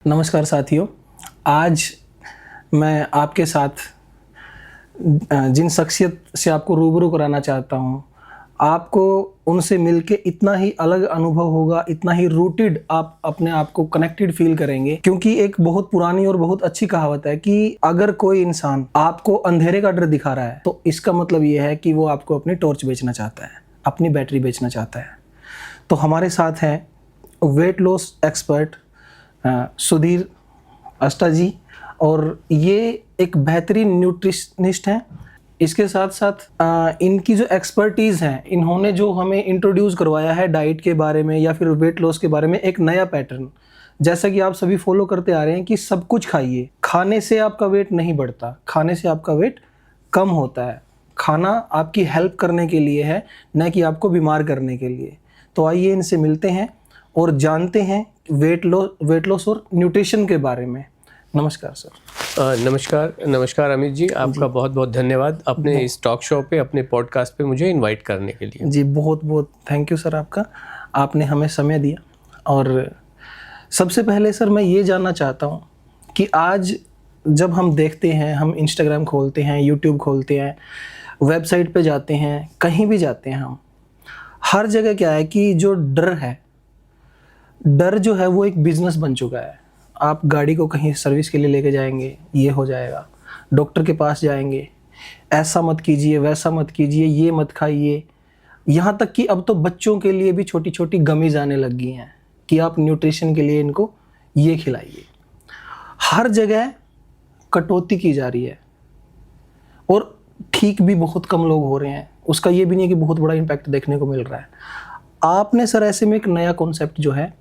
नमस्कार साथियों, आज मैं आपके साथ जिन शख्सियत से आपको रूबरू कराना चाहता हूँ, आपको उनसे मिलके इतना ही अलग अनुभव होगा, इतना ही रूटेड आप अपने आप को कनेक्टेड फील करेंगे। क्योंकि एक बहुत पुरानी और बहुत अच्छी कहावत है कि अगर कोई इंसान आपको अंधेरे का डर दिखा रहा है तो इसका मतलब ये है कि वो आपको अपनी टॉर्च बेचना चाहता है, अपनी बैटरी बेचना चाहता है। तो हमारे साथ हैं वेट लॉस एक्सपर्ट सुधीर अस्टा जी, और ये एक बेहतरीन न्यूट्रिशनिस्ट हैं। इसके साथ साथ इनकी जो एक्सपर्टीज़ है, इन्होंने जो हमें इंट्रोड्यूस करवाया है डाइट के बारे में या फिर वेट लॉस के बारे में, एक नया पैटर्न, जैसा कि आप सभी फॉलो करते आ रहे हैं कि सब कुछ खाइए। खाने से आपका वेट नहीं बढ़ता, खाने से आपका वेट कम होता है। खाना आपकी हेल्प करने के लिए है, न कि आपको बीमार करने के लिए। तो आइए इनसे मिलते हैं और जानते हैं वेट लॉस और न्यूट्रिशन के बारे में। नमस्कार सर। नमस्कार अमित जी, आपका बहुत बहुत धन्यवाद अपने इस टॉक शो पे, अपने पॉडकास्ट पे मुझे इनवाइट करने के लिए। जी बहुत बहुत थैंक यू सर आपका, आपने हमें समय दिया। और सबसे पहले सर मैं ये जानना चाहता हूँ कि आज जब हम देखते हैं, हम इंस्टाग्राम खोलते हैं, यूट्यूब खोलते हैं, वेबसाइट पे जाते हैं, कहीं भी जाते हैं, हम हर जगह क्या है कि जो डर है, डर जो है वो एक बिजनेस बन चुका है। आप गाड़ी को कहीं सर्विस के लिए लेके जाएंगे, ये हो जाएगा, डॉक्टर के पास जाएंगे, ऐसा मत कीजिए, वैसा मत कीजिए, ये मत खाइए। यहाँ तक कि अब तो बच्चों के लिए भी छोटी छोटी गमीज आने लग गई हैं कि आप न्यूट्रिशन के लिए इनको ये खिलाइए। हर जगह कटौती की जा रही है और ठीक भी बहुत कम लोग हो रहे हैं। उसका ये भी नहीं है कि बहुत बड़ा इम्पैक्ट देखने को मिल रहा है। आपने सर ऐसे में एक नया कॉन्सेप्ट जो है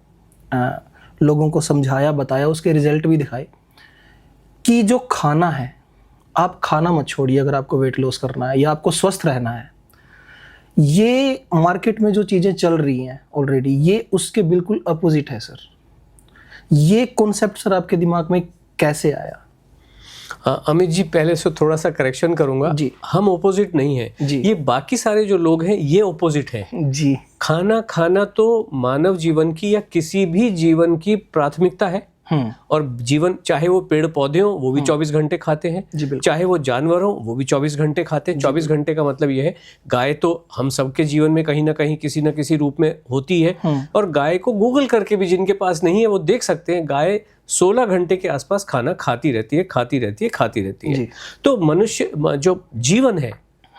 लोगों को समझाया, बताया, उसके रिजल्ट भी दिखाए कि जो खाना है, आप खाना मत छोड़िए अगर आपको वेट लॉस करना है या आपको स्वस्थ रहना है। ये मार्केट में जो चीज़ें चल रही हैं ऑलरेडी, ये उसके बिल्कुल अपोजिट है सर। ये कॉन्सेप्ट सर आपके दिमाग में कैसे आया? अमित जी, पहले से थोड़ा सा करेक्शन करूंगा जी। हम ओपोजिट नहीं है जी। ये बाकी सारे जो लोग हैं ये ओपोजिट हैं जी। खाना तो मानव जीवन की या किसी भी जीवन की प्राथमिकता है। और जीवन, चाहे वो पेड़ पौधे हो वो भी 24 घंटे खाते हैं, चाहे वो जानवर हो वो भी 24 घंटे खाते हैं। 24 घंटे का मतलब ये है, गाय तो हम सबके जीवन में कहीं ना कहीं किसी ना किसी रूप में होती है। और गाय को गूगल करके भी जिनके पास नहीं है वो देख सकते हैं, गाय 16 घंटे के आसपास खाना खाती रहती है। तो मनुष्य जो जीवन है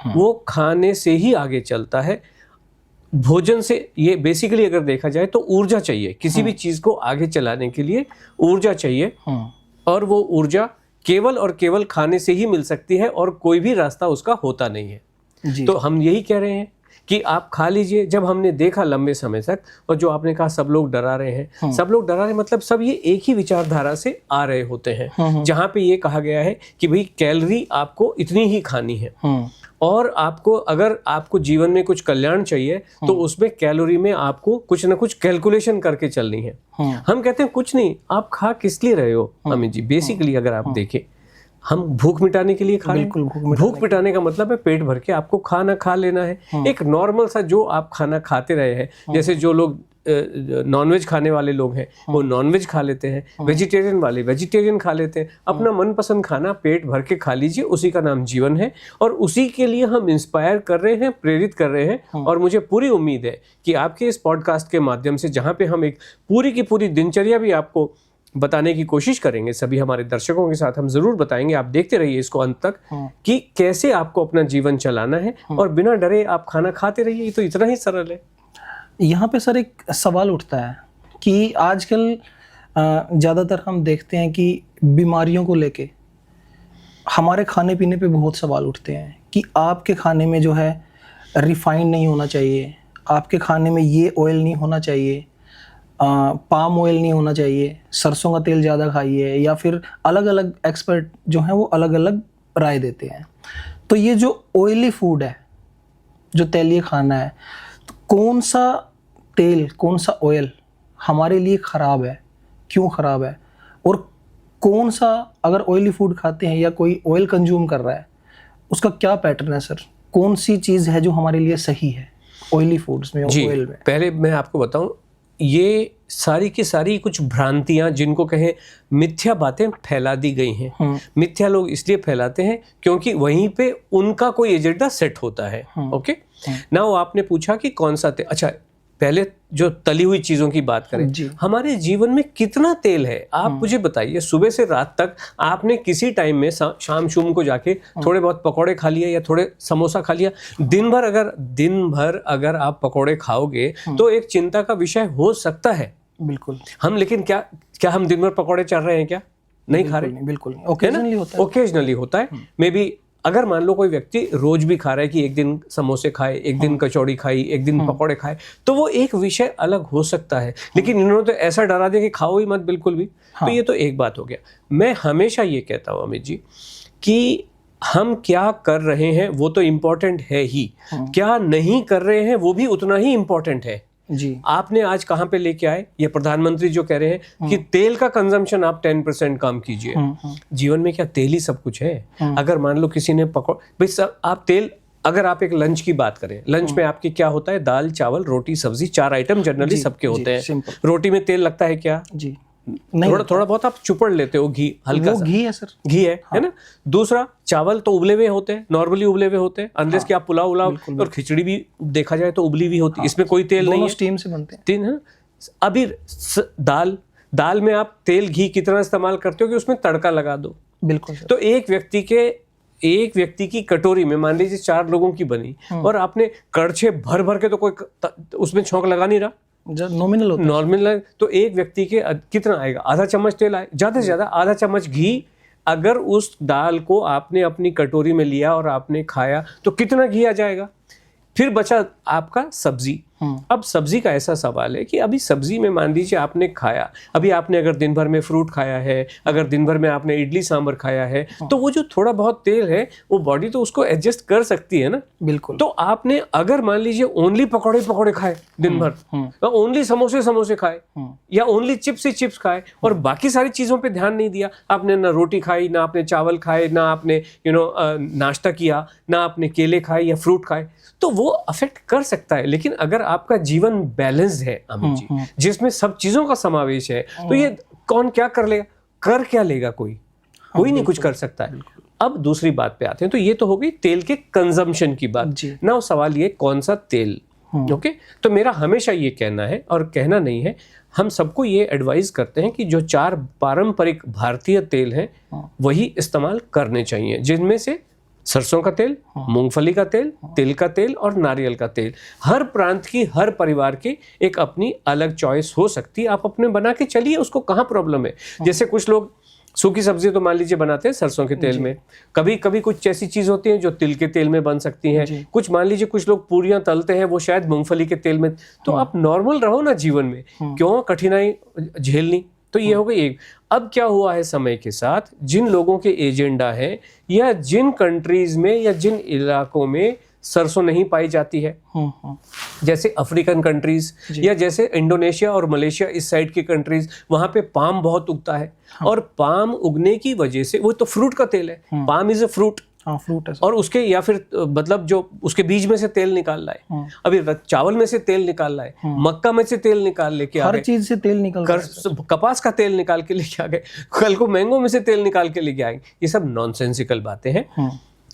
वो खाने से ही आगे चलता है, भोजन से। ये बेसिकली अगर देखा जाए तो ऊर्जा चाहिए, किसी भी चीज को आगे चलाने के लिए ऊर्जा चाहिए। और वो ऊर्जा केवल और केवल खाने से ही मिल सकती है और कोई भी रास्ता उसका होता नहीं है। तो हम यही कह रहे हैं कि आप खा लीजिए। जब हमने देखा लंबे समय तक, और जो आपने कहा सब लोग डरा रहे हैं, सब लोग डरा रहे हैं मतलब सब ये एक ही विचारधारा से आ रहे होते हैं, जहां पे ये कहा गया है कि भाई कैलोरी आपको इतनी ही खानी है, और आपको अगर आपको जीवन में कुछ कल्याण चाहिए तो उसमें कैलोरी में आपको कुछ ना कुछ कैलकुलेशन करके चलनी है। हम कहते हैं कुछ नहीं, आप खा किस लिए रहे हो अमित जी? बेसिकली अगर आप देखें, हम भूख मिटाने के लिए खा रहे हैं। भूख मिटाने का मतलब है पेट भर के आपको खाना खा लेना है। एक नॉर्मल सा जो आप खाना खाते रहे हैं, जैसे जो लोग नॉनवेज खाने वाले लोग हैं वो नॉनवेज खा लेते हैं, वेजिटेरियन वाले वेजिटेरियन खा लेते हैं। अपना मनपसंद खाना पेट भर के खा लीजिए, उसी का नाम जीवन है। और उसी के लिए हम इंस्पायर कर रहे हैं, प्रेरित कर रहे हैं। और मुझे पूरी उम्मीद है कि आपके इस पॉडकास्ट के माध्यम से, जहाँ पे हम एक पूरी की पूरी दिनचर्या भी आपको बताने की कोशिश करेंगे, सभी हमारे दर्शकों के साथ हम जरूर बताएंगे, आप देखते रहिए इसको अंत तक, कि कैसे आपको अपना जीवन चलाना है और बिना डरे आप खाना खाते रहिए। ये तो इतना ही सरल है। यहाँ पे सर एक सवाल उठता है कि आजकल ज़्यादातर हम देखते हैं कि बीमारियों को लेके हमारे खाने पीने पे बहुत सवाल उठते हैं कि आपके खाने में जो है रिफाइंड नहीं होना चाहिए, आपके खाने में ये ऑयल नहीं होना चाहिए, पाम ऑयल नहीं होना चाहिए, सरसों का तेल ज़्यादा खाइए, या फिर अलग अलग एक्सपर्ट जो हैं वो अलग अलग राय देते हैं। तो ये जो ऑयली फूड है, जो तेलीय खाना है, तो कौन सा तेल, कौन सा ऑयल हमारे लिए ख़राब है, क्यों ख़राब है, और कौन सा, अगर ऑयली फूड खाते हैं या कोई ऑयल कंज्यूम कर रहा है, उसका क्या पैटर्न है सर? कौन सी चीज़ है जो हमारे लिए सही है ऑयली फूड्स में, ऑयल में? पहले मैं आपको बताऊं, ये सारी की सारी कुछ भ्रांतियां, जिनको कहें मिथ्या बातें, फैला दी गई हैं। मिथ्या लोग इसलिए फैलाते हैं क्योंकि वहीं पे उनका कोई एजेंडा सेट होता है। ओके, नाउ आपने पूछा कि कौन सा तेल। अच्छा, पहले जो तली हुई चीजों की बात करें, हमारे जीवन में कितना तेल है आप मुझे बताइए। सुबह से रात तक आपने किसी टाइम में शाम शुम को जाके थोड़े बहुत पकौड़े खा लिया या थोड़े समोसा खा लिया। दिन भर अगर आप पकौड़े खाओगे तो एक चिंता का विषय हो सकता है। बिल्कुल। हम लेकिन क्या हम दिन भर पकौड़े चल रहे हैं? क्या नहीं खा रहे? बिल्कुल, ओकेजनली होता है। मे बी अगर मान लो कोई व्यक्ति रोज भी खा रहा है कि एक दिन समोसे खाए, एक दिन कचौड़ी खाई, एक दिन पकौड़े खाए, तो वो एक विषय अलग हो सकता है। लेकिन इन्होंने तो ऐसा डरा दिया कि खाओ ही मत बिल्कुल भी। तो ये तो एक बात हो गया। मैं हमेशा ये कहता हूँ अमित जी कि हम क्या कर रहे हैं वो तो इम्पोर्टेंट है ही, क्या नहीं कर रहे हैं वो भी उतना ही इम्पोर्टेंट है जी। आपने आज कहाँ पे लेके आए? ये प्रधानमंत्री जो कह रहे हैं कि तेल का कंजम्पशन आप 10% कम कीजिए। जीवन में क्या तेल ही सब कुछ है? अगर मान लो किसी ने भाई सब आप तेल, अगर आप एक लंच की बात करें, लंच में आपके क्या होता है? दाल, चावल, रोटी, सब्जी, 4 आइटम जनरली सबके होते हैं। रोटी में तेल लगता है क्या? जी, थोड़ा बहुत आप चुपड़ लेते हो, घी, हल्का सा घी है सर, घी है ना। दूसरा, चावल तो उबले हुए होते हैं, नॉर्मली उबले हुए होते हैं, अनलेस कि आप पुलाव और खिचड़ी भी देखा जाए तो उबली भी होती है। इसमें कोई तेल नहीं है, स्टीम से बनते हैं। तीन है। अभी दाल में आप तेल घी कितना इस्तेमाल करते हो कि उसमें तड़का लगा दो। बिल्कुल। तो एक व्यक्ति की कटोरी में मान लीजिए 4 लोगों की बनी और आपने कड़छे भर भर के, तो कोई उसमें छौंक लगा नहीं रहा, नॉर्मल। तो एक व्यक्ति के कितना आएगा? आधा चम्मच तेल आए, ज्यादा से ज्यादा आधा चम्मच घी। अगर उस दाल को आपने अपनी कटोरी में लिया और आपने खाया तो कितना घी आ जाएगा? फिर बचा आपका सब्जी। अब सब्जी का ऐसा सवाल है कि अभी सब्जी में मान लीजिए आपने खाया, अभी आपने अगर दिन भर में फ्रूट खाया है, अगर दिन भर में आपने इडली सांभर खाया है, तो वो जो थोड़ा बहुत तेल है वो बॉडी तो उसको एडजस्ट कर सकती है ना। बिल्कुल। तो आपने अगर मान लीजिए ओनली पकौड़े खाए दिन भर, ओनली समोसे खाए या ओनली चिप्स खाए और बाकी सारी चीजों पे ध्यान नहीं दिया, आपने ना रोटी खाई, ना आपने चावल खाए, ना आपने नाश्ता किया, ना आपने केले खाए या फ्रूट खाए, तो वो अफेक्ट कर सकता है। लेकिन अगर आपका जीवन बैलेंस्ड है अमित जी, जिसमें सब चीजों का समावेश है, तो ये कौन क्या कर लेगा? कर क्या लेगा? कोई नहीं कुछ कर सकता है। अब दूसरी बात पे आते हैं। तो ये तो हो गई तेल के कंजम्पशन की बात ना। सवाल ये कौन सा तेल? ओके, तो मेरा हमेशा ये कहना है, और कहना नहीं है, हम सबको ये एडवाइस करते हैं कि जो 4 पारंपरिक भारतीय तेल हैं वही इस्तेमाल करने चाहिए, जिनमें से सरसों का तेल, मूंगफली का तेल, तिल का तेल और नारियल का तेल। हर प्रांत की, हर परिवार की एक अपनी अलग चॉइस हो सकती है, आप अपने बना के चलिए, उसको कहाँ प्रॉब्लम है। जैसे कुछ लोग सूखी सब्जी तो मान लीजिए बनाते हैं सरसों के तेल में, कभी कभी कुछ ऐसी चीज होती है जो तिल के तेल में बन सकती हैं, कुछ मान लीजिए कुछ लोग पूरियां तलते हैं वो शायद मूंगफली के तेल में। तो आप नॉर्मल रहो ना जीवन में, क्यों कठिनाई झेलनी? तो ये हो गई एक। अब क्या हुआ है समय के साथ, जिन लोगों के एजेंडा है या जिन कंट्रीज में या जिन इलाकों में सरसों नहीं पाई जाती है, जैसे अफ्रीकन कंट्रीज या जैसे इंडोनेशिया और मलेशिया इस साइड की कंट्रीज, वहां पे पाम बहुत उगता है। और पाम उगने की वजह से, वो तो फ्रूट का तेल है, palm is a fruit, fruit है, और उसके या फिर मतलब जो उसके बीज में से तेल निकाल रहा है, अभी चावल में से तेल निकाल रहा है, मक्का में से तेल निकाल लेके आ गए, हर चीज से तेल निकल रहा है, कपास का तेल निकाल के लेके आ गए, कल को मैंगो में से तेल निकाल के लेके आएंगे। ये सब नॉनसेंसिकल बातें हैं।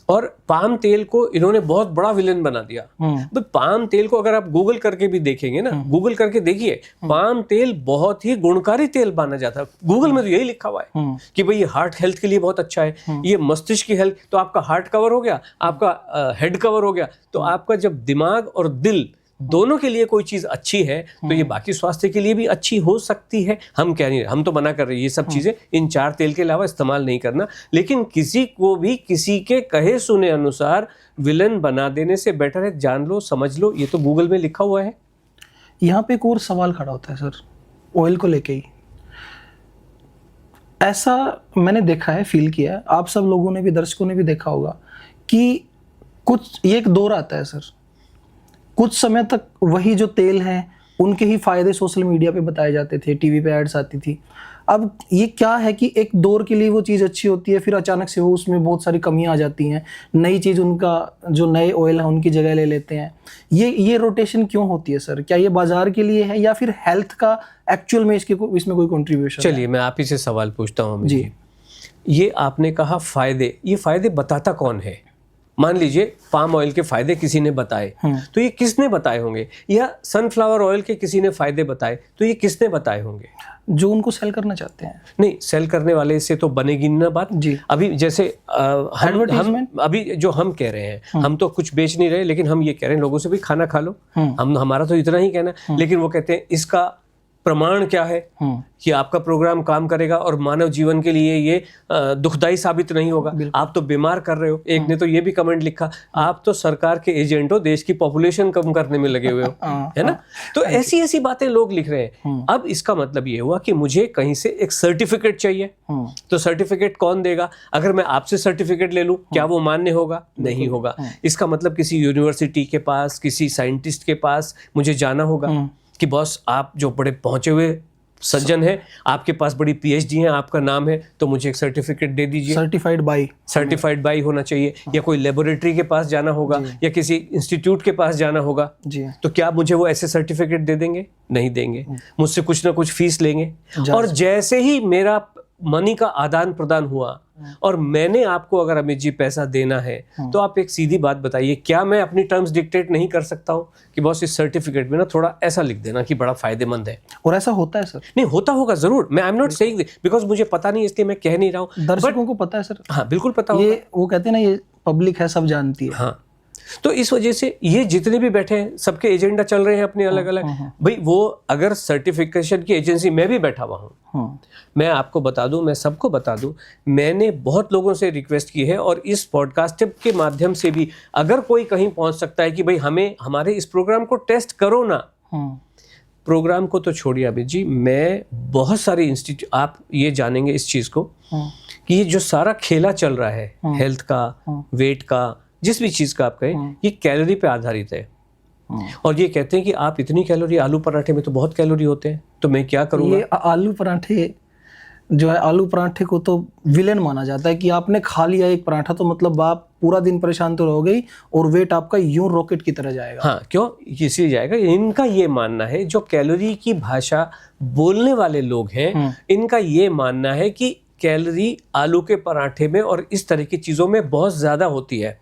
और पाम तेल को इन्होंने बहुत बड़ा विलेन बना दिया। तो पाम तेल को अगर आप गूगल करके भी देखेंगे ना, गूगल करके देखिए, पाम तेल बहुत ही गुणकारी तेल माना जाता है। गूगल में तो यही लिखा हुआ है कि भाई ये हार्ट हेल्थ के लिए बहुत अच्छा है, ये मस्तिष्क की हेल्थ, तो आपका हार्ट कवर हो गया, आपका हेड कवर हो गया, तो आपका जब दिमाग और दिल दोनों के लिए कोई चीज अच्छी है तो ये बाकी स्वास्थ्य के लिए भी अच्छी हो सकती है। हम कह नहीं, हम तो मना कर रहे हैं ये सब चीजें इन 4 तेल के अलावा इस्तेमाल नहीं करना, लेकिन किसी को भी किसी के कहे सुने अनुसार विलन बना देने से बेटर है जान लो, समझ लो, ये तो गूगल में लिखा हुआ है। यहाँ पे एक और सवाल खड़ा होता है सर, ऑयल को लेके ही। ऐसा मैंने देखा है, फील किया है, आप सब लोगों ने भी, दर्शकों ने भी देखा होगा कि कुछ ये एक दौर आता है सर, कुछ समय तक वही जो तेल है उनके ही फायदे सोशल मीडिया पे बताए जाते थे, टीवी पे एड्स आती थी। अब ये क्या है कि एक दौर के लिए वो चीज़ अच्छी होती है, फिर अचानक से वो उसमें बहुत सारी कमियां आ जाती हैं, नई चीज़ उनका जो नए ऑयल है उनकी जगह ले लेते हैं। ये रोटेशन क्यों होती है सर? क्या ये बाजार के लिए है या फिर हेल्थ का एक्चुअल में इसमें कोई कंट्रीब्यूशन? चलिए मैं आप ही से सवाल पूछता हूँ जी। ये आपने कहा फायदे, ये फायदे बताता कौन है? मान लीजिए पाम ऑयल के फायदे किसी ने बताए, तो ये किसने बताए होंगे? या सनफ्लावर ऑयल के किसी ने फायदे बताए, तो ये किसने बताए होंगे? जो उनको सेल करना चाहते हैं। नहीं, सेल करने वाले से तो बनेगी ना बात जी। अभी जैसे हम अभी जो हम कह रहे हैं, हम तो कुछ बेच नहीं रहे, लेकिन हम ये कह रहे हैं लोगों से भी खाना खा लो, हम हमारा तो इतना ही कहना, लेकिन वो कहते हैं इसका प्रमाण क्या है कि आपका प्रोग्राम काम करेगा और मानव जीवन के लिए ये दुखदाई साबित नहीं होगा, आप तो बीमार कर रहे हो। एक ने तो ये भी कमेंट लिखा, आप तो सरकार के एजेंट हो, देश की पॉपुलेशन कम करने में लगे हुए हो, है ना? तो ऐसी ऐसी बातें लोग लिख रहे हैं। अब इसका मतलब ये हुआ कि मुझे कहीं से एक सर्टिफिकेट चाहिए, तो सर्टिफिकेट कौन देगा? अगर मैं आपसे सर्टिफिकेट ले लूं, क्या वो मान्य होगा? नहीं होगा। इसका मतलब किसी यूनिवर्सिटी के पास, किसी साइंटिस्ट के पास मुझे जाना होगा कि बॉस आप जो बड़े पहुंचे हुए सज्जन हैं, आपके पास बड़ी पीएचडी है, आपका नाम है, तो मुझे एक सर्टिफिकेट दे दीजिए। सर्टिफाइड बाई होना चाहिए। या कोई लेबोरेटरी के पास जाना होगा या किसी इंस्टीट्यूट के पास जाना होगा जी। तो क्या मुझे वो ऐसे सर्टिफिकेट दे देंगे? नहीं देंगे, मुझसे कुछ ना कुछ फीस लेंगे। और जैसे ही मेरा मनी का आदान प्रदान हुआ और मैंने आपको अगर अमित जी पैसा देना है, तो आप एक सीधी बात बताइए, क्या मैं अपनी टर्म्स डिक्टेट नहीं कर सकता हूँ कि बॉस इस सर्टिफिकेट में ना थोड़ा ऐसा लिख देना कि बड़ा फायदेमंद है? और ऐसा होता है सर? नहीं होता होगा जरूर, मैं I am not saying because मुझे पता नहीं इसलिए मैं कह नहीं रहा हूँ, दर्शकों को पता है सर। हाँ बिल्कुल पता होगा, वो कहते हैं ना ये पब्लिक है, सब जानती है। हाँ, तो इस वजह से ये जितने भी बैठे हैं सबके एजेंडा चल रहे हैं अपने अलग अलग। भाई वो अगर सर्टिफिकेशन की एजेंसी, मैं भी बैठा हुआ हूँ, मैं आपको बता दूं, मैं सबको बता दूं, मैंने बहुत लोगों से रिक्वेस्ट की है और इस पॉडकास्ट के माध्यम से भी अगर कोई कहीं पहुंच सकता है कि भाई हमें हमारे इस प्रोग्राम को टेस्ट करो ना। प्रोग्राम को तो छोड़िए अभी जी, मैं बहुत सारे इंस्टीट्यूट, आप ये जानेंगे इस चीज को कि ये जो सारा खेला चल रहा है हेल्थ का, वेट का, जिस भी चीज का आप कहें, ये कैलोरी पे आधारित है। और ये कहते हैं कि आप इतनी कैलोरी, आलू पराठे में तो बहुत कैलोरी होते हैं, तो मैं क्या करूंगा? ये आलू पराठे जो है, आलू पराठे को तो विलेन माना जाता है कि आपने खा लिया एक पराठा तो मतलब आप पूरा दिन परेशान तो रहोगे ही और वेट आपका यूं रॉकेट की तरह जाएगा। हाँ, क्यों इसलिए जाएगा? इनका ये मानना है, जो कैलोरी की भाषा बोलने वाले लोग हैं, इनका ये मानना है कि कैलोरी आलू के पराठे में और इस तरह की चीजों में बहुत ज्यादा होती है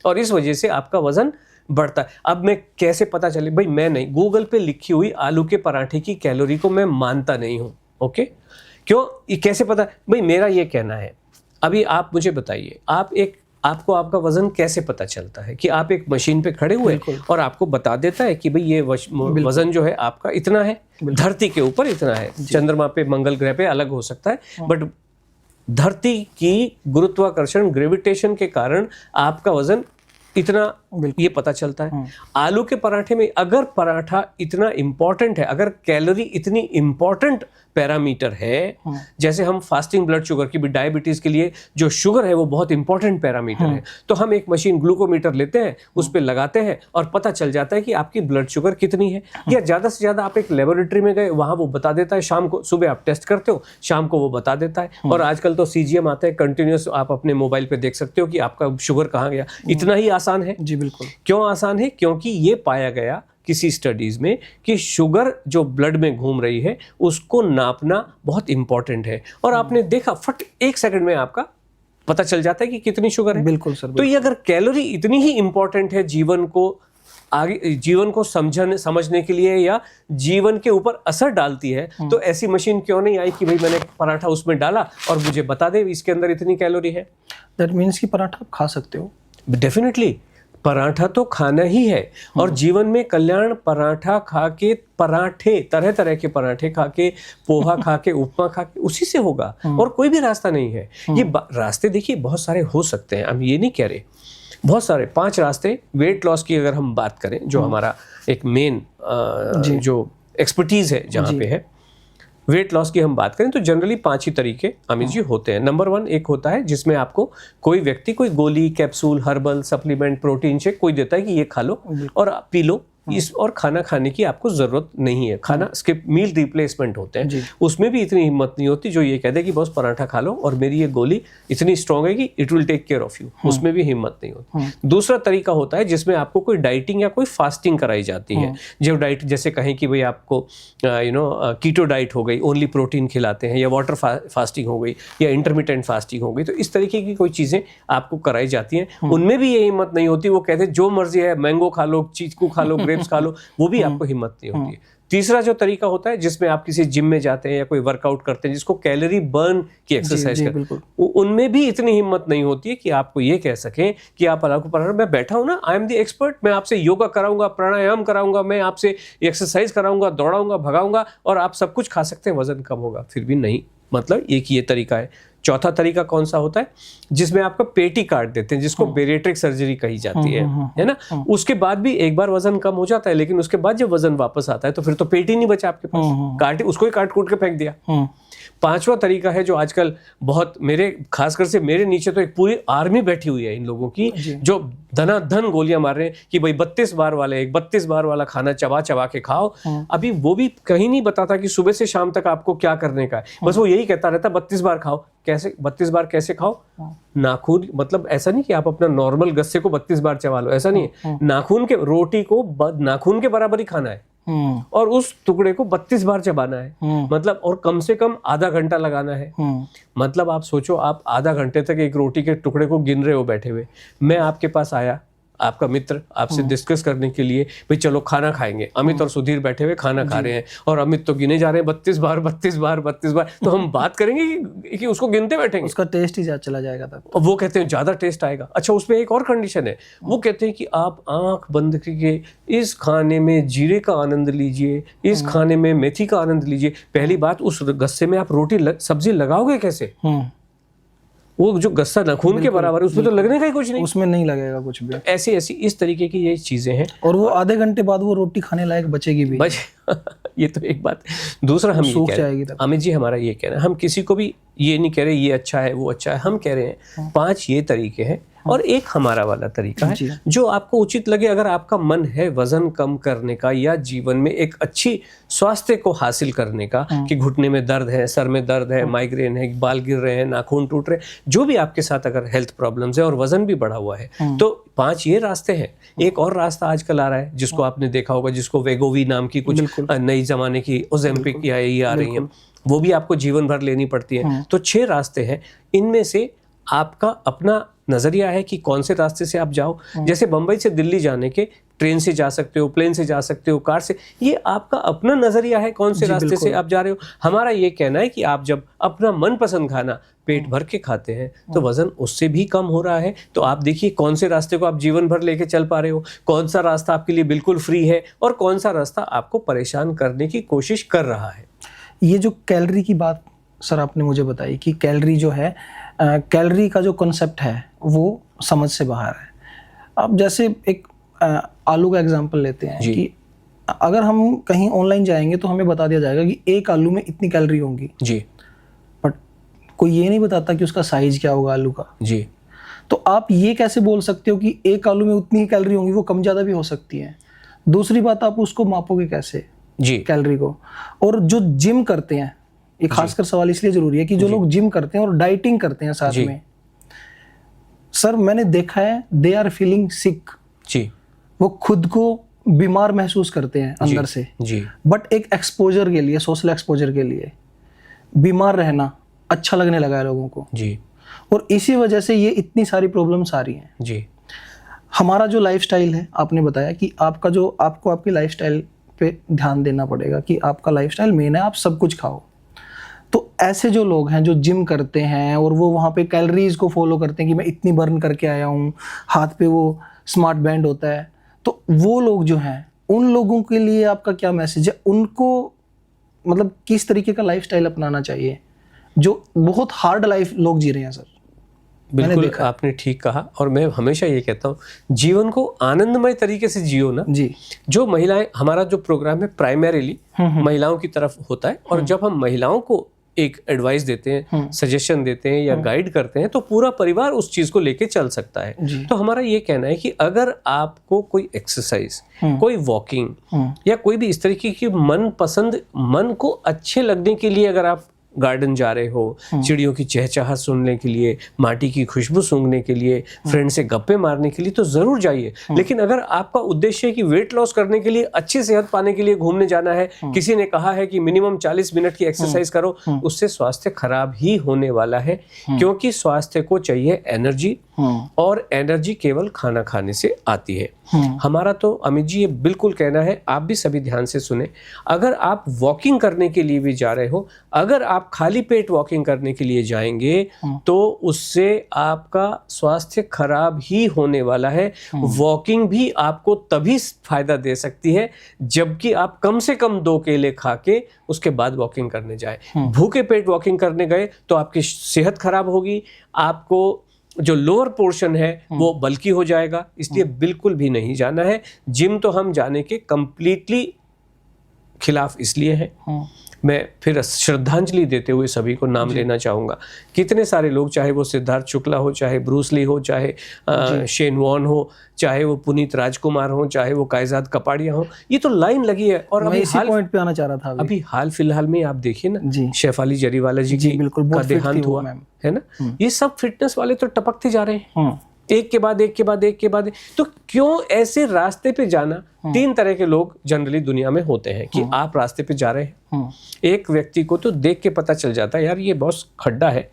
और इस वजह से आपका वजन बढ़ता है। अब मैं कैसे पता चले? भाई मैं नहीं, गूगल पे लिखी हुई आलू के पराठे की कैलोरी को मैं मानता नहीं हूं। ओके, क्यों? ये कैसे पता? भाई मेरा ये कहना है, अभी आप मुझे बताइए, आपको आपका वजन कैसे पता चलता है? कि आप एक मशीन पे खड़े हुए और आपको बता देता है कि भाई ये वजन जो है आपका इतना है, धरती के ऊपर इतना है, चंद्रमा पे, मंगल ग्रह पे अलग हो सकता है, बट धरती की गुरुत्वाकर्षण, ग्रेविटेशन के कारण आपका वजन इतना, ये पता चलता है। आलू के पराठे में अगर पराठा इतना इंपॉर्टेंट है, अगर कैलोरी इतनी इंपॉर्टेंट पैरामीटर है, जैसे हम फास्टिंग ब्लड शुगर की भी, डायबिटीज के लिए जो शुगर है वो बहुत इंपॉर्टेंट पैरामीटर है, तो हम एक मशीन ग्लूकोमीटर लेते हैं, उस पर लगाते हैं और पता चल जाता है कि आपकी ब्लड शुगर कितनी है। या ज्यादा से ज्यादा आप एक लेबोरेटरी में गए, वहां वो बता देता है, शाम को, सुबह आप टेस्ट करते हो, शाम को वो बता देता है। और आजकल तो सीजीएम आता है कंटिन्यूस, आप अपने मोबाइल पे देख सकते हो कि आपका शुगर कहाँ गया। इतना ही आसान है जी। बिल्कुल। क्यों आसान है? क्योंकि ये पाया गया किसी स्टडीज में कि शुगर जो ब्लड में घूम रही है उसको नापना बहुत इंपॉर्टेंट है। और आपने देखा, फट एक सेकंड में आपका पता चल जाता है कि कितनी शुगर है। बिल्कुल सर। तो ये अगर कैलोरी इतनी ही इंपॉर्टेंट है जीवन को आगे, जीवन को समझने के लिए या जीवन के ऊपर असर डालती है, तो ऐसी मशीन क्यों नहीं आई कि भाई मैंने पराठा उसमें डाला और मुझे बता दे इसके अंदर इतनी कैलोरी है। दैट मीन्स कि पराठा आप खा सकते हो। डेफिनेटली पराठा तो खाना ही है और जीवन में कल्याण पराठा खा के, पराठे, तरह तरह के पराठे खा के, पोहा खा के, उपमा खा के, उसी से होगा और कोई भी रास्ता नहीं है। ये रास्ते देखिए बहुत सारे हो सकते हैं, हम ये नहीं कह रहे, बहुत सारे 5 रास्ते। वेट लॉस की अगर हम बात करें, जो हमारा एक मेन जो एक्सपर्टीज है जहाँ पे है, वेट लॉस की हम बात करें तो जनरली 5 ही तरीके अमित जी होते हैं। नंबर 1 एक होता है जिसमें आपको कोई व्यक्ति कोई गोली, capsule, herbal, supplement, protein shake कोई देता है कि ये खा लो और पी लो इस और खाना खाने की आपको जरूरत नहीं है। खाना स्किप मील रिप्लेसमेंट होते हैं, उसमें भी इतनी हिम्मत नहीं होती जो ये कहते हैं कि बस पराठा खा लो और मेरी ये गोली इतनी स्ट्रांग है कि it will take care of you, उसमें भी हिम्मत नहीं होती। दूसरा तरीका होता है जिसमें आपको कोई डाइटिंग या कोई फास्टिंग कराई जाती है। जो डाइट जैसे कहें कि भाई आपको कीटो डाइट हो गई, ओनली प्रोटीन खिलाते हैं, या वाटर फास्टिंग हो गई, या इंटरमिटेंट फास्टिंग हो गई, तो इस तरीके की कोई चीजें आपको कराई जाती हैं। उनमें भी ये हिम्मत नहीं होती, वो कहते हैं जो मर्जी है मैंगो खा लो, चीकू खा लो, ग्रेप्स खा लो, वो भी आपको हिम्मत नहीं होती है। तीसरा जो तरीका होता है जिसमें आप किसी जिम में जाते हैं या कोई वर्कआउट करते हैं जिसको कैलोरी बर्न की एक्सरसाइज करते हैं, उनमें भी इतनी हिम्मत नहीं होती है कि आपको ये कह सकें कि आप मैं बैठा हूं ना, आई एम द एक्सपर्ट, मैं आपसे योगा कराऊंगा, प्राणायाम कराऊंगा, मैं आपसे एक्सरसाइज कराऊंगा, दौड़ाऊंगा, भगाऊंगा और आप सब कुछ खा सकते हैं, वजन कम होगा। फिर भी नहीं, मतलब एक ये तरीका है। चौथा तरीका कौन सा होता है जिसमें आपका पेट ही काट देते हैं, जिसको बेरिएट्रिक सर्जरी कही जाती है ना। उसके बाद भी एक बार वजन कम हो जाता है, लेकिन उसके बाद जब वजन वापस आता है तो फिर तो पेट ही नहीं बचा आपके पास, उसको ही काट कूट के फेंक दिया। पांचवा तरीका है जो आजकल बहुत खासकर से मेरे नीचे तो एक पूरी आर्मी बैठी हुई है इन लोगों की, जो धनाधन गोलियां मार रहे हैं कि भाई 32 बार वाला खाना चबा चबा के खाओ। अभी वो भी कहीं नहीं बताता कि सुबह से शाम तक आपको क्या करने का है, बस वो यही कहता रहता 32 बार खाओ। कैसे 32 बार कैसे खाओ? नाखून, मतलब ऐसा नहीं कि आप अपना नॉर्मल गस्से को 32 बार चबा लो, ऐसा नहीं है। नाखून के रोटी को नाखून के बराबर ही खाना है और उस टुकड़े को 32 बार चबाना है, मतलब, और कम से कम आधा घंटा लगाना है। मतलब आप सोचो, आप आधा घंटे तक एक रोटी के टुकड़े को गिन रहे हो बैठे हुए। मैं आपके पास आया, आपका मित्र, आपसे डिस्कस करने के लिए, भाई चलो खाना खाएंगे। अमित और सुधीर बैठे हुए खाना खा रहे हैं और अमित तो गिने जा रहे हैं 32 बार। तो हम बात करेंगे कि उसको गिनते बैठेंगे, उसका टेस्ट ही चला जाएगा तब। और वो कहते हैं ज्यादा टेस्ट आएगा। अच्छा, उसमें एक और कंडीशन है, वो कहते हैं कि आप आंख बंद करके इस खाने में जीरे का आनंद लीजिए, इस खाने में मेथी का आनंद लीजिए। पहली बात, उस गस्से में आप रोटी सब्जी लगाओगे कैसे? वो जो गस्सा नाखून के बराबर है उसमें तो लगने का ही कुछ नहीं, उसमें नहीं लगेगा कुछ भी। ऐसी इस तरीके की ये चीजें हैं, और वो आधे घंटे बाद वो रोटी खाने लायक बचेगी भी। ये तो एक बात। दूसरा हम ये कह रहे हैं, अमित जी, हमारा ये कहना है, हम किसी को भी ये नहीं कह रहे ये अच्छा है वो अच्छा है, हम कह रहे हैं 5 ये तरीके हैं और एक हमारा वाला तरीका है जो आपको उचित लगे। अगर आपका मन है वजन कम करने का या जीवन में एक अच्छी स्वास्थ्य को हासिल करने का, कि घुटने में दर्द है, सर में दर्द है, माइग्रेन है, बाल गिर रहे हैं, नाखून टूट रहे हैं, जो भी आपके साथ अगर हेल्थ प्रॉब्लम्स है और वजन भी बढ़ा हुआ है, तो 5 ये रास्ते हैं। एक और रास्ता आजकल आ रहा है जिसको आपने देखा होगा, जिसको वेगोवी नाम की कुछ नई जमाने की ओजेम्पिक या ये आ रही है, वो भी आपको जीवन भर लेनी पड़ती है। तो 6 रास्ते हैं, इनमें से आपका अपना नजरिया है कि कौन से रास्ते से आप जाओ। जैसे बंबई से दिल्ली जाने के ट्रेन से जा सकते हो, प्लेन से जा सकते हो, कार से, ये आपका अपना नजरिया है कौन से रास्ते से आप जा रहे हो। हमारा ये कहना है कि आप जब अपना मनपसंद खाना पेट भर के खाते हैं तो वजन उससे भी कम हो रहा है। तो आप देखिए कौन से रास्ते को आप जीवन भर लेके चल पा रहे हो, कौन सा रास्ता आपके लिए बिल्कुल फ्री है और कौन सा रास्ता आपको परेशान करने की कोशिश कर रहा है। ये जो कैलोरी की बात सर आपने मुझे बताई कि कैलोरी जो है, कैलोरी का जो कॉन्सेप्ट है वो समझ से बाहर है। अब जैसे एक आलू का एग्जांपल लेते हैं कि अगर हम कहीं ऑनलाइन जाएंगे तो हमें बता दिया जाएगा कि एक आलू में इतनी कैलोरी होंगी जी, बट कोई ये नहीं बताता कि उसका साइज क्या होगा आलू का जी। तो आप ये कैसे बोल सकते हो कि एक आलू में उतनी ही कैलोरी होंगी? वो कम ज़्यादा भी हो सकती है। दूसरी बात, आप उसको मापोगे कैसे जी कैलोरी को? और जो जिम करते हैं, ये खासकर सवाल इसलिए जरूरी है कि जो लोग जिम करते हैं और डाइटिंग करते हैं साथ में, सर मैंने देखा है दे आर फीलिंग सिक जी, वो खुद को बीमार महसूस करते हैं अंदर से जी, बट एक एक्सपोजर के लिए, सोशल एक्सपोजर के लिए बीमार रहना अच्छा लगने लगा है लोगों को जी, और इसी वजह से ये इतनी सारी प्रॉब्लम्स आ रही हैं जी। हमारा जो लाइफस्टाइल है, आपने बताया कि आपको आपकी लाइफस्टाइल पे ध्यान देना पड़ेगा कि आपका लाइफस्टाइल मेन है, आप सब कुछ खाओ। तो ऐसे जो लोग हैं जो जिम करते हैं और वो वहाँ पे कैलोरीज को फॉलो करते हैं कि मैं इतनी बर्न करके आया हूँ, हाथ पे वो स्मार्ट बैंड होता है, तो वो लोग जो हैं उन लोगों के लिए आपका क्या मैसेज है? उनको मतलब किस तरीके का लाइफस्टाइल अपनाना चाहिए? जो बहुत हार्ड लाइफ लोग जी रहे हैं सर। बिल्कुल आपने ठीक कहा और मैं हमेशा ये कहता हूँ जीवन को आनंदमय तरीके से जियो ना जी। जो महिलाएं, हमारा जो प्रोग्राम है प्राइमरीली महिलाओं की तरफ होता है और जब हम महिलाओं को एक एडवाइस देते हैं, सजेशन देते हैं या गाइड करते हैं, तो पूरा परिवार उस चीज को लेके चल सकता है। तो हमारा ये कहना है कि अगर आपको कोई एक्सरसाइज, कोई वॉकिंग या कोई भी इस तरीके की मनपसंद, मन को अच्छे लगने के लिए अगर आप गार्डन जा रहे हो, चिड़ियों की चहचहाहट सुनने के लिए, माटी की खुशबू सूंघने के लिए, फ्रेंड से गप्पे मारने के लिए, तो जरूर जाइए। लेकिन अगर आपका उद्देश्य है कि वेट लॉस करने के लिए, अच्छी सेहत पाने के लिए घूमने जाना है, किसी ने कहा है कि मिनिमम 40 मिनट की एक्सरसाइज करो, उससे स्वास्थ्य खराब ही होने वाला है। क्योंकि स्वास्थ्य को चाहिए एनर्जी, और एनर्जी केवल खाना खाने से आती है। हमारा तो अमित जी ये बिल्कुल कहना है, आप भी सभी ध्यान से सुने, अगर आप वॉकिंग करने के लिए भी जा रहे हो, अगर आप खाली पेट वॉकिंग करने के लिए जाएंगे तो उससे आपका स्वास्थ्य खराब ही होने वाला है। वॉकिंग भी आपको तभी फायदा दे सकती है जबकि आप कम से कम 2 केले खा के उसके बाद वॉकिंग करने जाए। भूखे पेट वॉकिंग करने गए तो आपकी सेहत खराब होगी, आपको जो लोअर पोर्शन है वो बल्कि हो जाएगा। इसलिए बिल्कुल भी नहीं जाना है। जिम तो हम जाने के कंप्लीटली खिलाफ इसलिए है। मैं फिर श्रद्धांजलि देते हुए सभी को नाम लेना चाहूँगा। कितने सारे लोग, चाहे वो सिद्धार्थ शुक्ला हो, चाहे ब्रूस ली हो, चाहे शेन वॉन हो, चाहे वो पुनीत राजकुमार हो, चाहे वो कायजाद कपाड़िया हो, ये तो लाइन लगी है। और मैं इसी पॉइंट पे आना चाह रहा था। अभी हाल फिलहाल में आप देखिए ना, शेफाली जरीवाला जी की का देहांत हुआ है ना। ये सब फिटनेस वाले तो टपकते जा रहे हैं, एक के बाद एक के बाद एक के बाद। तो क्यों ऐसे रास्ते पे जाना? 3 तरह के लोग जनरली दुनिया में होते हैं कि आप रास्ते पे जा रहे हैं। एक व्यक्ति को तो देख के पता चल जाता है यार ये बहुत खड्डा है,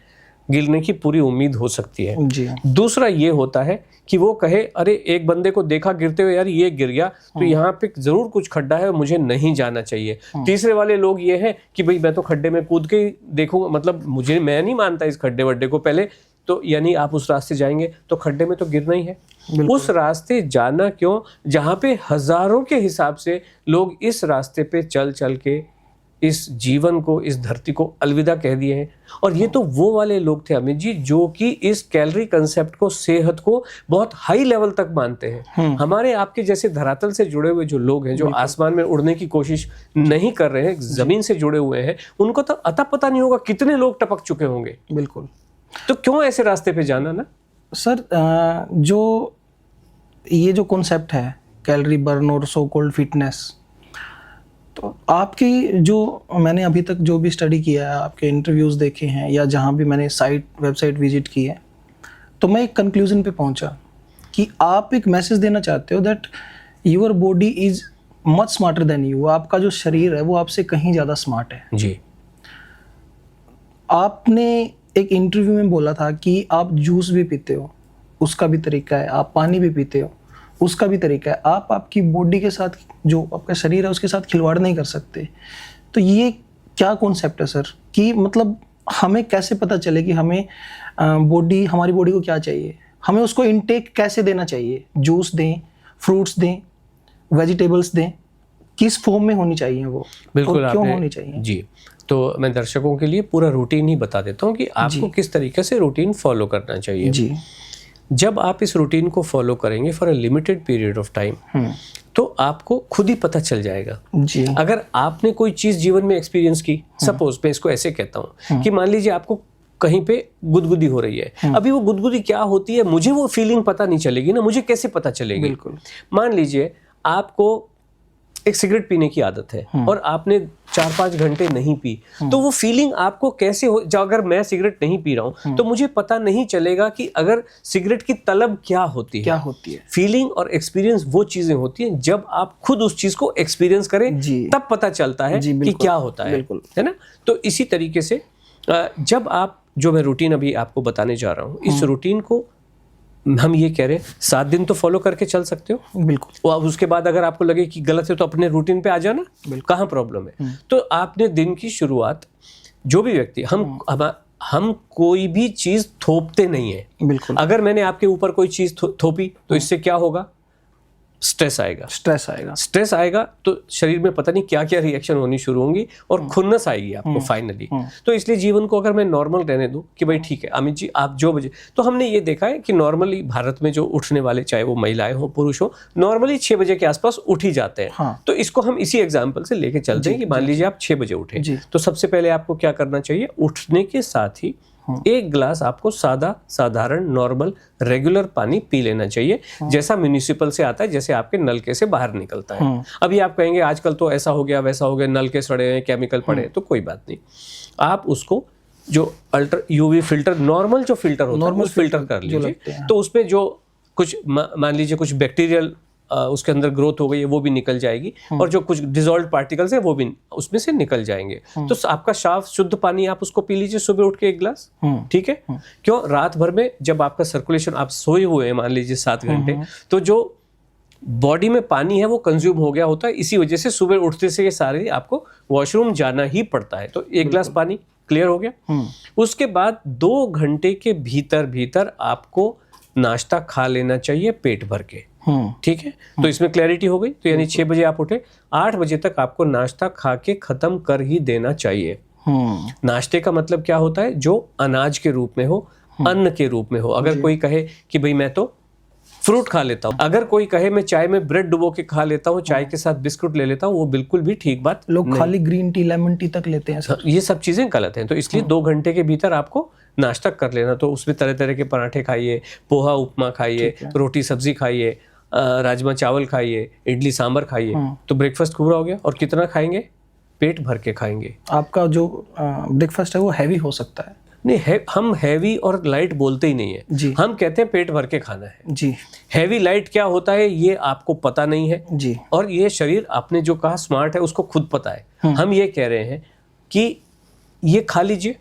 गिरने की पूरी उम्मीद हो सकती है जी। दूसरा ये होता है कि वो कहे अरे एक बंदे को देखा गिरते हुए, यार ये गिर गया तो यहाँ पे जरूर कुछ खड्डा है, मुझे नहीं जाना चाहिए। तीसरे वाले लोग ये हैं कि भाई मैं तो खड्डे में कूद के ही देखूंगा, मतलब मैं नहीं मानता इस खड्डे वड्डे को पहले, तो यानी आप उस रास्ते जाएंगे तो खड्डे में तो गिरना ही है। उस रास्ते जाना क्यों जहां पे हजारों के हिसाब से लोग इस रास्ते पे चल चल के इस जीवन को, इस धरती को अलविदा कह दिए हैं। और ये तो वो वाले लोग थे अमित जी जो कि इस कैलोरी कंसेप्ट को, सेहत को बहुत हाई लेवल तक मानते हैं। हमारे आपके जैसे धरातल से जुड़े हुए जो लोग हैं, जो आसमान में उड़ने की कोशिश नहीं कर रहे हैं, जमीन से जुड़े हुए हैं, उनको तो अता पता नहीं होगा कितने लोग टपक चुके होंगे। बिल्कुल। तो क्यों ऐसे रास्ते पे जाना ना सर? जो ये जो कॉन्सेप्ट है कैलोरी बर्न और सो कॉल्ड फिटनेस, तो आपकी जो मैंने अभी तक जो भी स्टडी किया है, आपके इंटरव्यूज़ देखे हैं या जहाँ भी मैंने वेबसाइट विजिट की है, तो मैं एक कंक्लूजन पे पहुँचा कि आप एक मैसेज देना चाहते हो that your body is much smarter than you. आपका जो शरीर है वो आपसे कहीं ज़्यादा स्मार्ट है जी। आपने एक इंटरव्यू में बोला था कि आप जूस भी पीते हो, उसका भी तरीका है, आप पानी भी पीते हो, उसका भी तरीका है। आप आपकी बॉडी के साथ, जो आपका शरीर है उसके साथ खिलवाड़ नहीं कर सकते। तो ये क्या कॉन्सेप्ट है सर कि मतलब हमें कैसे पता चले कि हमें हमारी बॉडी को क्या चाहिए, हमें उसको इनटेक कैसे देना चाहिए? जूस दें, फ्रूट्स दें, वेजिटेबल्स दें, किस फॉर्म में होनी चाहिए वो, बिल्कुल और क्यों होनी चाहिए? जी, तो मैं दर्शकों के लिए पूरा रूटीन ही बता देता हूँ कि आपको किस तरीके से रूटीन फॉलो करना चाहिए जी। जब आप इस रूटीन को फॉलो करेंगे for a limited period of time, तो आपको खुद ही पता चल जाएगा जी। अगर आपने कोई चीज जीवन में एक्सपीरियंस की, सपोज मैं इसको ऐसे कहता हूँ कि मान लीजिए आपको कहीं पे गुदगुदी हो रही है, अभी वो गुदगुदी क्या होती है मुझे वो फीलिंग पता नहीं चलेगी ना, मुझे कैसे पता चलेगी? बिल्कुल। मान लीजिए आपको एक सिगरेट पीने की आदत है और आपने 4-5 घंटे नहीं पी, तो वो फीलिंग आपको कैसे हो? अगर मैं सिगरेट नहीं पी रहा हूं तो मुझे पता नहीं चलेगा कि अगर सिगरेट की तलब क्या होती है। फीलिंग और एक्सपीरियंस वो चीजें होती हैं जब आप खुद उस चीज को एक्सपीरियंस करें तब पता चलता है कि क्या होता है ना। तो इसी तरीके से जब आप, जो मैं रूटीन अभी आपको बताने जा रहा हूँ, इस रूटीन को हम ये कह रहे हैं 7 दिन तो फॉलो करके चल सकते हो। बिल्कुल। और उसके बाद अगर आपको लगे कि गलत है तो अपने रूटीन पे आ जाना, कहाँ प्रॉब्लम है। तो आपने दिन की शुरुआत, जो भी व्यक्ति, हम कोई भी चीज थोपते नहीं है। बिल्कुल। अगर मैंने आपके ऊपर कोई चीज थोपी तो इससे क्या होगा? स्ट्रेस आएगा। स्ट्रेस आएगा तो शरीर में पता नहीं क्या क्या रिएक्शन होनी शुरू होंगी और खुन्नस आएगी आपको फाइनली। तो इसलिए जीवन को अगर मैं नॉर्मल रहने दूं कि भाई ठीक है अमित जी आप जो बजे, तो हमने ये देखा है कि नॉर्मली भारत में जो उठने वाले चाहे वो महिलाएं हो पुरुष हो नॉर्मली 6 बजे के आसपास उठ ही जाते हैं। हाँ। तो इसको हम इसी एग्जाम्पल से लेके चलते हैं कि मान लीजिए आप 6 बजे उठे, तो सबसे पहले आपको क्या करना चाहिए, उठने के साथ ही 1 गिलास आपको साधारण नॉर्मल रेगुलर पानी पी लेना चाहिए, जैसा म्युनिसिपल से आता है, जैसे आपके नलके से बाहर निकलता है। अभी आप कहेंगे आजकल तो ऐसा हो गया वैसा हो गया, नलके सड़े हैं, केमिकल पड़े हैं, तो कोई बात नहीं, आप उसको जो यूवी फिल्टर नॉर्मल जो फिल्टर होता है उस फिल्टर कर लीजिए। तो उसमें जो कुछ मान लीजिए कुछ बैक्टीरियल उसके अंदर ग्रोथ हो गई है वो भी निकल जाएगी और जो कुछ डिसॉल्व्ड पार्टिकल्स हैं वो भी उसमें से निकल जाएंगे। तो आपका साफ शुद्ध पानी आप उसको पी लीजिए सुबह उठ के 1 गिलास, ठीक है। क्यों, रात भर में जब आपका सर्कुलेशन, आप सोए हुए हैं मान लीजिए 7 घंटे, तो जो बॉडी में पानी है वो कंज्यूम हो गया होता है, इसी वजह से सुबह उठते से ये सारे आपको वॉशरूम जाना ही पड़ता है। तो 1 गिलास पानी क्लियर हो गया। उसके बाद 2 घंटे के भीतर आपको नाश्ता खा लेना चाहिए पेट भर के, ठीक है। तो इसमें क्लैरिटी हो गई। तो यानी 6 बजे आप उठे, 8 बजे तक आपको नाश्ता खा के खत्म कर ही देना चाहिए। नाश्ते का मतलब क्या होता है, जो अनाज के रूप में हो, अन्न के रूप में हो। अगर कोई कहे कि भाई मैं तो फ्रूट खा लेता हूँ, अगर कोई कहे मैं चाय में ब्रेड डुबो के खा लेता हूँ, चाय के साथ बिस्कुट ले लेता हूँ, वो बिल्कुल भी ठीक बात। लोग खाली ग्रीन टी लेमन टी तक लेते हैं सर, ये सब चीजें गलत हैं। तो इसलिए 2 घंटे के भीतर आपको नाश्ता कर लेना। तो उसमें तरह तरह के पराठे खाइए, पोहा उपमा खाइए, रोटी सब्जी खाइए, राजमा चावल खाइए, इडली सांभर खाइए, तो ब्रेकफास्ट पूरा हो गया। और कितना खाएंगे, पेट भर के खाएंगे। आपका जो ब्रेकफास्ट है वो हैवी हो सकता है। नहीं, हम हैवी और लाइट बोलते ही नहीं है जी। हम कहते हैं पेट भर के खाना है जी। हैवी लाइट क्या होता है ये आपको पता नहीं है जी। और ये शरीर, आपने जो कहा स्मार्ट है, उसको खुद पता है। हम ये कह रहे हैं कि ये खा लीजिए।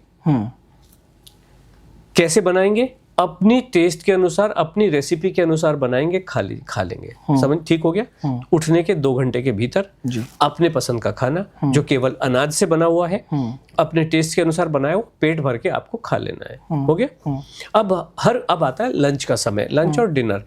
कैसे बनाएंगे, अपनी टेस्ट के अनुसार, अपनी रेसिपी के अनुसार बनाएंगे, खा लेंगे। समझ ठीक हो गया। उठने के 2 घंटे के भीतर अपने पसंद का खाना जो केवल अनाज से बना हुआ है, अपने टेस्ट के अनुसार बनाया हो, पेट भर के आपको खा लेना है। हो गया। अब आता है लंच का समय, लंच और डिनर।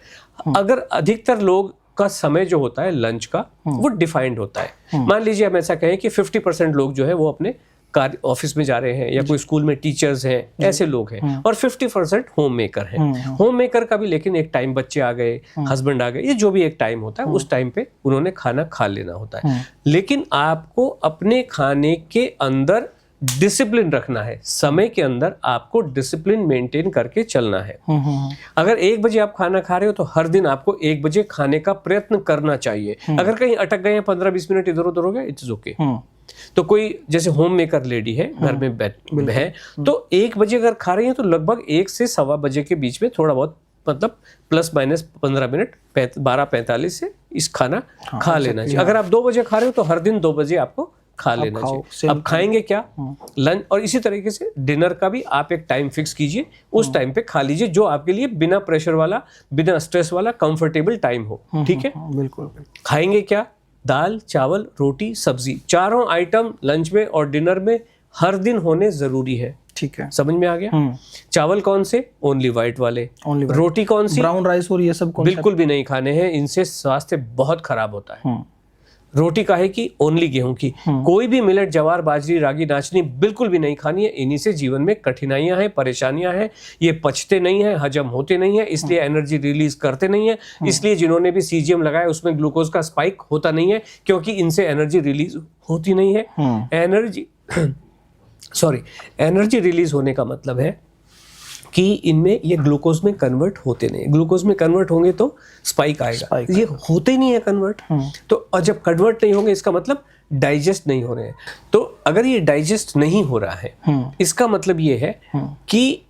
अगर अधिकतर लोग का समय जो होता है लंच का वो डिफाइंड होता है। मान लीजिए हम ऐसा कहें कि 50% लोग जो है वो अपने कार्य ऑफिस में जा रहे हैं या कोई स्कूल में टीचर्स हैं, ऐसे लोग हैं, और 50% होम मेकर हैं। होम मेकर का भी लेकिन एक टाइम, बच्चे आ गए, हस्बैंड आ गए, ये जो भी एक टाइम होता है उस टाइम पे उन्होंने खाना खा लेना होता है। लेकिन आपको अपने खाने के अंदर डिसिप्लिन रखना है, समय के अंदर आपको डिसिप्लिन मेंटेन करके चलना है। अगर 1 बजे आप खाना खा रहे हो तो हर दिन आपको 1 बजे खाने का प्रयत्न करना चाहिए। अगर कहीं अटक गए हैं, 15-20 मिनट इधर उधर हो गया, इट्स ओके। तो कोई जैसे होम मेकर लेडी है, घर में है, तो 1 बजे अगर खा रही है तो लगभग 1 से सवा बजे के बीच में थोड़ा बहुत, मतलब प्लस माइनस 15 मिनट, 12:45 से इस खाना खा लेना चाहिए। अगर आप 2 बजे खा रहे हो तो हर दिन 2 बजे आपको खा लेना चाहिए। अब खाएंगे क्या, लंच। और इसी तरीके से डिनर का भी आप एक टाइम फिक्स कीजिए, उस टाइम पे खा लीजिए जो आपके लिए बिना प्रेशर वाला, बिना स्ट्रेस वाला कंफर्टेबल टाइम हो, ठीक है। बिल्कुल। खाएंगे क्या, दाल चावल रोटी सब्जी, चारों आइटम लंच में और डिनर में हर दिन होने जरूरी है, ठीक है। समझ में आ गया। चावल कौन से, ओनली व्हाइट वाले। रोटी कौन सी, ब्राउन राइस और ये सब बिल्कुल भी नहीं खाने हैं, इनसे स्वास्थ्य बहुत खराब होता है। रोटी काहे की, ओनली गेहूं की। कोई भी मिलेट, जवार, बाजरी, रागी, नाचनी बिल्कुल भी नहीं खानी है। इन्हीं से जीवन में कठिनाइयां हैं, परेशानियां हैं। ये पचते नहीं है, हजम होते नहीं है, इसलिए एनर्जी रिलीज करते नहीं है। इसलिए जिन्होंने भी सीजीएम लगाया उसमें ग्लूकोज का स्पाइक होता नहीं है, क्योंकि इनसे एनर्जी रिलीज होती नहीं है। एनर्जी रिलीज होने का मतलब है कि इनमें ये ग्लूकोज में कन्वर्ट होते नहीं। ग्लूकोज में कन्वर्ट होंगे तो स्पाइक आएगा, ये होते नहीं है कन्वर्ट। तो और जब कन्वर्ट नहीं होंगे इसका मतलब डाइजेस्ट नहीं हो रहे हैं। तो अगर ये डाइजेस्ट नहीं हो रहा है इसका मतलब ये है कि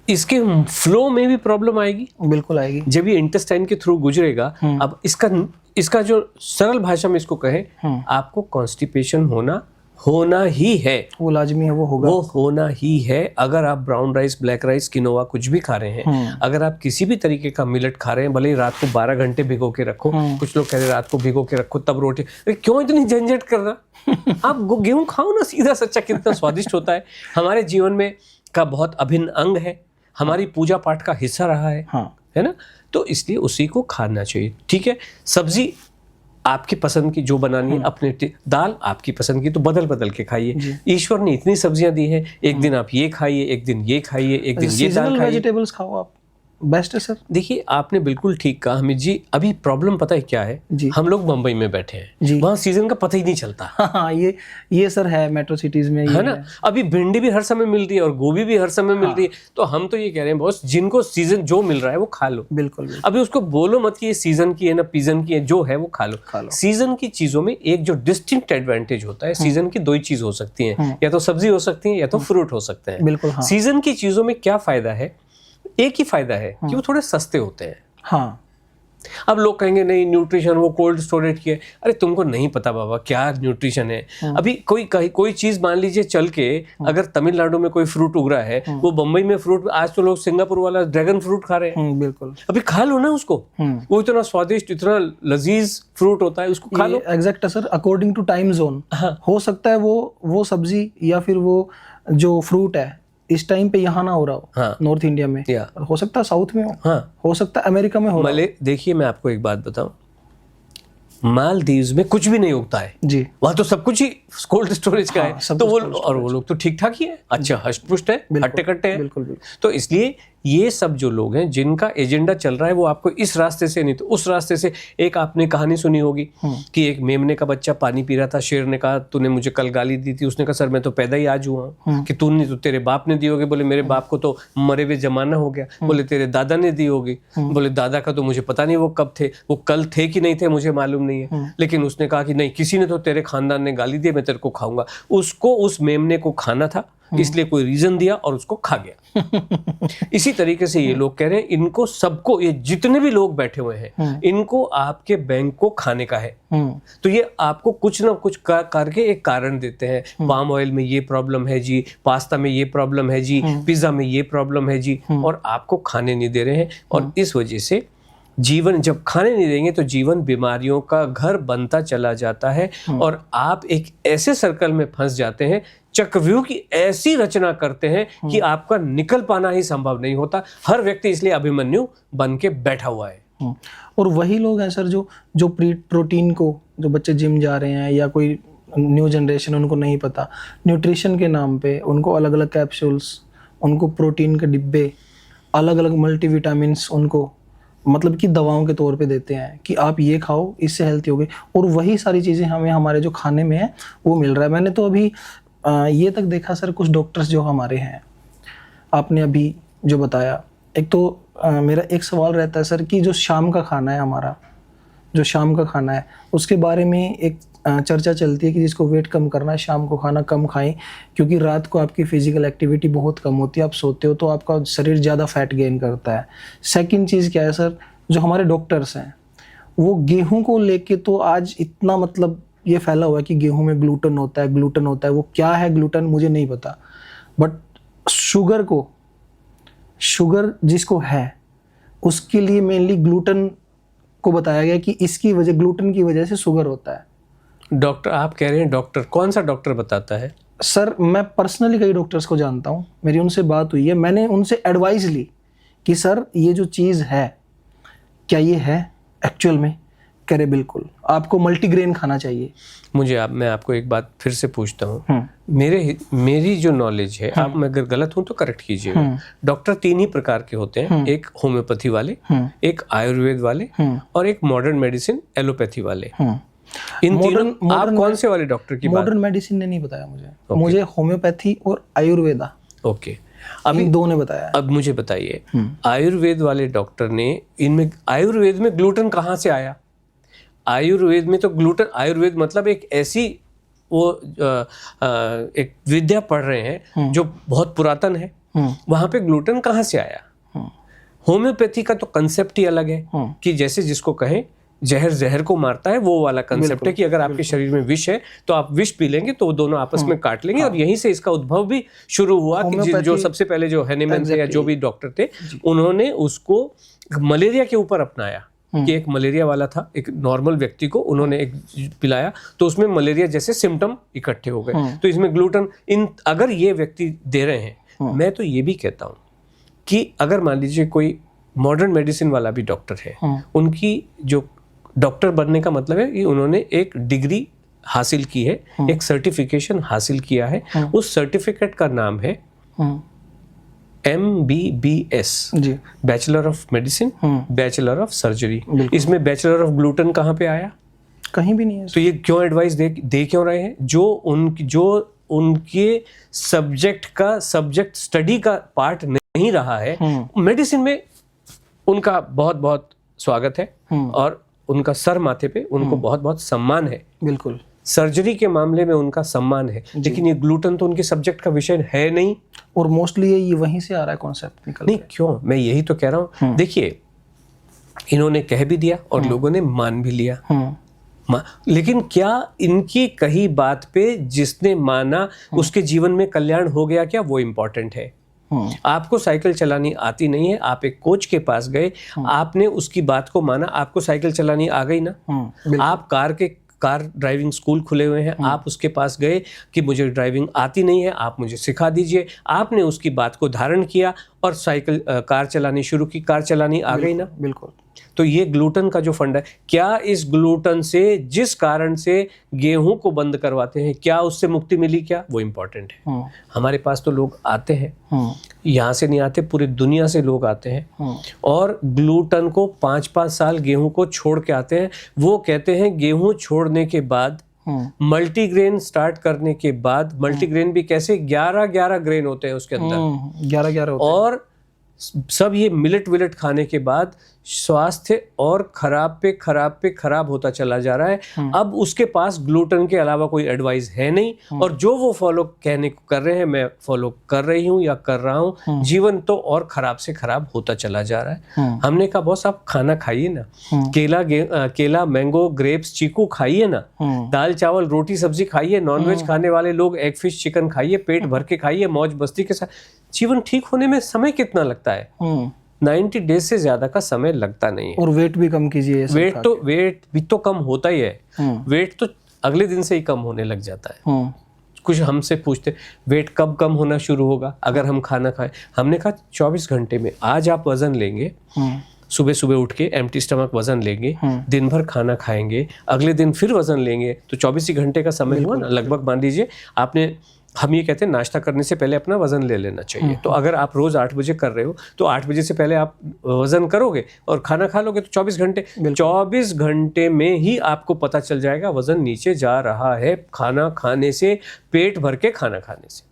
इसके फ्लो में भी प्रॉब्लम आएगी। बिल्कुल आएगी। जब ये इंटेस्टाइन के थ्रू गुजरेगा, अब इसका जो सरल भाषा में इसको कहें, आपको कॉन्स्टिपेशन होना ही है, वो लाजमी है, वो होगा, वो होना ही है। अगर आप brown rice, black rice, quinoa कुछ भी खा रहे हैं, अगर आप किसी भी तरीके का मिलेट खा रहे हैं, भले ही रात को 12 घंटे भिगो के रखो, कुछ लोग कह रहे हैं रात को भिगो के रखो तब रोटी, क्यों इतनी झंझट कर रहा। आप गेहूं खाओ ना सीधा सच्चा, कितना स्वादिष्ट होता है। हमारे जीवन में का बहुत अभिन्न अंग है, हमारी पूजा पाठ का हिस्सा रहा है। है ना। तो इसलिए उसी को खाना चाहिए, ठीक है। सब्जी आपकी पसंद की जो बनानी है, अपने दाल आपकी पसंद की, तो बदल बदल के खाइए। ईश्वर ने इतनी सब्जियां दी हैं, एक दिन आप ये खाइए, एक दिन ये खाइए, एक दिन ये दाल खाइए। वेजिटेबल्स खाओ आप, बेस्ट है सर। देखिए आपने बिल्कुल ठीक कहा हमीद जी। अभी प्रॉब्लम पता है क्या है, हम लोग मुंबई में बैठे हैं, वहाँ सीजन का पता ही नहीं चलता। हाँ, ये सर है मेट्रो सिटीज में, है ना। अभी भिंडी भी हर समय मिल रही है और गोभी भी हर समय मिल रही है, तो हम तो ये कह रहे हैं बॉस, जिनको सीजन जो मिल रहा है वो खा लो। बिल्कुल। अभी उसको बोलो मत कि ये सीजन की है ना पीजन की है, जो है वो खा लो। सीजन की चीजों में एक जो डिस्टिंक्ट एडवांटेज होता है, सीजन की दो ही चीज हो सकती है, या तो सब्जी हो सकती है या तो फ्रूट हो सकते हैं। बिल्कुल। सीजन की चीजों में क्या फायदा है, एक ही फायदा है कि वो थोड़े सस्ते होते हैं। हाँ। अब लोग कहेंगे नहीं न्यूट्रिशन वो कोल्ड स्टोरेज की है। अरे तुमको नहीं पता बाबा क्या न्यूट्रिशन है। अभी कोई चीज मान लीजिए चल के, अगर तमिलनाडु में कोई फ्रूट उग रहा है, वो बम्बई में फ्रूट, आज तो लोग सिंगापुर वाला ड्रैगन फ्रूट खा रहे हैं। बिल्कुल। अभी खा लो ना उसको, वो इतना स्वादिष्ट, इतना लजीज फ्रूट होता है, उसको खा लो। एग्जैक्ट है sir, according to time zone. हो सकता है वो सब्जी या फिर वो जो फ्रूट है इस टाइम पे यहाँ ना हो रहा हो, नॉर्थ इंडिया में, हो सकता है साउथ में हो सकता है अमेरिका में हो रहा हो। देखिए मैं आपको एक बात बताऊं, मालदीव्स में कुछ भी नहीं उगता है जी, वहां तो सब कुछ ही कोल्ड स्टोरेज का है, तो वो लोग तो ठीक ठाक ही है, अच्छा हष्ट-पुष्ट है, हट्टे कट्टे हैं। बिल्कुल। तो इसलिए ये सब जो लोग हैं जिनका एजेंडा चल रहा है, वो आपको इस रास्ते से नहीं तो उस रास्ते से। एक आपने कहानी सुनी होगी कि एक मेमने का बच्चा पानी पी रहा था, शेर ने कहा तूने मुझे कल गाली दी थी, उसने कहा सर मैं तो पैदा ही आज हुआ हूँ। कि तूने तो तेरे बाप ने दी होगी, बोले मेरे बाप को तो मरे हुए जमाना हो गया। बोले तेरे दादा ने दी होगी, बोले दादा का तो मुझे पता नहीं वो कब थे, वो कल थे कि नहीं थे मुझे मालूम नहीं है। लेकिन उसने कहा कि नहीं किसी ने तो तेरे खानदान ने गाली दी, मैं तेरे को खाऊंगा। उसको उस मेमने को खाना था, इसलिए कोई रीजन दिया और उसको खा गया। इसी तरीके से ये लोग कह रहे हैं, इनको सबको, ये जितने भी लोग बैठे हुए हैं, इनको आपके बैंक को खाने का है। तो ये आपको कुछ ना कुछ करके एक कारण देते हैं, पाम ऑयल में ये प्रॉब्लम है जी, पास्ता में ये प्रॉब्लम है जी, पिज्जा में ये प्रॉब्लम है जी, और आपको खाने नहीं दे रहे हैं। और इस वजह से जीवन, जब खाने नहीं देंगे तो जीवन बीमारियों का घर बनता चला जाता है, और आप एक ऐसे सर्कल में फंस जाते हैं, चक्रव्यूह की ऐसी रचना करते हैं कि आपका निकल पाना ही संभव नहीं होता। हर व्यक्ति इसलिए अभिमन्यु बन के बैठा हुआ है। और वही लोग हैं सर जो प्रोटीन को, जो बच्चे जिम जा रहे हैं या कोई न्यू जनरेशन, उनको नहीं पता, न्यूट्रिशन के नाम पे उनको अलग अलग कैप्सूल्स, उनको प्रोटीन के डिब्बे, अलग अलग मल्टीविटामिन्स उनको मतलब कि दवाओं के तौर पे देते हैं कि आप ये खाओ, इससे हेल्थी होगे। और वही सारी चीज़ें हमें हमारे जो खाने में है वो मिल रहा है। मैंने तो अभी ये तक देखा सर, कुछ डॉक्टर्स जो हमारे हैं, आपने अभी जो बताया, एक तो मेरा एक सवाल रहता है सर कि जो शाम का खाना है हमारा, जो शाम का खाना है उसके बारे में एक चर्चा चलती है कि जिसको वेट कम करना है शाम को खाना कम खाएं, क्योंकि रात को आपकी फिजिकल एक्टिविटी बहुत कम होती है, आप सोते हो तो आपका शरीर ज़्यादा फैट गेन करता है। सेकंड चीज़ क्या है सर, जो हमारे डॉक्टर्स हैं वो गेहूं को लेके तो आज इतना मतलब ये फैला हुआ है कि गेहूं में ग्लूटन होता है, वो क्या है ग्लूटन मुझे नहीं पता, बट शुगर जिसको है उसके लिए मेनली ग्लूटन को बताया गया कि इसकी वजह, ग्लूटन की वजह से शुगर होता है। डॉक्टर आप कह रहे हैं, डॉक्टर कौन सा डॉक्टर बताता है? सर मैं पर्सनली कई डॉक्टर्स को जानता हूँ, मेरी उनसे बात हुई है, मैंने उनसे एडवाइस ली कि सर ये जो चीज़ है क्या ये है एक्चुअल में? कह रहे बिल्कुल, आपको मल्टीग्रेन खाना चाहिए। मैं आपको एक बात फिर से पूछता हूँ, मेरी जो नॉलेज है, आप मैं अगर गलत हूँ तो करेक्ट कीजिएगा। डॉक्टर 3 ही प्रकार के होते हैं, एक होम्योपैथी वाले, एक आयुर्वेद वाले, और एक मॉडर्न मेडिसिन एलोपैथी वाले। इन तीनों आप कौन से वाले डॉक्टर की बात? मॉडर्न मेडिसिन ने नहीं बताया मुझे होम्योपैथी और आयुर्वेदा। ओके, अभी दो ने बताया। अब मुझे बताइए, आयुर्वेद वाले डॉक्टर ने, इनमें आयुर्वेद में ग्लूटन कहाँ से आया? आयुर्वेद में तो ग्लूटन, आयुर्वेद मतलब एक ऐसी एक विद्या पढ़ रहे हैं जो बहुत पुरातन है, वहां पे ग्लूटन कहाँ से आया? होम्योपैथी का तो कंसेप्ट ही अलग है कि जैसे जिसको कहें जहर जहर को मारता है, वो वाला कंसेप्ट है कि अगर आपके शरीर में विष है तो आप विष पी लेंगे तो वो दोनों आपस में काट लेंगे। और यहीं से इसका उद्भव भी शुरू हुआ कि जो सबसे पहले जो हैनीमैन थे या जो भी डॉक्टर थे, उन्होंने उसको मलेरिया के ऊपर अपनाया कि एक मलेरिया वाला था, एक नॉर्मल व्यक्ति को उन्होंने एक पिलाया तो उसमें मलेरिया जैसे सिम्टम इकट्ठे हो गए। तो इसमें ग्लूटन अगर ये व्यक्ति दे रहे हैं, मैं तो ये भी कहता हूँ कि अगर मान लीजिए कोई मॉडर्न मेडिसिन वाला भी डॉक्टर है, उनकी जो डॉक्टर बनने का मतलब है कि उन्होंने एक डिग्री हासिल की है, एक सर्टिफिकेशन हासिल किया है। उस सर्टिफिकेट का नाम है MBBS, bachelor of medicine, bachelor of surgery. इसमें बैचलर ऑफ ग्लूटन कहाँ पे आया? कहीं भी नहीं है। तो ये क्यों एडवाइस दे क्यों रहे हैं? जो उनके सब्जेक्ट स्टडी का पार्ट नहीं रहा है, मेडिसिन में उनका बहुत बहुत स्वागत है और उनका सर माथे पे उनको बहुत बहुत सम्मान है। बिल्कुल। सर्जरी के मामले में उनका सम्मान है, लेकिन ये ग्लूटन तो उनके सब्जेक्ट का विषय है नहीं। और मोस्टली ये वहीं से आ रहा है कॉन्सेप्ट निकल नहीं, क्यों? मैं यही तो कह रहा हूँ। देखिए, इन्होंने कह भी दिया और लोगों ने मान भी लिया, लेकिन क्या इनकी कही बात पे जिसने माना उसके जीवन में कल्याण हो गया क्या? वो इम्पोर्टेंट है। आपको साइकिल चलानी आती नहीं है, आप एक कोच के पास गए, आपने उसकी बात को माना, आपको साइकिल चलानी आ गई ना। आप कार ड्राइविंग स्कूल खुले हुए हैं, आप उसके पास गए कि मुझे ड्राइविंग आती नहीं है, आप मुझे सिखा दीजिए। आपने उसकी बात को धारण किया और कार चलानी शुरू की, कार चलानी आ गई ना। बिल्कुल। तो ये ग्लूटन का जो फंड है, क्या इस ग्लूटन से जिस कारण से गेहूं को बंद करवाते हैं, क्या उससे मुक्ति मिली? क्या वो इम्पोर्टेंट है। हमारे पास तो लोग आते हैं, यहाँ से नहीं आते, पूरी दुनिया से लोग आते हैं और ग्लूटन को 5-5 साल गेहूं को छोड़ के आते हैं। वो कहते हैं गेहूं छोड़ने के बाद, मल्टीग्रेन स्टार्ट करने के बाद, मल्टीग्रेन भी कैसे 11-11 ग्रेन होते हैं उसके अंदर, 11-11 होते हैं। और सब ये मिलेट खाने के बाद स्वास्थ्य और खराब होता चला जा रहा है। अब उसके पास ग्लूटन के अलावा कोई एडवाइस है नहीं, और जो वो फॉलो कहने को कर रहे हैं, मैं फॉलो कर रही हूँ या कर रहा हूँ, जीवन तो और खराब से खराब होता चला जा रहा है। हमने कहा बॉस आप खाना खाइए ना, केला, मैंगो, ग्रेप्स, चीकू खाइए ना, दाल चावल रोटी सब्जी खाइए, नॉनवेज खाने वाले लोग एग फिश चिकन खाइए, पेट भर के खाइए, मौज मस्ती के साथ। जीवन ठीक होने में समय कितना लगता है? 90 डेज से ज्यादा का समय लगता नहीं है। और वेट भी कम कीजिए। वेट भी तो कम होता ही है। वेट तो अगले दिन से ही कम होने लग जाता है। कुछ हमसे पूछते वेट कब कम होना शुरू होगा? अगर हम खाना खाएं। हमने कहा 24 घंटे में। आज आप वजन लेंगे, सुबह सुबह उठ के एम्प्टी स्टमक वजन लेंगे, दिन भर खाना खाएंगे, अगले दिन फिर वजन लेंगे, तो 24 ही घंटे का समय हुआ ना लगभग। मान लीजिए आपने, हम ये कहते हैं नाश्ता करने से पहले अपना वजन ले लेना चाहिए। तो अगर आप रोज 8 बजे कर रहे हो तो 8 बजे से पहले आप वजन करोगे और खाना खा लोगे तो 24 घंटे में ही आपको पता चल जाएगा वजन नीचे जा रहा है, खाना खाने से, पेट भर के खाना खाने से।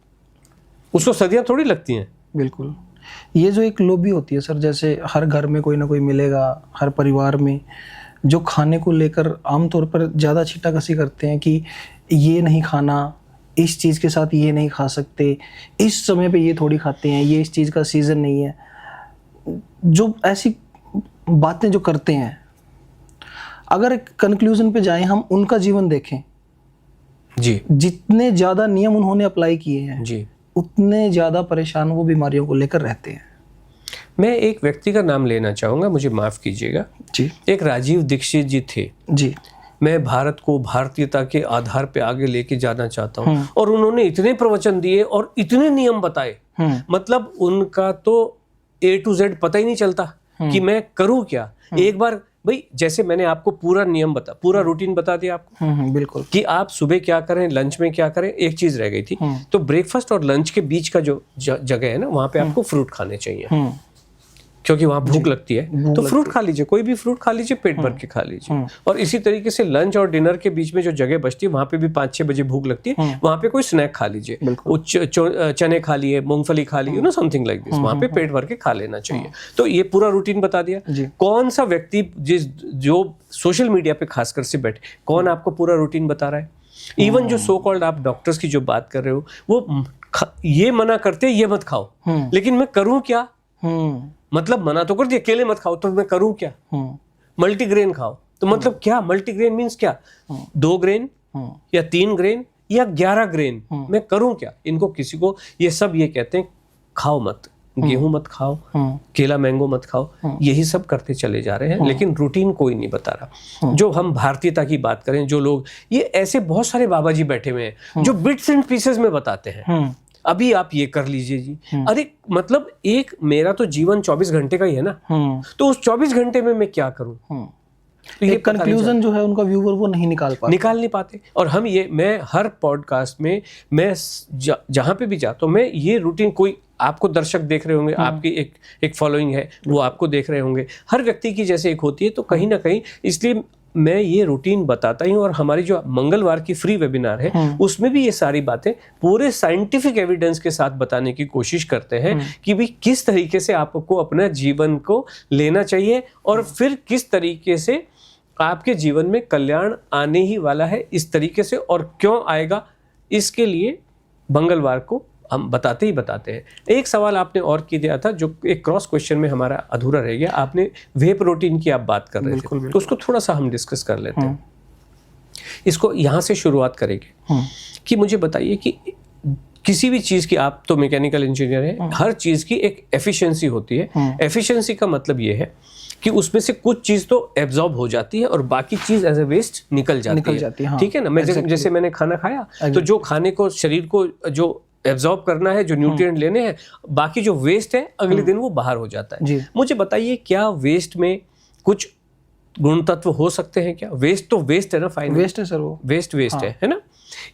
उसको सदियां थोड़ी लगती हैं। बिल्कुल। ये जो एक लोभी होती है सर, जैसे हर घर में कोई ना कोई मिलेगा, हर परिवार में, जो खाने को लेकर आमतौर पर ज़्यादा छींटाकशी करते हैं कि ये नहीं खाना, इस चीज़ के साथ ये नहीं खा सकते, इस समय पे ये थोड़ी खाते हैं, ये इस चीज़ का सीज़न नहीं है। जो ऐसी बातें जो करते हैं, अगर एक कंक्लूजन पे जाएं, हम उनका जीवन देखें जी, जितने ज़्यादा नियम उन्होंने अप्लाई किए हैं जी, उतने ज़्यादा परेशान वो बीमारियों को लेकर रहते हैं। मैं एक व्यक्ति का नाम लेना चाहूँगा, मुझे माफ़ कीजिएगा जी। एक राजीव दीक्षित जी थे जी। मैं भारत को भारतीयता के आधार पे आगे लेके जाना चाहता हूँ, और उन्होंने इतने प्रवचन दिए और इतने नियम बताए, मतलब उनका तो A to Z पता ही नहीं चलता कि मैं करूँ क्या। एक बार भाई, जैसे मैंने आपको पूरा नियम पूरा रूटीन बता दिया आपको, बिल्कुल, कि आप सुबह क्या करें, लंच में क्या करें। एक चीज रह गई थी, तो ब्रेकफास्ट और लंच के बीच का जो जगह है ना, वहां पे आपको फ्रूट खाने चाहिए, क्योंकि वहां भूख लगती है। तो फ्रूट खा लीजिए, कोई भी फ्रूट खा लीजिए, पेट भर के खा लीजिए। और इसी तरीके से लंच और डिनर के बीच में जो जगह बचती है, वहां पे भी 5-6 बजे भूख लगती है, वहां पे कोई स्नैक खा लीजिए, चने खा लिए, मूंगफली खा ली, समथिंग लाइक दिस, वहां पे पेट भर के खा लेना चाहिए। तो ये पूरा रूटीन बता दिया। कौन सा व्यक्ति जो सोशल मीडिया पे खासकर से बैठे, कौन आपको पूरा रूटीन बता रहा है? इवन जो सो कॉल्ड आप डॉक्टर्स की जो बात कर रहे हो, वो ये मना करते ये मत खाओ, लेकिन मैं करूं क्या? मतलब मना तो कर दिया, केले मत खाओ, तो मैं करूं क्या? मल्टीग्रेन खाओ, तो मतलब क्या? मल्टीग्रेन मींस क्या? 2 ग्रेन या 3 ग्रेन या 11 ग्रेन, मैं करूं क्या? इनको किसी को ये सब ये कहते हैं खाओ मत, गेहूं मत खाओ, केला मैंगो मत खाओ, यही सब करते चले जा रहे हैं, लेकिन रूटीन कोई नहीं बता रहा। जो हम भारतीयता की बात करें, जो लोग, ये ऐसे बहुत सारे बाबा जी बैठे हुए हैं जो बिट्स एंड पीसेस में बताते हैं। अभी आप ये कर लीजिए जी। अरे मतलब एक मेरा तो जीवन 24 घंटे का ही है ना, तो उस 24 घंटे में मैं क्या करूं? तो ये कंक्लूजन जो है उनका व्यूअर वो नहीं निकाल पाते। और हम ये, मैं हर पॉडकास्ट में मैं जहां पे भी जाता हूं, मैं ये रूटीन, कोई आपको दर्शक देख रहे होंगे, आपकी एक फॉलोइंग है, वो आपको देख रहे होंगे, हर व्यक्ति की जैसे एक होती है, तो कहीं ना कहीं इसलिए मैं ये रूटीन बताता ही हूँ। और हमारी जो मंगलवार की फ्री वेबिनार है उसमें भी ये सारी बातें पूरे साइंटिफिक एविडेंस के साथ बताने की कोशिश करते हैं कि भाई किस तरीके से आपको अपना जीवन को लेना चाहिए और फिर किस तरीके से आपके जीवन में कल्याण आने ही वाला है इस तरीके से, और क्यों आएगा इसके लिए मंगलवार को हम बताते ही बताते हैं। एक सवाल आपने और की दिया था जो एक क्रॉस क्वेश्चन में हमारा अधूरा रह गया, आपने वे प्रोटीन की आप बात कर रहे थे, तो उसको थोड़ा सा हम डिस्कस कर लेते हैं। इसको यहाँ से शुरुआत करेंगे कि मुझे बताइए कि किसी भी चीज़ की, आप तो मैकेनिकल इंजीनियर हैं, हर चीज़ की एक एफिशिएंसी होती है। एफिशिएंसी का मतलब ये है कि उसमें से कुछ चीज़ तो एब्जॉर्ब हो जाती है और बाकी चीज़ एज ए वेस्ट निकल जाती है। ठीक है ना? मैं जैसे मैंने खाना खाया, तो जो खाने को, शरीर को जो एब्जॉर्ब करना है, जो न्यूट्रिएंट लेने हैं, बाकी जो वेस्ट है अगले दिन वो बाहर हो जाता है। मुझे बताइए क्या वेस्ट में कुछ गुण तत्व हो सकते हैं क्या? वेस्ट तो वेस्ट है ना, फाइनल वेस्ट है सर, वो वेस्ट है ना।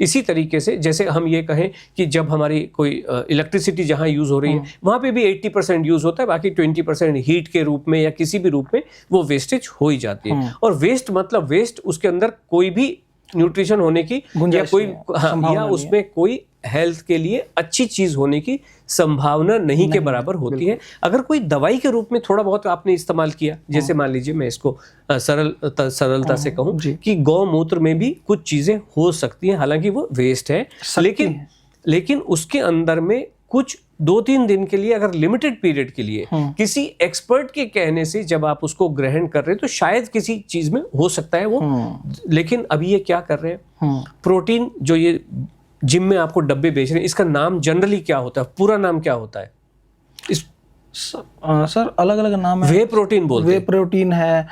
इसी तरीके से जैसे हम ये कहें कि जब हमारी कोई इलेक्ट्रिसिटी जहां यूज हो रही है वहां पे भी 80% यूज होता है, बाकी 20% हीट के रूप में या किसी भी रूप में वो वेस्टेज हो ही जाती है। और वेस्ट मतलब वेस्ट, उसके अंदर कोई भी न्यूट्रिशन होने की या कोई या उसमें कोई हेल्थ के लिए अच्छी चीज होने की संभावना नहीं के बराबर होती है। अगर कोई दवाई के रूप में थोड़ा बहुत आपने इस्तेमाल किया, जैसे मान लीजिए मैं इसको सरलता से कहूं कि गौमूत्र में भी कुछ चीजें हो सकती हैं, हालांकि वो वेस्ट है, लेकिन उसके अंदर में कुछ 2-3 दिन के लिए, अगर लिमिटेड पीरियड के लिए किसी एक्सपर्ट के कहने से जब आप उसको ग्रहण कर रहे हैं तो शायद किसी चीज में हो सकता है वो। लेकिन अभी ये क्या कर रहे हैं, प्रोटीन जो ये जिम में आपको डब्बे बेच रहे हैं, इसका नाम जनरली क्या होता है, पूरा नाम क्या होता है? सर अलग अलग नाम है। वे प्रोटीन बोलते हैं, वे प्रोटीन है,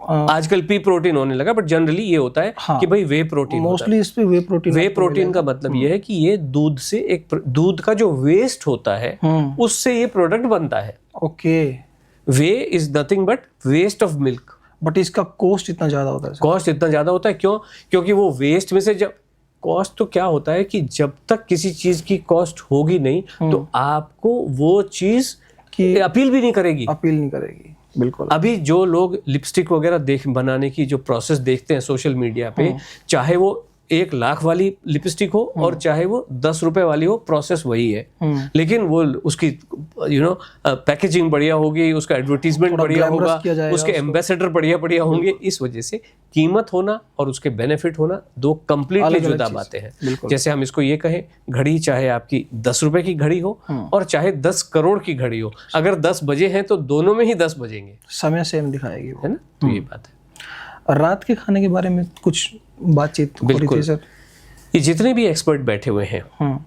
आजकल पी प्रोटीन होने लगा, बट जनरली ये होता है कि भाई वे प्रोटीन, मोस्टली इस पे वे प्रोटीन। वे प्रोटीन का मतलब ये है कि ये दूध से, एक दूध का जो वेस्ट होता है उससे ये प्रोडक्ट बनता है। Okay, whey is nothing but waste of milk. But इसका कॉस्ट इतना ज्यादा होता है? कॉस्ट इतना ज्यादा होता है क्यों? क्योंकि वो वेस्ट में से, जब कॉस्ट तो क्या होता है कि जब तक किसी चीज की कॉस्ट होगी नहीं तो आपको वो चीज की अपील भी नहीं करेगी। बिल्कुल। अभी जो लोग लिपस्टिक वगैरह बनाने की जो प्रोसेस देखते हैं सोशल मीडिया पे, चाहे वो 1 लाख वाली लिपस्टिक हो और चाहे वो 10 रुपए वाली हो, प्रोसेस वही है। लेकिन वो उसकी पैकेजिंग बढ़िया होगी, उसका एडवर्टीजमेंट बढ़िया होगा, उसके एम्बेसडर बढ़िया होंगे। इस वजह से कीमत होना और उसके बेनिफिट होना दो कंप्लीटली जुदा बातें हैं। जैसे हम इसको ये कहें, घड़ी चाहे आपकी 10 रुपए की घड़ी हो और चाहे 10 करोड़ की घड़ी हो, अगर 10 बजे हैं तो दोनों में ही 10 बजेंगे, समय सेम दिखाएगी, है ना। तो ये बात है। रात के खाने के बारे में कुछ बातचीत हो रही थी सर। ये जितने भी एक्सपर्ट बैठे हुए हैं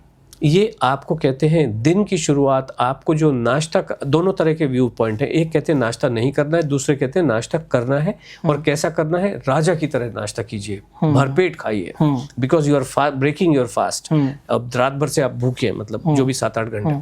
ये आपको कहते हैं दिन की शुरुआत, आपको जो नाश्ता, दोनों तरह के व्यू पॉइंट है। एक कहते हैं नाश्ता नहीं करना है, दूसरे कहते हैं नाश्ता करना है। और कैसा करना है? राजा की तरह नाश्ता कीजिए, भरपेट खाइए, because you are breaking your fast. अब रात भर से आप भूखे हैं, मतलब जो भी 7-8 घंटे।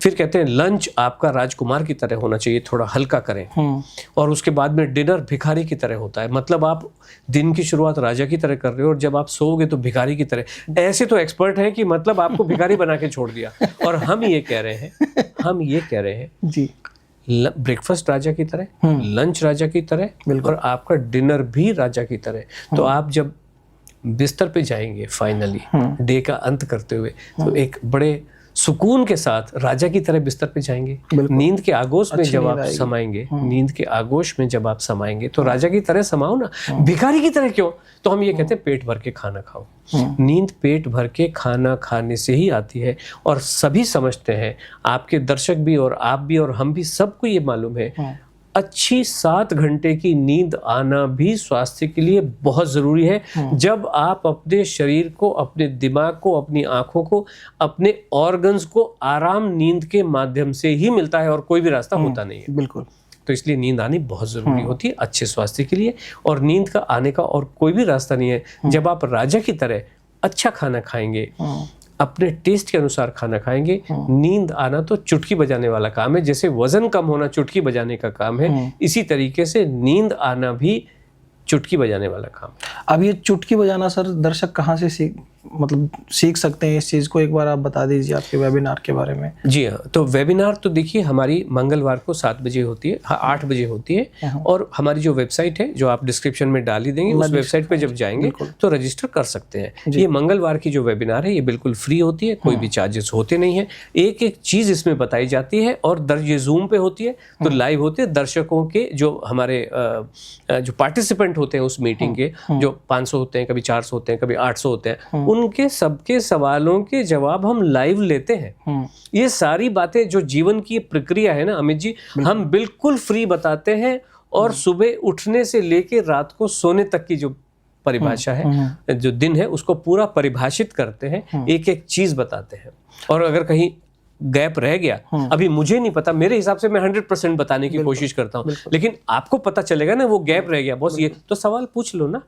फिर कहते हैं लंच आपका राजकुमार की तरह होना चाहिए, थोड़ा हल्का करें। और उसके बाद में डिनर भिखारी की तरह होता है, मतलब आप दिन की शुरुआत राजा की तरह कर रहे हो और जब आप सोओगे तो भिखारी की तरह। ऐसे तो एक्सपर्ट हैं कि मतलब आपको भिखारी बना के छोड़ दिया। और हम ये कह रहे हैं जी, ब्रेकफास्ट राजा की तरह, लंच राजा की तरह और आपका डिनर भी राजा की तरह। तो आप जब बिस्तर पे जाएंगे फाइनली डे का अंत करते हुए, तो एक बड़े सुकून के साथ राजा की तरह बिस्तर पे जाएंगे। नींद के आगोश में जब आप समाएंगे, तो राजा की तरह समाओ ना, भिखारी की तरह क्यों? तो हम ये कहते हैं पेट भर के खाना खाओ। नींद पेट भर के खाना खाने से ही आती है। और सभी समझते हैं, आपके दर्शक भी और आप भी और हम भी, सबको ये मालूम है, अच्छी 7 घंटे की नींद आना भी स्वास्थ्य के लिए बहुत जरूरी है। जब आप अपने शरीर को, अपने दिमाग को, अपनी आंखों को, अपने ऑर्गन्स को आराम नींद के माध्यम से ही मिलता है और कोई भी रास्ता होता नहीं है। बिल्कुल। तो इसलिए नींद आनी बहुत जरूरी होती है अच्छे स्वास्थ्य के लिए। और नींद का आने का और कोई भी रास्ता नहीं है। जब आप राजा की तरह अच्छा खाना खाएंगे, अपने टेस्ट के अनुसार खाना खाएंगे। नींद आना तो चुटकी बजाने वाला काम है, जैसे वजन कम होना चुटकी बजाने का काम है, इसी तरीके से नींद आना भी चुटकी बजाने वाला काम। अब ये चुटकी बजाना सर दर्शक कहाँ से सीख सकते हैं इस चीज़ को, एक बार आप बता दीजिए आपके वेबिनार के बारे में। जी हाँ, तो वेबिनार तो देखिए हमारी मंगलवार को 7 बजे होती है, 8 बजे होती है, और हमारी जो वेबसाइट है जो आप डिस्क्रिप्शन में डाल ही देंगे, उस वेबसाइट पे जब जाएंगे तो रजिस्टर कर सकते हैं। ये मंगलवार की जो वेबिनार है ये बिल्कुल फ्री होती है, कोई भी चार्जेस होते नहीं है। एक एक चीज़ इसमें बताई जाती है, और ये जूम पे होती है तो लाइव होते हैं। दर्शकों के जो हमारे जो पार्टिसिपेंट होते हैं उस मीटिंग के, जो 500 होते हैं, कभी 400 होते हैं, कभी 800 होते हैं, उनके सबके सवालों के जवाब हम लाइव लेते हैं। ये सारी बातें जो जीवन की प्रक्रिया है ना अमित जी, हम बिल्कुल फ्री बताते हैं, और सुबह उठने से लेकर रात को सोने तक की जो परिभाषा है, जो दिन है, उसको पूरा परिभाषित करते हैं, एक एक चीज बताते हैं। और अगर कहीं गैप रह गया, अभी मुझे नहीं पता, मेरे हिसाब से मैं 100% बताने की कोशिश करता हूँ, लेकिन आपको पता चलेगा ना वो गैप रह गया बॉस, ये तो सवाल पूछ लो ना,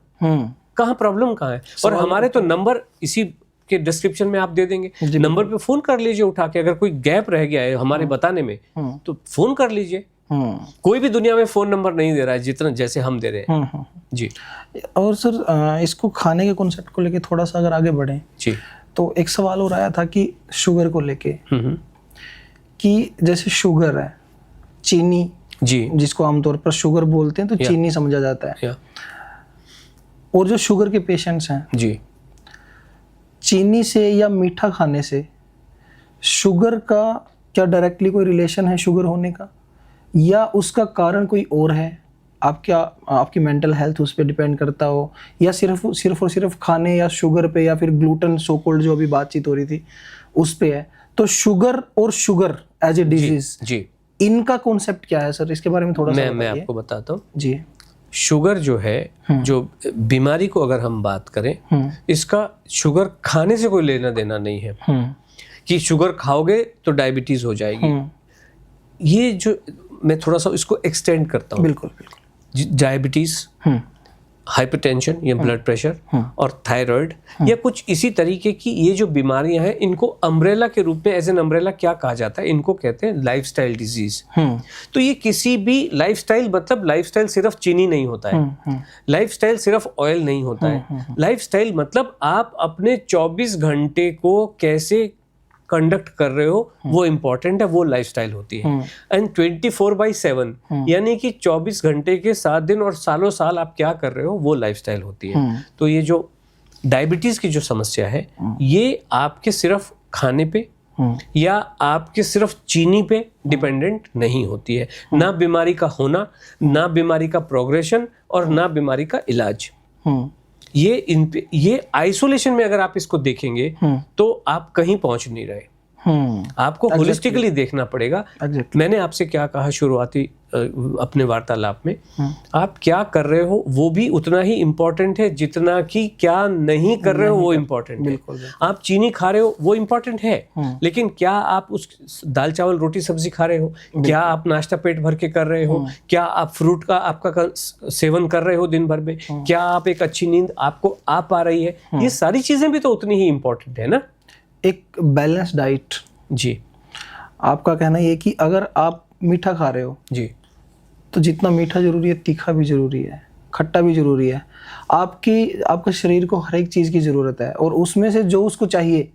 कहाँ प्रॉब्लम कहाँ है। और हमारे तो नंबर इसी के डिस्क्रिप्शन में आप दे देंगे, नंबर पे फोन कर लीजिए उठा के। अगर कोई गैप रह गया है हमारे बताने में तो फोन कर लीजिए। कोई भी दुनिया में फोन नंबर नहीं दे रहा है जितना जैसे हम दे रहे हैं। जी। और सर इसको खाने के कॉन्सेप्ट को लेके थोड़ा सा अगर आगे बढ़े जी, तो एक सवाल हो रहा था कि शुगर को लेके, कि जैसे शुगर है, चीनी जी, जिसको आमतौर पर शुगर बोलते हैं, तो चीनी समझा जाता है। और जो शुगर के पेशेंट्स हैं जी, चीनी से या मीठा खाने से शुगर का क्या डायरेक्टली कोई रिलेशन है शुगर होने का, या उसका कारण कोई और है? आपकी मेंटल हेल्थ उस पर डिपेंड करता हो, या सिर्फ और सिर्फ खाने या शुगर पे, या फिर ग्लूटेन सो कॉल्ड जो अभी बातचीत हो रही थी उस पे है? तो शुगर और शुगर एज ए डिजीज, जी, इनका कॉन्सेप्ट क्या है सर, इसके बारे में थोड़ा सा मैं आपको बताता हूँ जी। शुगर जो है, जो बीमारी को अगर हम बात करें, इसका शुगर खाने से कोई लेना देना नहीं है कि शुगर खाओगे तो डायबिटीज हो जाएगी। ये जो मैं थोड़ा सा इसको एक्सटेंड करता हूँ, बिल्कुल डायबिटीज, हाइपरटेंशन या ब्लड प्रेशर, और थायराइड, या कुछ इसी तरीके की ये जो बीमारियां हैं, इनको अम्ब्रेला के रूप में, एज एन अम्ब्रेला क्या कहा जाता है, इनको कहते हैं लाइफस्टाइल डिजीज। तो ये किसी भी लाइफस्टाइल, मतलब लाइफस्टाइल सिर्फ चीनी नहीं होता है, लाइफस्टाइल सिर्फ ऑयल नहीं होता है, लाइफस्टाइल मतलब आप अपने 24 घंटे को कैसे कंडक्ट कर रहे हो वो इम्पोर्टेंट है, वो लाइफस्टाइल होती है। एंड 24/7 यानी कि 24 घंटे के 7 दिन और सालों साल आप क्या कर रहे हो वो लाइफस्टाइल होती है। तो ये जो डायबिटीज की जो समस्या है, ये आपके सिर्फ खाने पे या आपके सिर्फ चीनी पे डिपेंडेंट नहीं होती है। ना बीमारी का होना, ना बीमारी का प्रोग्रेशन, और ना बीमारी का इलाज। ये आइसोलेशन में अगर आप इसको देखेंगे तो आप कहीं पहुंच नहीं रहे। आपको होलिस्टिकली देखना पड़ेगा। मैंने आपसे क्या कहा शुरुआती अपने वार्तालाप में, आप क्या कर रहे हो वो भी उतना ही इम्पोर्टेंट है जितना कि क्या नहीं कर रहे हो वो इम्पोर्टेंट है। आप चीनी खा रहे हो वो इम्पोर्टेंट है, लेकिन क्या आप उस दाल चावल रोटी सब्जी खा रहे हो, क्या आप नाश्ता पेट भर के कर रहे हो, क्या आप फ्रूट का आपका सेवन कर रहे हो दिन भर में, क्या आप एक अच्छी नींद आपको आ पा रही है, ये सारी चीजें भी तो उतनी ही इम्पोर्टेंट है ना। एक बैलेंस डाइट। जी, आपका कहना ये कि अगर आप मीठा खा रहे हो जी, तो जितना मीठा जरूरी है तीखा भी जरूरी है, खट्टा भी जरूरी है। आपका शरीर को हर एक चीज की जरूरत है, और उसमें से जो उसको चाहिए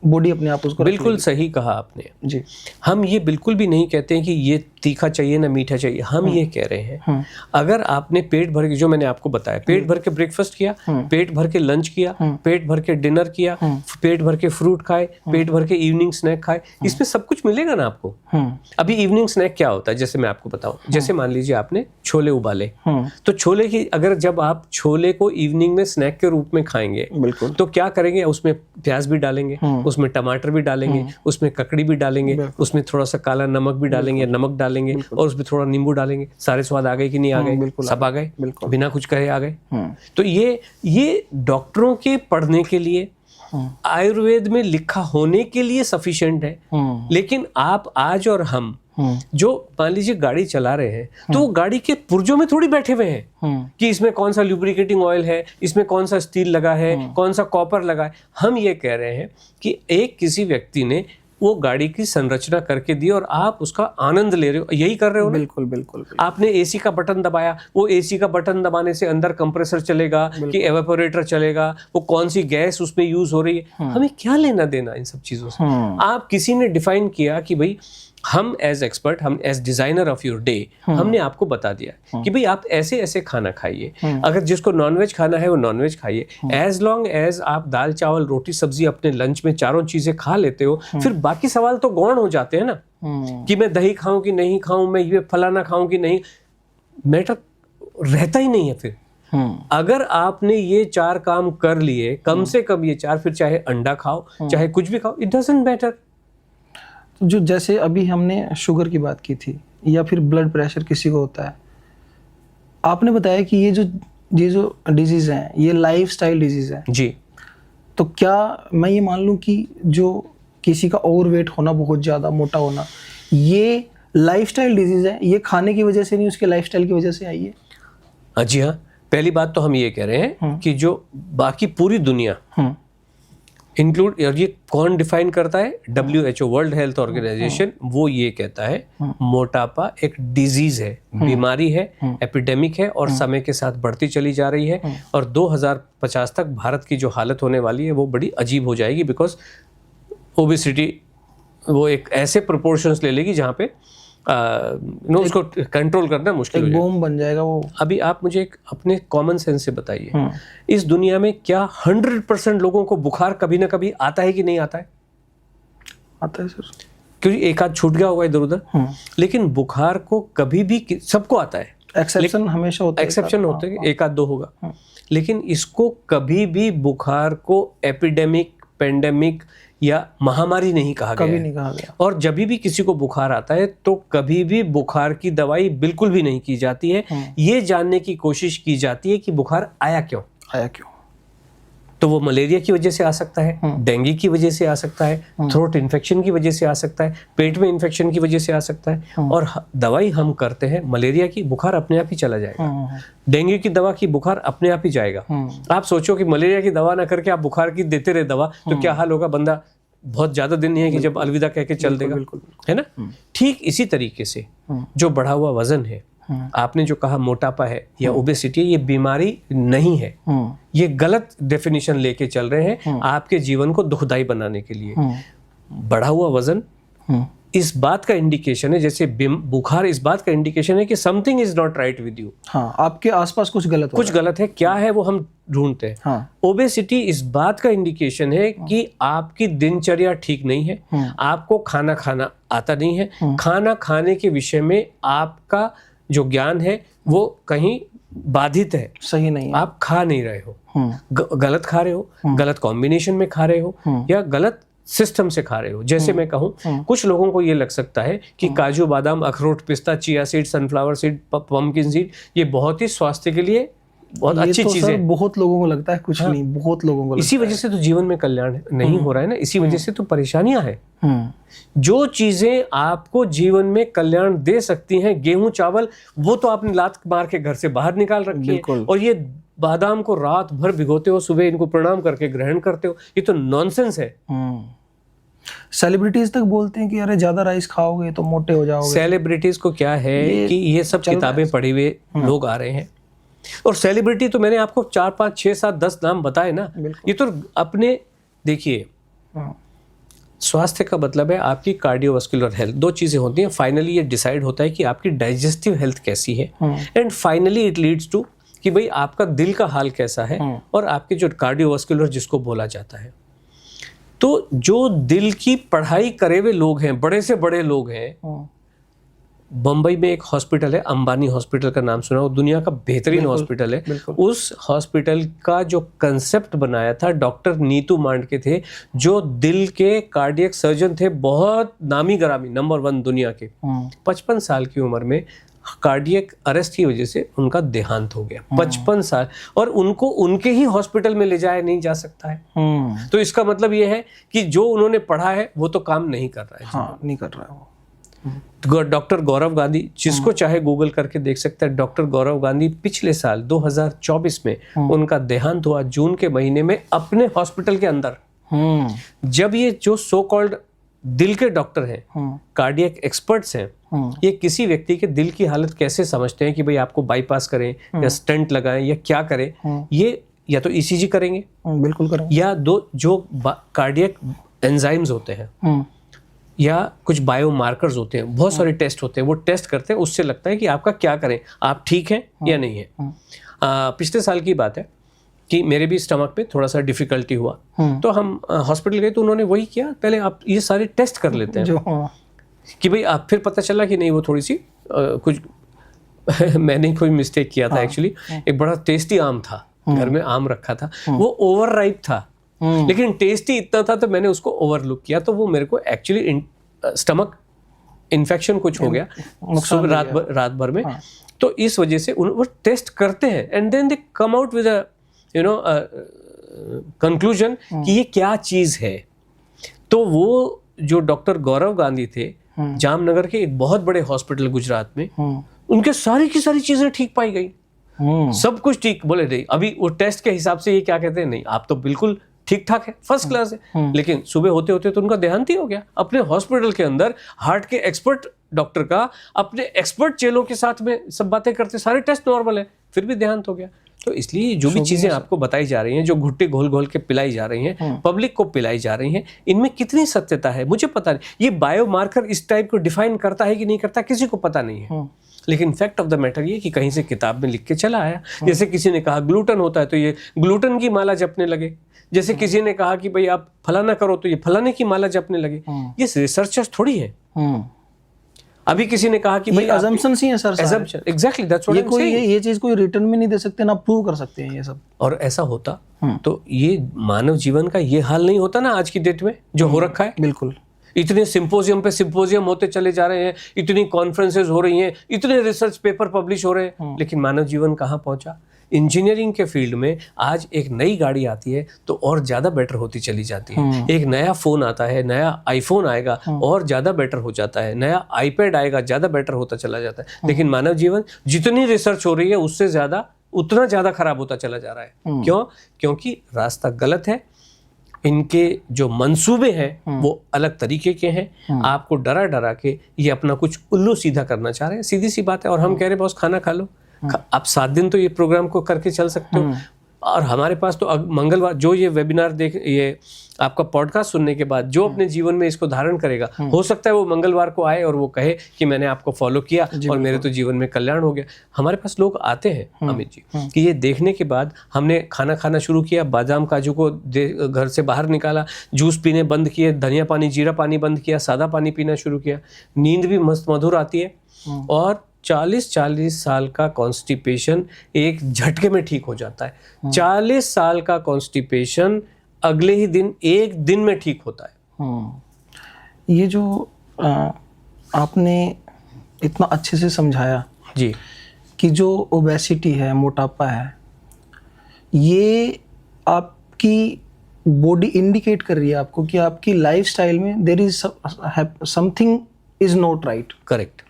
बॉडी अपने आप उसको बिल्कुल सही कहा आपने जी। हम ये बिल्कुल भी नहीं कहते हैं कि ये तीखा चाहिए ना मीठा चाहिए। हम ये कह रहे हैं अगर आपने पेट भर के, जो मैंने आपको बताया, पेट भर के ब्रेकफास्ट किया, पेट भर के लंच किया, पेट भर के डिनर किया, पेट भर के फ्रूट खाए, पेट भर के इवनिंग स्नैक खाए, इसमें सब कुछ मिलेगा ना आपको। अभी इवनिंग स्नैक क्या होता है, जैसे मैं आपको बताऊं, जैसे मान लीजिए आपने छोले उबाले, तो छोले की अगर जब आप छोले को इवनिंग में स्नैक के रूप में खाएंगे तो क्या करेंगे, उसमें प्याज भी डालेंगे, उसमें टमाटर भी डालेंगे, उसमें ककड़ी भी डालेंगे, उसमें थोड़ा सा काला नमक भी डालेंगे, नमक डालेंगे, और उसमें थोड़ा नींबू डालेंगे। सारे स्वाद आ गए कि नहीं आ गए? सब आ गए, बिना कुछ कहे आ गए। तो ये डॉक्टरों के पढ़ने के लिए, आयुर्वेद में लिखा होने के लिए सफिशिएंट है। लेकिन आप आज और हम जो मान लीजिए गाड़ी चला रहे हैं तो वो गाड़ी के पुर्जों में थोड़ी बैठे हुए हैं कि इसमें कौन सा लुब्रिकेटिंग ऑयल है, इसमें कौन सा स्टील लगा है, कौन सा कॉपर लगा है। हम ये कह रहे हैं कि एक किसी व्यक्ति ने वो गाड़ी की संरचना करके दी और आप उसका आनंद ले रहे हो, यही कर रहे हो ना? बिल्कुल बिल्कुल। आपने एसी का बटन दबाया, वो एसी का बटन दबाने से अंदर कंप्रेसर चलेगा कि एवापोरेटर चलेगा, वो कौन सी गैस उसमें यूज हो रही है, हमें क्या लेना देना इन सब चीजों से। आप किसी ने डिफाइन किया कि भाई हम एज एक्सपर्ट, हम as designer of your day, हमने आपको बता दिया कि भाई आप ऐसे ऐसे खाना खाइए, अगर जिसको नॉनवेज खाना है वो नॉनवेज खाइए, एज लॉन्ग एज आप दाल चावल रोटी सब्जी अपने लंच में चारों चीजें खा लेते हो, फिर बाकी सवाल तो गौण हो जाते हैं ना कि मैं दही खाऊं कि नहीं खाऊं, मैं ये फलाना खाऊं कि नहीं, मैटर रहता ही नहीं है फिर। अगर आपने ये 4 काम कर लिए, कम से कम ये 4, फिर चाहे अंडा खाओ चाहे कुछ भी खाओ, इट डजंट मैटर। जो जैसे अभी हमने शुगर की बात की थी या फिर ब्लड प्रेशर किसी को होता है, आपने बताया कि ये जो डिजीज हैं ये लाइफस्टाइल डिजीज है जी। तो क्या मैं ये मान लूं कि जो किसी का ओवरवेट होना, बहुत ज़्यादा मोटा होना, ये लाइफस्टाइल डिजीज है, ये खाने की वजह से नहीं, उसके लाइफस्टाइल की वजह से आई है? जी हाँ, पहली बात तो हम ये कह रहे हैं कि जो बाकी पूरी दुनिया इंक्लूड, और ये कौन डिफाइन करता है? WHO, वर्ल्ड हेल्थ ऑर्गेनाइजेशन, वो ये कहता है मोटापा एक डिजीज है, बीमारी है, एपिडेमिक है और समय के साथ बढ़ती चली जा रही है और 2050 तक भारत की जो हालत होने वाली है वो बड़ी अजीब हो जाएगी, बिकॉज ओबेसिटी वो एक ऐसे प्रोपोर्शंस ले लेगी जहाँ पे उसको कंट्रोल करना मुश्किल हो जाएगा, बूम बन जाएगा वो। अभी आप मुझे एक अपने कॉमन सेंस से बताइए, इस दुनिया में क्या 100% लोगों को बुखार कभी ना कभी आता है कि नहीं आता है? आता है सर, क्योंकि एक आध छूट गया होगा इधर उधर, लेकिन बुखार को कभी भी सबको आता है, एक्सेप्शन हमेशा होता है, एक्सेप्शन होते हैं, एक आध दो होगा, लेकिन इसको कभी भी बुखार को एपिडेमिक, पेंडेमिक या महामारी नहीं कहा गया, कभी नहीं कहा गया। और जब भी किसी को बुखार आता है तो कभी भी बुखार की दवाई बिल्कुल भी नहीं की जाती है, ये जानने की कोशिश की जाती है कि बुखार आया क्यों। तो वो मलेरिया की वजह से आ सकता है, डेंगू की वजह से आ सकता है, थ्रोट इन्फेक्शन की वजह से आ सकता है, पेट में इन्फेक्शन की वजह से आ सकता है, और दवाई हम करते हैं मलेरिया की, बुखार अपने आप ही चला जाएगा। डेंगू की दवा की, बुखार अपने आप ही जाएगा। आप सोचो कि मलेरिया की दवा ना करके आप बुखार की देते रहे दवा, तो क्या हाल होगा? बंदा बहुत ज्यादा दिन नहीं है कि जब अलविदा कह के चल देगा, है ना? ठीक इसी तरीके से जो बढ़ा हुआ वजन है, आपने जो कहा मोटापा है या ओबेसिटी, ये बीमारी नहीं है, ये गलत डेफिनेशन लेके चल रहे हैं आपके जीवन को दुखदाई बनाने के लिए। बढ़ा हुआ वजन इस बात का इंडिकेशन है, जैसे बुखार इस बात का इंडिकेशन है कि something is not right with you. हाँ, आपके आसपास कुछ गलत है, क्या है वो हम ढूंढते हैं। हाँ। ओबेसिटी इस बात का इंडिकेशन है कि आपकी दिनचर्या ठीक नहीं है, आपको खाना खाना आता नहीं है, खाना खाने के विषय में आपका जो ज्ञान है वो कहीं बाधित है, सही नहीं है, आप खा नहीं रहे हो, गलत खा रहे हो, गलत कॉम्बिनेशन में खा रहे हो या गलत सिस्टम से खा रहे हो। जैसे मैं कहूँ, कुछ लोगों को ये लग सकता है कि काजू बादाम, अखरोट, पिस्ता, chia seed, sunflower seed, pumpkin seed, ये बहुत ही स्वास्थ्य के लिए बहुत अच्छी चीज है। बहुत लोगों को लगता है, कुछ नहीं, बहुत लोगों को। इसी वजह से तो जीवन में कल्याण नहीं हो रहा है ना, इसी वजह से तो परेशानियां हैं। जो चीजें आपको जीवन में कल्याण दे सकती हैं, गेहूं चावल, वो तो आपने लात मार के घर से बाहर निकाल रखी है, और ये बादाम को रात भर भिगोते हो, सुबह इनको प्रणाम करके ग्रहण करते हो, ये तो नॉनसेंस है। सेलिब्रिटीज तक बोलते हैं कि अरे ज्यादा राइस खाओगे तो मोटे हो जाओगे। सेलिब्रिटीज को क्या है कि ये सब किताबें पढ़े हुए लोग आ रहे हैं, और सेलिब्रिटी तो मैंने आपको 4, 5, 6, 7, 10 नाम बताए ना, ये तो अपने देखिए, स्वास्थ्य का मतलब है आपकी कार्डियोवास्कुलर हेल्थ। 2 चीजें होती हैं, फाइनली ये डिसाइड होता है कि आपकी डाइजेस्टिव हेल्थ कैसी है, and finally it leads to कि भाई आपका दिल का हाल कैसा है, और आपके जो कार्डियोवास्कुलर जिसको बोला जाता है। तो जो दिल की पढ़ाई करे हुए लोग हैं, बड़े से बड़े लोग हैं, बंबई में एक हॉस्पिटल है, अंबानी हॉस्पिटल का नाम सुना हो, दुनिया का बेहतरीन हॉस्पिटल है। उस हॉस्पिटल का जो कंसेप्ट बनाया था डॉक्टर नीतू मांडके थे, जो दिल के कार्डियक सर्जन थे, बहुत नामी गरामी, नंबर 1 दुनिया के। 55 साल की उम्र में कार्डियक अरेस्ट की वजह से उनका देहांत हो गया। 55 साल, और उनको उनके ही हॉस्पिटल में ले जाया नहीं जा सकता है। तो इसका मतलब ये है कि जो उन्होंने पढ़ा है वो तो काम नहीं कर रहा है। हाँ, नहीं कर रहा है वो। डॉक्टर गौरव गांधी, जिसको चाहे गूगल करके देख सकते हैं। डॉक्टर गौरव गांधी पिछले साल 2024 में उनका देहांत हुआ जून के महीने में अपने हॉस्पिटल के अंदर। जब ये जो सो कॉल्ड दिल के डॉक्टर हैं, कार्डियक एक्सपर्ट्स हैं, ये किसी व्यक्ति के दिल की हालत कैसे समझते हैं कि भाई आपको बाईपास करें या स्टेंट लगाएं या क्या करें, ये या तो ईसीजी करेंगे, बिल्कुल करेंगे, या जो कार्डियक एंजाइम्स होते हैं या कुछ बायोमार्कर्स होते हैं, बहुत सारे टेस्ट होते हैं, वो टेस्ट करते हैं, उससे लगता है कि आपका क्या करें, आप ठीक हैं या नहीं है। पिछले साल की बात है कि मेरे भी स्टमक पे थोड़ा सा डिफिकल्टी हुआ, तो हम हॉस्पिटल गए, तो उन्होंने वही किया, पहले आप ये सारे टेस्ट कर लेते हैं कि भाई आप, फिर पता चला कि नहीं वो थोड़ी सी कुछ मैंने कोई मिस्टेक किया था एक्चुअली। एक बड़ा टेस्टी आम था, घर में आम रखा था, वो ओवर राइप था, लेकिन टेस्टी इतना था तो मैंने उसको ओवरलुक किया, तो वो मेरे को एक्चुअली स्टमक इन्फेक्शन कुछ हो गया रात भर में। तो इस वजह से वो टेस्ट करते हैं and then they come out with conclusion कि ये क्या चीज है। तो वो जो डॉक्टर गौरव गांधी थे, जामनगर के एक बहुत बड़े हॉस्पिटल गुजरात में, उनके सारी की सारी चीजें ठीक पाई गई, सब कुछ ठीक। बोले नहीं, अभी वो टेस्ट के हिसाब से ये क्या कहते हैं, नहीं आप तो बिल्कुल ठीक ठाक है, फर्स्ट क्लास है, लेकिन सुबह होते होते तो उनका देहांत ही हो गया। अपने हॉस्पिटल के अंदर हार्ट के एक्सपर्ट डॉक्टर का अपने एक्सपर्ट चेलों के साथ में सब बातें करते, सारे टेस्ट नॉर्मल है, फिर भी देहांत हो गया। तो इसलिए जो भी चीजें आपको बताई जा रही हैं, जो घुट्टे घोल घोल के पिलाई जा रही हैं, पब्लिक को पिलाई जा रही हैं, इनमें कितनी सत्यता है मुझे पता नहीं। ये बायोमार्कर इस टाइप को डिफाइन करता है कि नहीं करता, किसी को पता नहीं है। लेकिन फैक्ट ऑफ द मैटर ये कि कहीं से किताब में लिख के चला आया। जैसे किसी ने कहा ग्लूटन होता है तो ये ग्लूटन की माला जपने लगे, जैसे किसी ने कहा कि भाई आप फलाना करो तो ये फलाने की माला जपने लगे। ये रिसर्चर्स थोड़ी है। अभी किसी ने कहा कि भाई assumptions ही है sir, assumption, exactly, that's what I'm saying। ये चीज कोई रिटर्न में नहीं दे सकते, ना प्रूव कर सकते हैं ये सब। और ऐसा होता तो ये मानव जीवन का ये हाल नहीं होता ना आज की डेट में जो हो रखा है। बिल्कुल, इतने सिंपोजियम पे सिंपोजियम होते चले जा रहे हैं, इतनी कॉन्फ्रेंसेज हो रही हैं, इतने रिसर्च पेपर पब्लिश हो रहे हैं, लेकिन मानव जीवन कहाँ पहुंचा। इंजीनियरिंग के फील्ड में आज एक नई गाड़ी आती है तो और ज़्यादा बेटर होती चली जाती है। एक नया फ़ोन आता है, नया आईफोन आएगा और ज़्यादा बेटर हो जाता है, नया आईपैड आएगा, ज़्यादा बेटर होता चला जाता है। लेकिन मानव जीवन जितनी रिसर्च हो रही है उससे ज़्यादा उतना ज़्यादा खराब होता चला जा रहा है। क्यों? क्योंकि रास्ता गलत है, इनके जो मंसूबे हैं वो अलग तरीके के हैं। आपको डरा डरा के ये अपना कुछ उल्लू सीधा करना चाह रहे हैं, सीधी सी बात है। और हम कह रहे बॉस खाना खा लो, आप 7 दिन तो ये प्रोग्राम को करके चल सकते हो। और हमारे पास तो मंगलवार जो ये वेबिनार देख, ये आपका पॉडकास्ट सुनने के बाद जो अपने जीवन में इसको धारण करेगा, हो सकता है वो मंगलवार को आए और वो कहे कि मैंने आपको फॉलो किया और मेरे तो जीवन में कल्याण हो गया। हमारे पास लोग आते हैं अमित जी कि ये देखने के बाद हमने खाना खाना शुरू किया, बादाम काजू को घर से बाहर निकाला, जूस पीने बंद किए, धनिया पानी जीरा पानी बंद किया, सादा पानी पीना शुरू किया, नींद भी मस्त मधुर आती है, और 40 साल का कॉन्स्टिपेशन एक झटके में ठीक हो जाता है। 40 साल का कॉन्स्टिपेशन अगले ही दिन, एक दिन में ठीक होता है। ये जो आपने इतना अच्छे से समझाया जी कि जो ओबेसिटी है, मोटापा है, ये आपकी बॉडी इंडिकेट कर रही है आपको कि आपकी लाइफस्टाइल में there is something is not right. Correct.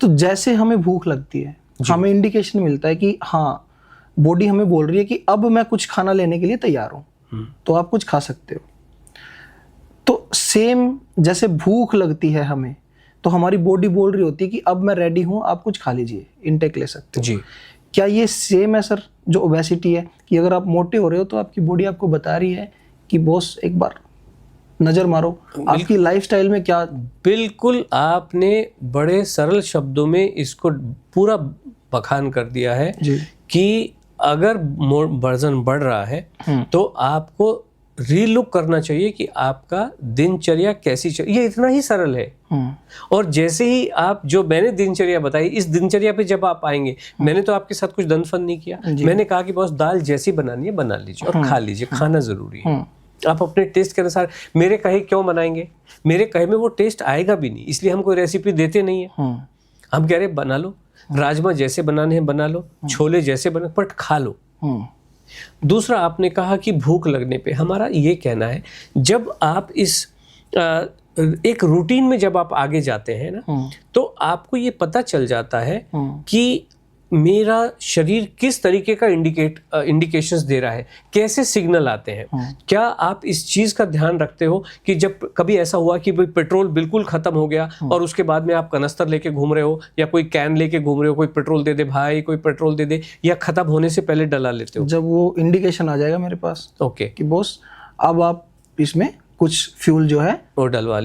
तो जैसे हमें भूख लगती है, हमें इंडिकेशन मिलता है कि हाँ, बॉडी हमें बोल रही है कि अब मैं कुछ खाना लेने के लिए तैयार हूँ, तो आप कुछ खा सकते हो। तो सेम जैसे भूख लगती है हमें, तो हमारी बॉडी बोल रही होती है कि अब मैं रेडी हूँ, आप कुछ खा लीजिए, इनटेक ले सकते हो। जी। क्या ये सेम है सर जो ओबेसिटी है, कि अगर आप मोटे हो रहे हो तो आपकी बॉडी आपको बता रही है कि बॉस एक बार नजर मारो आपकी लाइफस्टाइल में क्या। बिल्कुल, आपने बड़े सरल शब्दों में इसको पूरा बखान कर दिया है जी। कि अगर वजन बढ़ रहा है तो आपको रीलुक करना चाहिए कि आपका दिनचर्या कैसी चाहिए। ये इतना ही सरल है। और जैसे ही आप, जो मैंने दिनचर्या बताई, इस दिनचर्या पे जब आप आएंगे, मैंने तो आपके साथ कुछ दंड-फंद नहीं किया। मैंने कहा कि बॉस दाल जैसी बनानी है बना लीजिए और खा लीजिए, खाना जरूरी है। आप अपने टेस्ट के अनुसार, मेरे कहे क्यों बनाएंगे, मेरे कहे में वो टेस्ट आएगा भी नहीं, इसलिए हम कोई रेसिपी देते नहीं है। हम कह रहे बना लो, राजमा जैसे बनाने हैं बना लो, छोले जैसे बना, बट खा लो। दूसरा, आपने कहा कि भूख लगने पे, हमारा ये कहना है जब आप इस एक रूटीन में जब आप आगे जाते हैं ना, तो आपको ये पता चल जाता है कि मेरा शरीर किस तरीके का इंडिकेशंस दे रहा है, कैसे सिग्नल आते हैं। क्या आप इस चीज का ध्यान रखते हो कि जब कभी ऐसा हुआ कि भाई पेट्रोल बिल्कुल खत्म हो गया और उसके बाद में आप कनस्तर लेके घूम रहे हो या कोई कैन लेके घूम रहे हो, कोई पेट्रोल दे दे भाई, कोई पेट्रोल दे दे, या खत्म होने से पहले डला लेते हो? जब वो इंडिकेशन आ जाएगा मेरे पास ओके कि बॉस अब आप इसमें कुछ फ्यूल जो है वो डलवा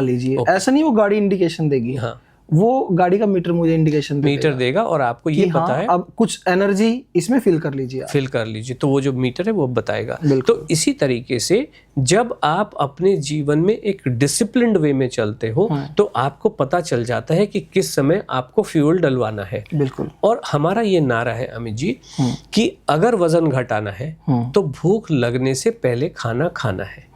लीजिए। ऐसा नहीं वो गाड़ी इंडिकेशन देगी, हाँ, वो गाड़ी का मीटर मुझे इंडिकेशन मीटर देगा और आपको ये पता है अब कुछ एनर्जी इसमें फिल कर लीजिए तो वो जो मीटर है वो बताएगा। तो इसी तरीके से जब आप अपने जीवन में एक डिसिप्लिन्ड वे में चलते हो तो आपको पता चल जाता है कि किस समय आपको फ्यूल डलवाना है। बिल्कुल। और हमारा ये नारा है अमित जी कि अगर वजन घटाना है तो भूख लगने से पहले खाना खाना है,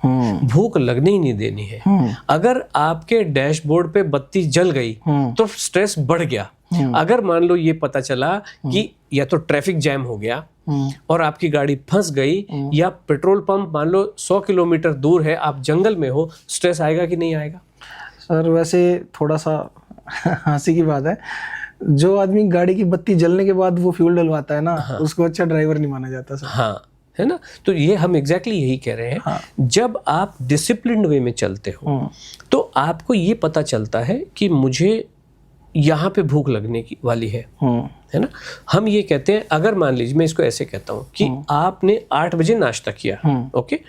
भूख लगने ही नहीं देनी है। अगर आपके डैशबोर्ड पे बत्ती जल गई तो स्ट्रेस बढ़ गया। अगर मान लो ये पता चला कि या तो ट्रैफिक जैम हो गया और आपकी गाड़ी फंस गई, या पेट्रोल पंप मान लो 100 किलोमीटर दूर है, आप जंगल में हो, स्ट्रेस आएगा कि नहीं आएगा? सर वैसे थोड़ा सा हंसी की बात है, जो आदमी गाड़ी की बत्ती जलने के बाद वो फ्यूल डलवाता है ना, उसको अच्छा ड्राइवर नहीं माना जाता सर। हाँ, है ना। तो ये हम एग्जैक्टली यही कह रहे हैं। हाँ। जब आप डिसिप्लिन्ड वे में चलते हो तो आपको ये पता चलता है कि मुझे यहाँ पे भूख लगने की वाली है ना। हम ये कहते हैं, अगर मान लीजिए मैं इसको ऐसे कहता हूँ कि आपने 8 बजे नाश्ता किया, ओके,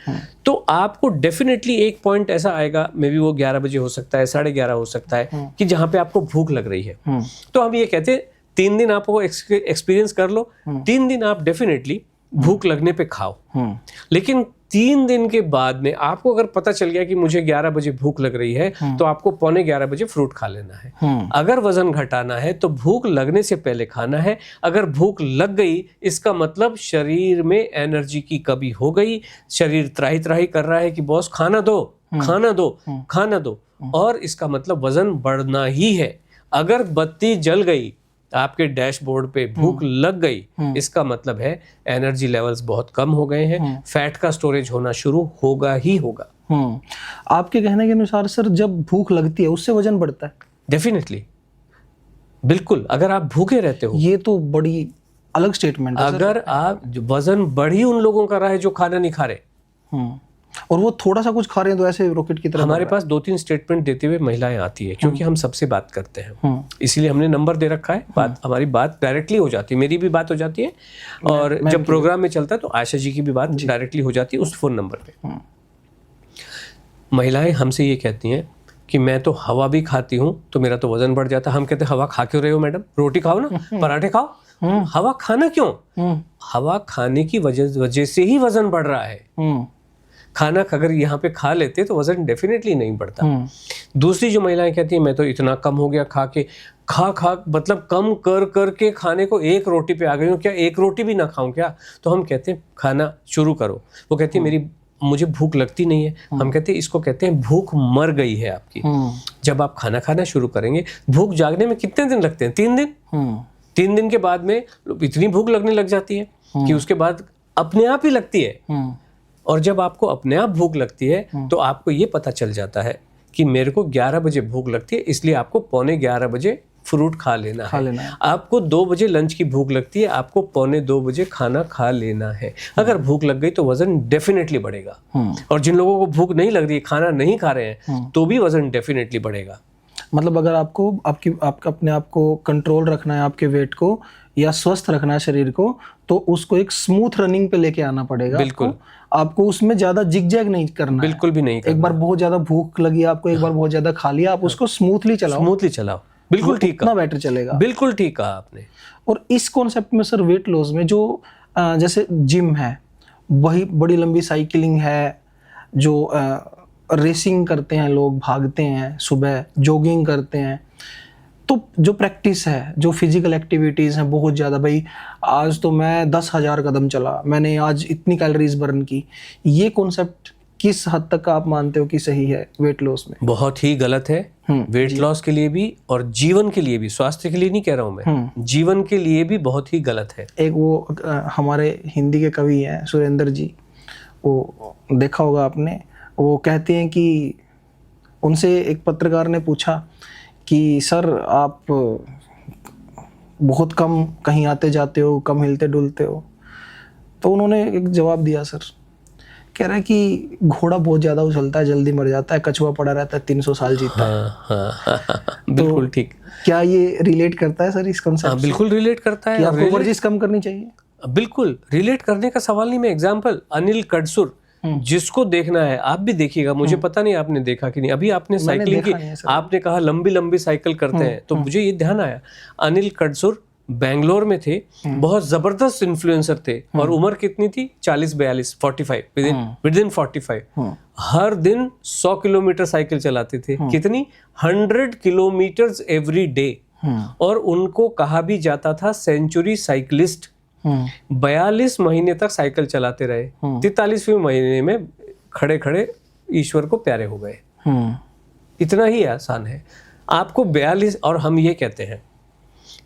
तो आपको डेफिनेटली एक पॉइंट ऐसा आएगा, मे बी वो 11 बजे हो सकता है, 11:30 हो सकता है, कि जहाँ पे आपको भूख लग रही है। तो हम ये कहते हैं 3 दिन आपको एक्सपीरियंस कर लो, 3 दिन आप डेफिनेटली भूख लगने पे खाओ। लेकिन 3 दिन के बाद में आपको अगर पता चल गया कि मुझे 11 बजे भूख लग रही है, तो आपको 11:15 बजे फ्रूट खा लेना है। अगर वजन घटाना है तो भूख लगने से पहले खाना है। अगर भूख लग गई इसका मतलब शरीर में एनर्जी की कमी हो गई, शरीर त्राही त्राही कर रहा है कि बॉस खाना दो, खाना दो, खाना दो, और इसका मतलब वजन बढ़ना ही है। अगर बत्ती जल गई आपके डैशबोर्ड पे, भूख लग गई, इसका मतलब है एनर्जी लेवल्स बहुत कम हो गए हैं, फैट का स्टोरेज होना शुरू होगा ही होगा। आपके कहने के अनुसार सर जब भूख लगती है उससे वजन बढ़ता है? डेफिनेटली, बिल्कुल। अगर आप भूखे रहते हो, ये तो बड़ी अलग स्टेटमेंट है। अगर आप वजन बढ़ी उन लोगों का रहा है जो खाना नहीं खा रहे, और वो थोड़ा सा कुछ खा रहे हैं तो ऐसे रॉकेट की तरह। हमारे पास 2-3 स्टेटमेंट देते हुए महिलाएं आती है, क्योंकि हम सबसे बात करते हैं, इसीलिए हमने नंबर दे रखा है। हमारी बात डायरेक्टली हो जाती है, मेरी भी बात हो जाती है, और जब प्रोग्राम में चलता है तो आशा जी की भी बात डायरेक्टली हो जाती है उस फोन नंबर पे। महिलाएं हमसे ये कहती हैं कि मैं तो हवा भी खाती हूँ तो मेरा तो वजन बढ़ जाता है। हम कहते हैं हवा खा क्यों रहे हो मैडम, रोटी खाओ ना, पराठे खाओ, हवा खाना क्यों? हवा खाने की वजह से ही वजन बढ़ रहा है। खाना अगर यहाँ पे खा लेते तो वजन डेफिनेटली नहीं बढ़ता। दूसरी जो महिलाएं कहती हैं मैं तो इतना कम हो गया खा मतलब कम कर के खाने को 1 रोटी पे आ गई हूँ, क्या 1 रोटी भी ना खाऊं क्या? तो हम कहते हैं खाना शुरू करो। वो कहती है मुझे भूख लगती नहीं है। हम कहते हैं इसको कहते हैं भूख मर गई है आपकी। जब आप खाना खाना शुरू करेंगे, भूख जागने में कितने दिन लगते हैं? 3 दिन। 3 दिन के बाद में इतनी भूख लगने लग जाती है कि उसके बाद अपने आप ही लगती है। और जब आपको अपने आप भूख लगती है तो आपको ये पता चल जाता है कि मेरे को 11 बजे भूख लगती है, इसलिए आपको 11:15 बजे फ्रूट खा लेना है। आपको 2 बजे लंच की भूख लगती है, आपको 2:45 बजे खाना खा लेना है। अगर भूख लग गई तो वजन डेफिनेटली बढ़ेगा। और जिन लोगों को भूख नहीं लग रही है, खाना नहीं खा रहे हैं, तो भी वजन डेफिनेटली बढ़ेगा। मतलब अगर आपको आपका अपने आप को कंट्रोल रखना है, आपके वेट को, या स्वस्थ रखना है शरीर को, तो उसको एक स्मूथ रनिंग पे लेके आना पड़ेगा। बिल्कुल। आपको उसमें ज्यादा जिगजैग नहीं करना, बिल्कुल भी नहीं करना। एक बार बहुत ज्यादा भूख लगी आपको, एक बार बहुत ज्यादा खा लिया, आप उसको स्मूथली चलाओ। बिल्कुल ठीक, इतना बेटर चलेगा। बिल्कुल ठीक कहा आपने। और इस कॉन्सेप्ट में सर वेट लॉस में जो जैसे जिम है, वही बड़ी लंबी साइकिलिंग है, जो रेसिंग करते हैं लोग, भागते हैं, सुबह जॉगिंग करते हैं, तो जो प्रैक्टिस है, जो फिजिकल एक्टिविटीज़ हैं बहुत ज़्यादा, भाई आज तो मैं 10,000 कदम चला, मैंने आज इतनी कैलोरीज बर्न की, ये कॉन्सेप्ट किस हद तक आप मानते हो कि सही है वेट लॉस में? बहुत ही गलत है। वेट लॉस के लिए भी और जीवन के लिए भी, स्वास्थ्य के लिए नहीं कह रहा हूँ मैं, जीवन के लिए भी बहुत ही गलत है। एक वो हमारे हिंदी के कवि हैं सुरेंद्र जी, वो देखा होगा आपने, वो कहते हैं कि उनसे एक पत्रकार ने पूछा कि सर आप बहुत कम कहीं आते जाते हो, कम हिलते डुलते हो। तो उन्होंने एक जवाब दिया सर, कह रहा है कि घोड़ा बहुत ज़्यादा उछलता है, जल्दी मर जाता है, कछुआ पड़ा रहता है 300 साल जीता है। हाँ, बिल्कुल ठीक। क्या ये रिलेट करता है सर इस कॉन्सेप्ट से? बिल्कुल रिलेट करता है। कि आपको वर्जिश कम करनी चाहिए? बिल्कुल रिलेट करने का सवाल नहीं। मैं एग्जांपल अनिल कडसुर, जिसको देखना है आप भी देखिएगा, मुझे पता नहीं आपने देखा कि नहीं। अभी आपने साइकिलिंग की, आपने कहा लंबी लंबी साइकिल करते हैं, तो मुझे ये ध्यान आया, अनिल कडसुर बेंगलोर में थे, बहुत जबरदस्त इन्फ्लुएंसर थे, और उम्र कितनी थी? 40-42, 45, विद इन 45। हर दिन 100 किलोमीटर साइकिल चलाते थे। कितनी? 100 किलोमीटर एवरी डे। और उनको कहा भी जाता था सेंचुरी साइकिलिस्ट। 42 महीने तक साइकिल चलाते रहे, 43वें महीने में खड़े खड़े ईश्वर को प्यारे हो गए। इतना ही आसान है। आपको 42, और हम ये कहते हैं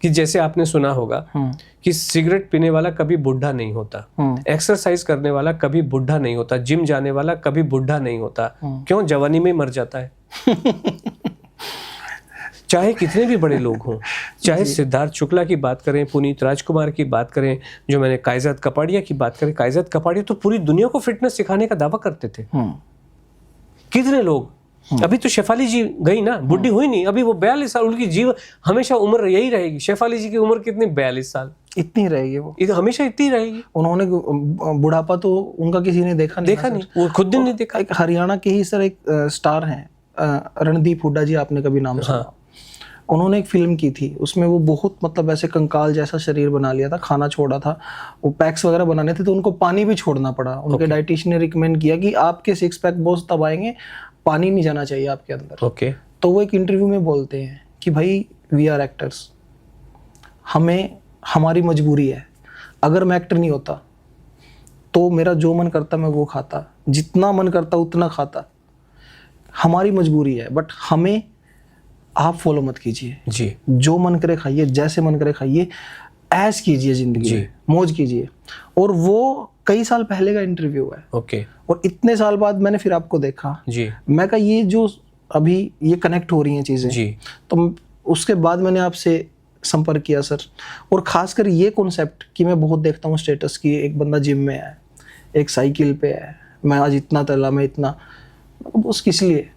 कि जैसे आपने सुना होगा कि सिगरेट पीने वाला कभी बुढ़ा नहीं होता, एक्सरसाइज करने वाला कभी बुढ़ा नहीं होता, जिम जाने वाला कभी बुढ़ा नहीं होता। क्यों? जवानी में मर जाता है। चाहे कितने भी बड़े लोग हों, चाहे सिद्धार्थ शुक्ला की बात करें, पुनीत राजकुमार की बात करें, जो मैंने कायजात कपाड़िया की बात करें, कायजात कपाड़िया तो पूरी दुनिया को फिटनेस सिखाने का दावा करते थे। कितने लोग, अभी तो शेफाली जी गई ना, बुढ़ी हुई नहीं, अभी वो 42 साल, उनकी जीवन हमेशा उम्र यही रहेगी। शेफाली जी की उम्र कितनी? 42 साल। इतनी रहेगी वो, हमेशा इतनी रहेगी। उन्होंने बुढ़ापा तो उनका किसी ने देखा नहीं, वो खुद नहीं देखा। एक हरियाणा के ही सर एक स्टार हैं, रणदीप हुड्डा जी, आपने कभी नाम सुना? उन्होंने एक फिल्म की थी, उसमें वो बहुत मतलब ऐसे कंकाल जैसा शरीर बना लिया था, खाना छोड़ा था, वो पैक्स वगैरह बनाने थे तो उनको पानी भी छोड़ना पड़ा। उनके डाइटिशियन ने रिकमेंड किया कि आपके 6 पैक बहुत तब आएंगे, पानी नहीं जाना चाहिए आपके अंदर। तो वो एक इंटरव्यू में बोलते हैं कि भाई वी आर एक्टर्स, हमें हमारी मजबूरी है, अगर मैं एक्टर नहीं होता तो मेरा जो मन करता मैं वो खाता, जितना मन करता उतना खाता, हमारी मजबूरी है। बट हमें आप फॉलो मत कीजिए जी, जो मन करे खाइए, जैसे मन करे खाइए, ऐश कीजिए, जिंदगी मौज कीजिए। और वो कई साल पहले का इंटरव्यू है। और इतने साल बाद मैंने फिर आपको देखा जी, मैं कहा ये जो अभी ये कनेक्ट हो रही हैं चीजें जी, तो उसके बाद मैंने आपसे संपर्क किया सर। और खासकर ये कॉन्सेप्ट कि मैं बहुत देखता हूँ स्टेटस की, एक बंदा जिम में है, एक साइकिल पे है, मैं आज इतना तला, मैं इतना, बस किस लिए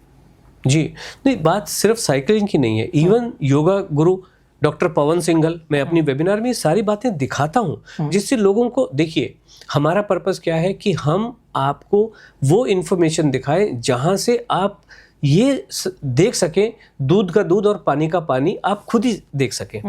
जी। नहीं, बात सिर्फ साइकिलिंग की नहीं है, इवन योगा गुरु डॉक्टर पवन सिंघल, मैं अपनी वेबिनार में सारी बातें दिखाता हूँ, जिससे लोगों को, देखिए हमारा पर्पस क्या है कि हम आपको वो इन्फॉर्मेशन दिखाएं जहां से आप ये देख सकें, दूध का दूध और पानी का पानी आप खुद ही देख सकें,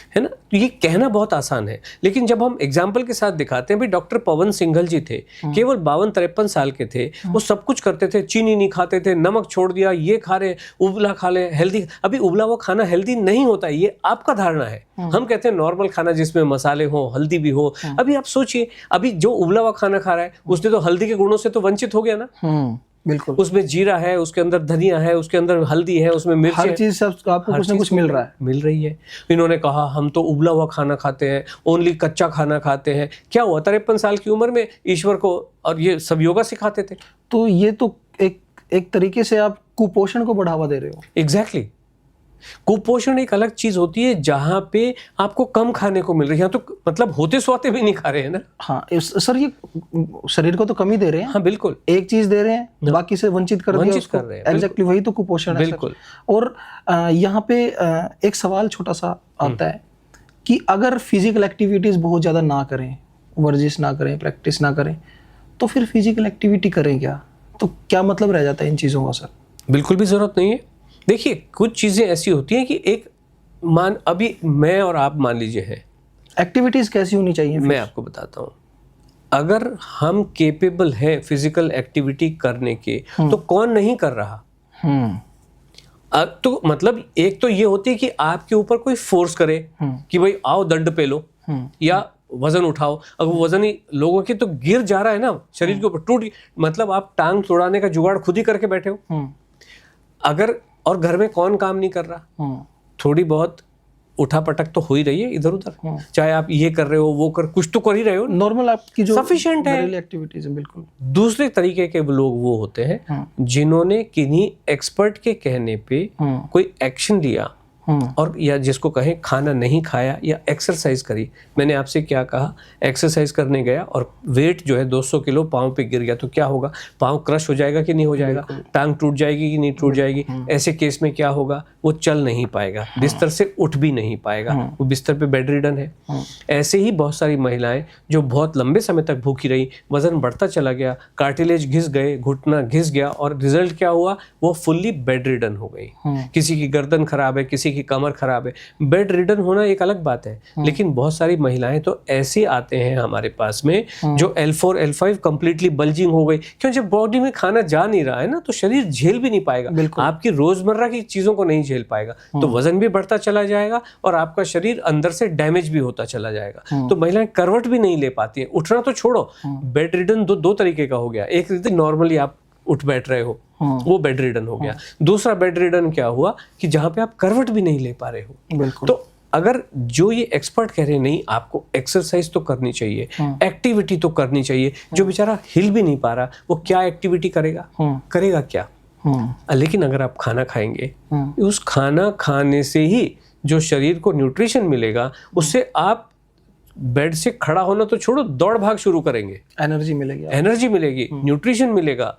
है ना। तो ये कहना बहुत आसान है, लेकिन जब हम एग्जाम्पल के साथ दिखाते हैं, भाई डॉक्टर पवन सिंघल जी थे, केवल 52-53 साल के थे, वो सब कुछ करते थे, चीनी नहीं खाते थे, नमक छोड़ दिया, ये खा रहे, उबला खा ले, हेल्दी। अभी उबला हुआ खाना हेल्दी नहीं होता है, ये आपका धारणा है। हम कहते हैं नॉर्मल खाना जिसमें मसाले हो, हल्दी भी हो। अभी आप सोचिए, अभी जो उबला हुआ खाना खा रहा है उसने तो हल्दी के गुणों से तो वंचित हो गया ना। बिल्कुल, उसमें जीरा है, उसके अंदर धनिया है, उसके अंदर हल्दी है, उसमें मिर्च है, हर चीज आपको कुछ ना कुछ मिल रही है। इन्होंने कहा हम तो उबला हुआ खाना खाते हैं, ओनली कच्चा खाना खाते हैं। क्या हुआ, 53 साल की उम्र में ईश्वर को और ये सब योगा सिखाते थे। तो ये तो एक तरीके से आप कुपोषण को बढ़ावा दे रहे हो। एग्जैक्टली। कुपोषण एक अलग चीज होती है जहां पे आपको कम खाने को मिल रही है, तो मतलब होते स्वाते भी नहीं खा रहे हैं ना। हाँ सर, ये शरीर को तो कमी दे रहे हैं। हाँ बिल्कुल, एक चीज दे रहे हैं, बाकी से वंचित कर रहे हैं। एग्जैक्टली वही तो कुपोषण है बिल्कुल। और यहाँ पे एक सवाल छोटा सा आता है कि अगर फिजिकल एक्टिविटीज बहुत ज्यादा ना करें, वर्जिश ना करें, प्रैक्टिस ना करें, तो फिर फिजिकल एक्टिविटी करें क्या? तो क्या मतलब रह जाता है इन चीजों का सर? बिल्कुल भी जरूरत नहीं है। देखिए कुछ चीजें ऐसी होती हैं कि अभी मैं और आप मान लीजिए हैं, एक्टिविटीज कैसी होनी चाहिए? मैं आपको बताता हूँ। अगर हम केपेबल हैं फिजिकल एक्टिविटी करने के, तो कौन नहीं कर रहा? तो मतलब एक तो ये होती है कि आपके ऊपर कोई फोर्स करे कि भाई आओ दंड पे लो या वजन उठाओ। अगर वजन ही लोगों के तो गिर जा रहा है ना शरीर के ऊपर, टूट, मतलब आप टांग तोड़ाने का जुगाड़ खुद ही करके बैठे हो। अगर और घर में कौन काम नहीं कर रहा? थोड़ी बहुत उठा पटक तो हो ही रही है इधर उधर, चाहे आप ये कर रहे हो वो कर, कुछ तो कर ही रहे हो, नॉर्मल आपकी जो सफिशिएंट है एक्टिविटीज है। बिल्कुल। दूसरे तरीके के लोग वो होते हैं जिन्होंने किन्हीं एक्सपर्ट के कहने पे कोई एक्शन लिया और या जिसको कहें खाना नहीं खाया या एक्सरसाइज करी। मैंने आपसे क्या कहा, एक्सरसाइज करने गया और वेट जो है 200 किलो पाँव पे गिर गया तो क्या होगा, पाँव क्रश हो जाएगा कि नहीं हो जाएगा, टांग टूट जाएगी कि नहीं टूट जाएगी। ऐसे केस में क्या होगा, वो चल नहीं पाएगा, बिस्तर से उठ भी नहीं पाएगा, वो बिस्तर पे बेड रिडन है। ऐसे ही बहुत सारी महिलाएं जो बहुत लंबे समय तक भूखी रही, वजन बढ़ता चला गया, कार्टिलेज घिस गए, घुटना घिस गया और रिजल्ट क्या हुआ, वो फुल्ली बेड रिडन हो गई। किसी की गर्दन खराब है, किसी की कमर खराब है। बेड रिडन होना एक अलग बात है, लेकिन बहुत सारी महिलाएं तो ऐसी आते हैं हमारे पास में जो L4 L5 कंप्लीटली बल्जिंग हो गई। क्यों, जब बॉडी में खाना जा नहीं रहा है ना तो शरीर झेल भी नहीं पाएगा, आपकी रोजमर्रा की चीजों को नहीं झेल पाएगा, तो वजन भी बढ़ता चला जाएगा और आपका शरीर अंदर से डैमेज भी होता चला जाएगा। तो महिलाएं करवट भी नहीं ले पाती है। उठना तो छोड़ो, बेड रिडन दो तरीके का हो गया। एक नॉर्मली आप उठ बैठ रहे हो, वो बेड रिडन हो गया। दूसरा बेड रिडन क्या हुआ कि जहां पे आप करवट भी नहीं ले पा रहे हो। बिल्कुल। तो अगर जो ये एक्सपर्ट कह रहे हैं नहीं आपको एक्सरसाइज तो करनी चाहिए, एक्टिविटी तो करनी चाहिए, जो बेचारा हिल भी नहीं पा रहा वो क्या एक्टिविटी करेगा क्या। लेकिन अगर आप खाना खाएंगे, उस खाना खाने से ही जो शरीर को न्यूट्रिशन मिलेगा उससे आप बेड से खड़ा होना तो छोड़ो, दौड़ भाग शुरू करेंगे, एनर्जी मिलेगी, न्यूट्रिशन मिलेगा,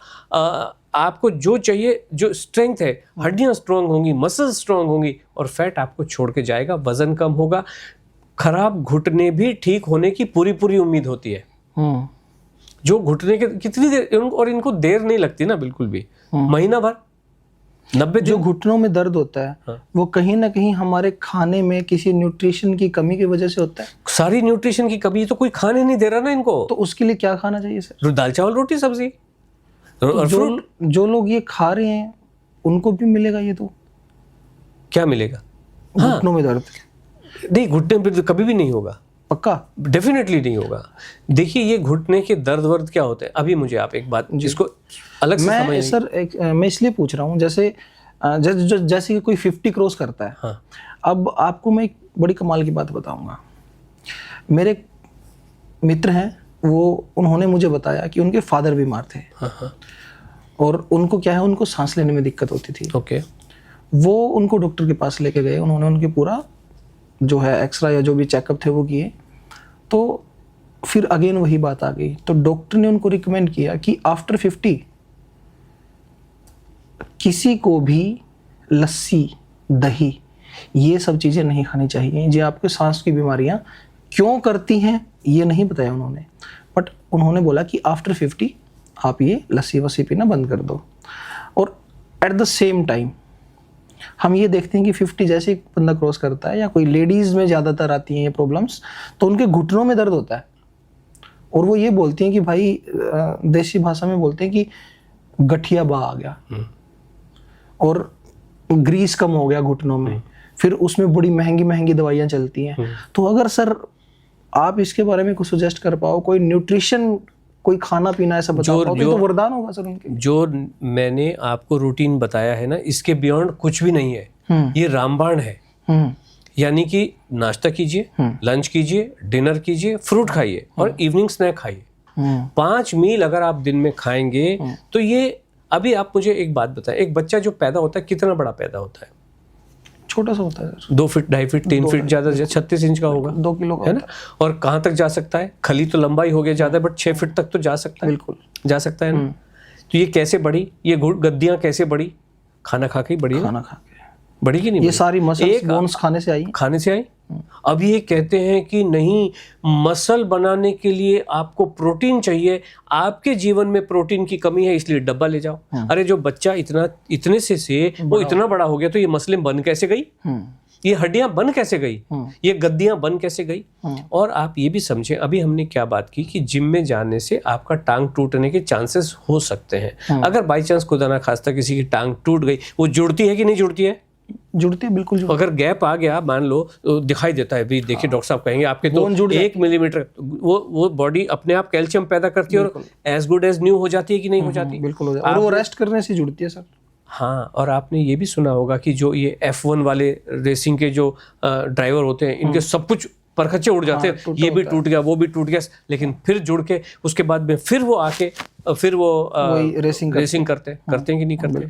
आपको जो चाहिए, जो स्ट्रेंथ है, हड्डियां स्ट्रांग होंगी, मसल्स स्ट्रांग होंगी और फैट आपको छोड़ के जाएगा, वजन कम होगा, खराब घुटने भी ठीक होने की पूरी उम्मीद होती है। जो घुटने के कितनी देर, और इनको देर नहीं लगती ना बिल्कुल भी, महीना भर 90 दिन। जो घुटनों में दर्द होता है वो कहीं ना कहीं हमारे खाने में किसी न्यूट्रिशन की कमी की वजह से होता है। सारी न्यूट्रिशन की कमी तो कोई खाने नहीं दे रहा ना इनको। तो उसके लिए क्या खाना चाहिए सर? दाल चावल रोटी सब्जी। तो जो लोग ये खा रहे हैं उनको भी मिलेगा ये? तो क्या मिलेगा? घुटनों में दर्द नहीं, घुटने में तो कभी भी नहीं होगा, पक्का डेफिनेटली नहीं होगा। देखिए ये घुटने के दर्द वर्द क्या होते हैं, अभी मुझे आप एक बात जिसको अलग से मैं सर मैं इसलिए पूछ रहा हूँ, जैसे कि कोई 50 क्रॉस करता है। हाँ। अब आपको मैं एक बड़ी कमाल की बात बताऊंगा। मेरे मित्र हैं, उन्होंने मुझे बताया कि उनके फादर बीमार थे। हाँ। और उनको क्या है, उनको सांस लेने में दिक्कत होती थी। ओके। वो उनको डॉक्टर के पास लेके गए, उन्होंने उनके पूरा जो है एक्सरा या जो भी चेकअप थे वो किए, तो फिर अगेन वही बात आ गई। तो डॉक्टर ने उनको रिकमेंड किया कि आफ्टर 50 किसी को भी लस्सी, दही, ये सब चीज़ें नहीं खानी चाहिए। ये आपके सांस की बीमारियां क्यों करती हैं ये नहीं बताया उन्होंने, बट उन्होंने बोला कि आफ्टर 50 आप ये लस्सी वस्सी पीना बंद कर दो। और एट द सेम टाइम हम ये देखते हैं कि 50 जैसे ही बंदा क्रॉस करता है, या कोई लेडीज़ में ज़्यादातर आती हैं ये प्रॉब्लम्स, तो उनके घुटनों में दर्द होता है और वो ये बोलती हैं कि भाई, देसी भाषा में बोलते हैं कि गठिया बा आ गया और ग्रीस कम हो गया घुटनों में, फिर उसमें बड़ी महंगी दवाइयाँ चलती हैं। तो अगर सर आप इसके बारे में कुछ सजेस्ट कर पाओ, कोई न्यूट्रिशन, कोई खाना पीना ऐसा बता पाओ तो वरदान होगा सर उनके। जो मैंने आपको रूटीन बताया है ना, इसके बियॉन्ड कुछ भी नहीं है। ये रामबाण है। यानी कि नाश्ता कीजिए, लंच कीजिए, डिनर कीजिए, फ्रूट खाइए और इवनिंग स्नैक खाइए। 5 मील अगर आप दिन में खाएंगे तो ये, अभी आप मुझे एक बात बताएं, एक बच्चा जो पैदा होता है कितना बड़ा पैदा होता है? छोटा सा होता है सर, 2 फीट, 2.5 फीट, 3 फीट, ज्यादा 36 इंच का होगा, 2 किलो का, है ना। और कहाँ तक जा सकता है? खली तो लंबाई हो गया ज्यादा, बट 6 फीट तक तो जा सकता है, बिल्कुल जा सकता है ना। तो ये कैसे बढ़ी? ये गद्दियां कैसे बढ़ी? खाना खा के बढ़ी, खाना खा के बढ़ी कि नहीं? ये सारी मसल्स, बोन्स खाने से आई। अब ये कहते हैं कि नहीं, मसल बनाने के लिए आपको प्रोटीन चाहिए, आपके जीवन में प्रोटीन की कमी है इसलिए डब्बा ले जाओ। अरे जो बच्चा इतने से वो इतना बड़ा हो गया तो ये मसलें बन कैसे गई? ये हड्डियां बन कैसे गई? ये गद्दियां बन कैसे गई? और आप ये भी समझें, अभी हमने क्या बात की कि जिम में जाने से आपका टांग टूटने के चांसेस हो सकते हैं। अगर बाई चांस खुदा ना खास्ता किसी की टांग टूट गई, वो जुड़ती है कि नहीं जुड़ती है? जुड़ती है, बिल्कुल जुड़ती है। अगर गैप आ गया मान लो, तो दिखाई देता है भी, देखिए डॉक्टर साहब कहेंगे आपके तो 1 मिलीमीटर, वो बॉडी अपने आप कैल्शियम पैदा करती है और एज गुड एज न्यू हो जाती है कि नहीं हो जाती? बिल्कुल हो जाती है। और वो रेस्ट करने से जुड़ती है सर। हाँ, और आपने ये भी सुना होगा कि जो ये F1 वाले रेसिंग के जो ड्राइवर होते हैं, इनके सब कुछ परखच्चे उड़ जाते हैं, ये भी टूट गया, वो भी टूट गया, लेकिन फिर जुड़ के उसके बाद में फिर वो आके फिर वो रेसिंग करते हैं कि नहीं करते।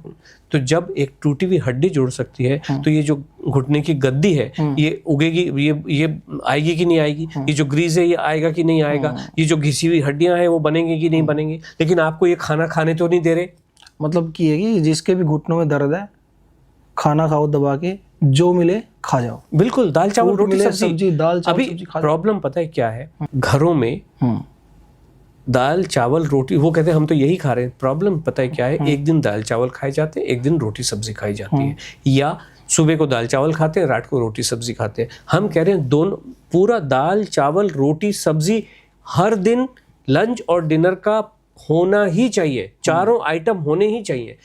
तो जब एक टूटी हुई हड्डी जुड़ सकती है तो ये जो घुटने की गद्दी है ये उगेगी, ये आएगी कि नहीं आएगी, ये जो ग्रीस है ये आएगा कि नहीं आएगा, ये जो घिसी हुई हड्डियां हैं वो बनेंगी कि नहीं बनेंगी। लेकिन आपको ये खाना खाने तो नहीं दे रहे। मतलब कि है कि जिसके भी घुटनों में दर्द है, खाना खाओ दबा के, जो मिले खा जाओ। बिल्कुल, दाल चावल रोटी सब्जी, दाल चावल अभी सब्जी खा। प्रॉब्लम पता है क्या है, घरों में दाल चावल रोटी, वो कहते हैं हम तो यही खा रहे हैं। प्रॉब्लम पता है क्या है, एक दिन दाल चावल खाए जाते हैं, एक दिन रोटी सब्जी खाई जाती है, या सुबह को दाल चावल खाते हैं, रात को रोटी सब्जी खाते हैं। हम कह रहे हैं दोनों, पूरा दाल चावल रोटी सब्जी हर दिन लंच और डिनर का होना ही चाहिए, चारों आइटम होने ही चाहिए।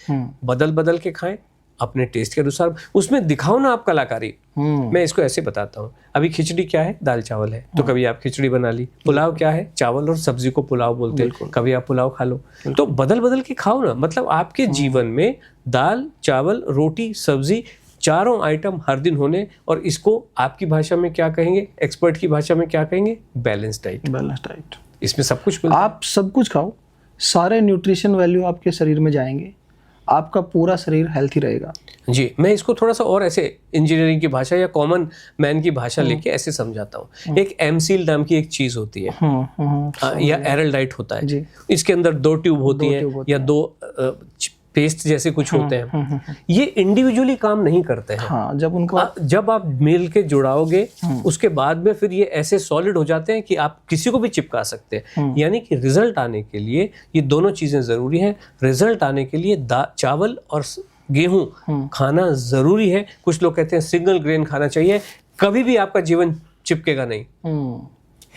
बदल बदल के खाएं अपने टेस्ट के अनुसार, उसमें दिखाओ ना आप कलाकारी। मैं इसको ऐसे बताता हूँ, अभी खिचड़ी क्या है, दाल चावल है, तो कभी आप खिचड़ी बना ली। पुलाव क्या है, चावल और सब्जी को पुलाव बोलते हैं, कभी आप पुलाव खा लो। तो बदल बदल के खाओ ना। मतलब आपके जीवन में दाल चावल रोटी सब्जी चारों आइटम हर दिन होने, और इसको आपकी भाषा में क्या कहेंगे, एक्सपर्ट की भाषा में क्या कहेंगे, बैलेंस डाइट। बैलेंस डाइट, इसमें सब कुछ मिलता है। आप सब कुछ खाओ, सारे न्यूट्रिशन वैल्यू आपके शरीर में जाएंगे, आपका पूरा शरीर हेल्थी रहेगा। जी, मैं इसको थोड़ा सा और ऐसे इंजीनियरिंग की भाषा या कॉमन मैन की भाषा लेके ऐसे समझाता हूँ। एक एमसील नाम की एक चीज होती है, या एरलडाइट होता है जी। इसके अंदर 2 ट्यूब होती हैं या 2 पेस्ट जैसे कुछ होते हैं। ये इंडिविजुअली काम नहीं करते हैं। हाँ, जब आप मिल के जुड़ाओगे उसके बाद में फिर ये ऐसे सॉलिड हो जाते हैं कि आप किसी को भी चिपका सकते हैं। यानी कि रिजल्ट आने के लिए ये दोनों चीजें जरूरी हैं। रिजल्ट आने के लिए चावल और गेहूं खाना जरूरी है। कुछ लोग कहते हैं सिंगल ग्रेन खाना चाहिए। कभी भी आपका जीवन चिपकेगा नहीं,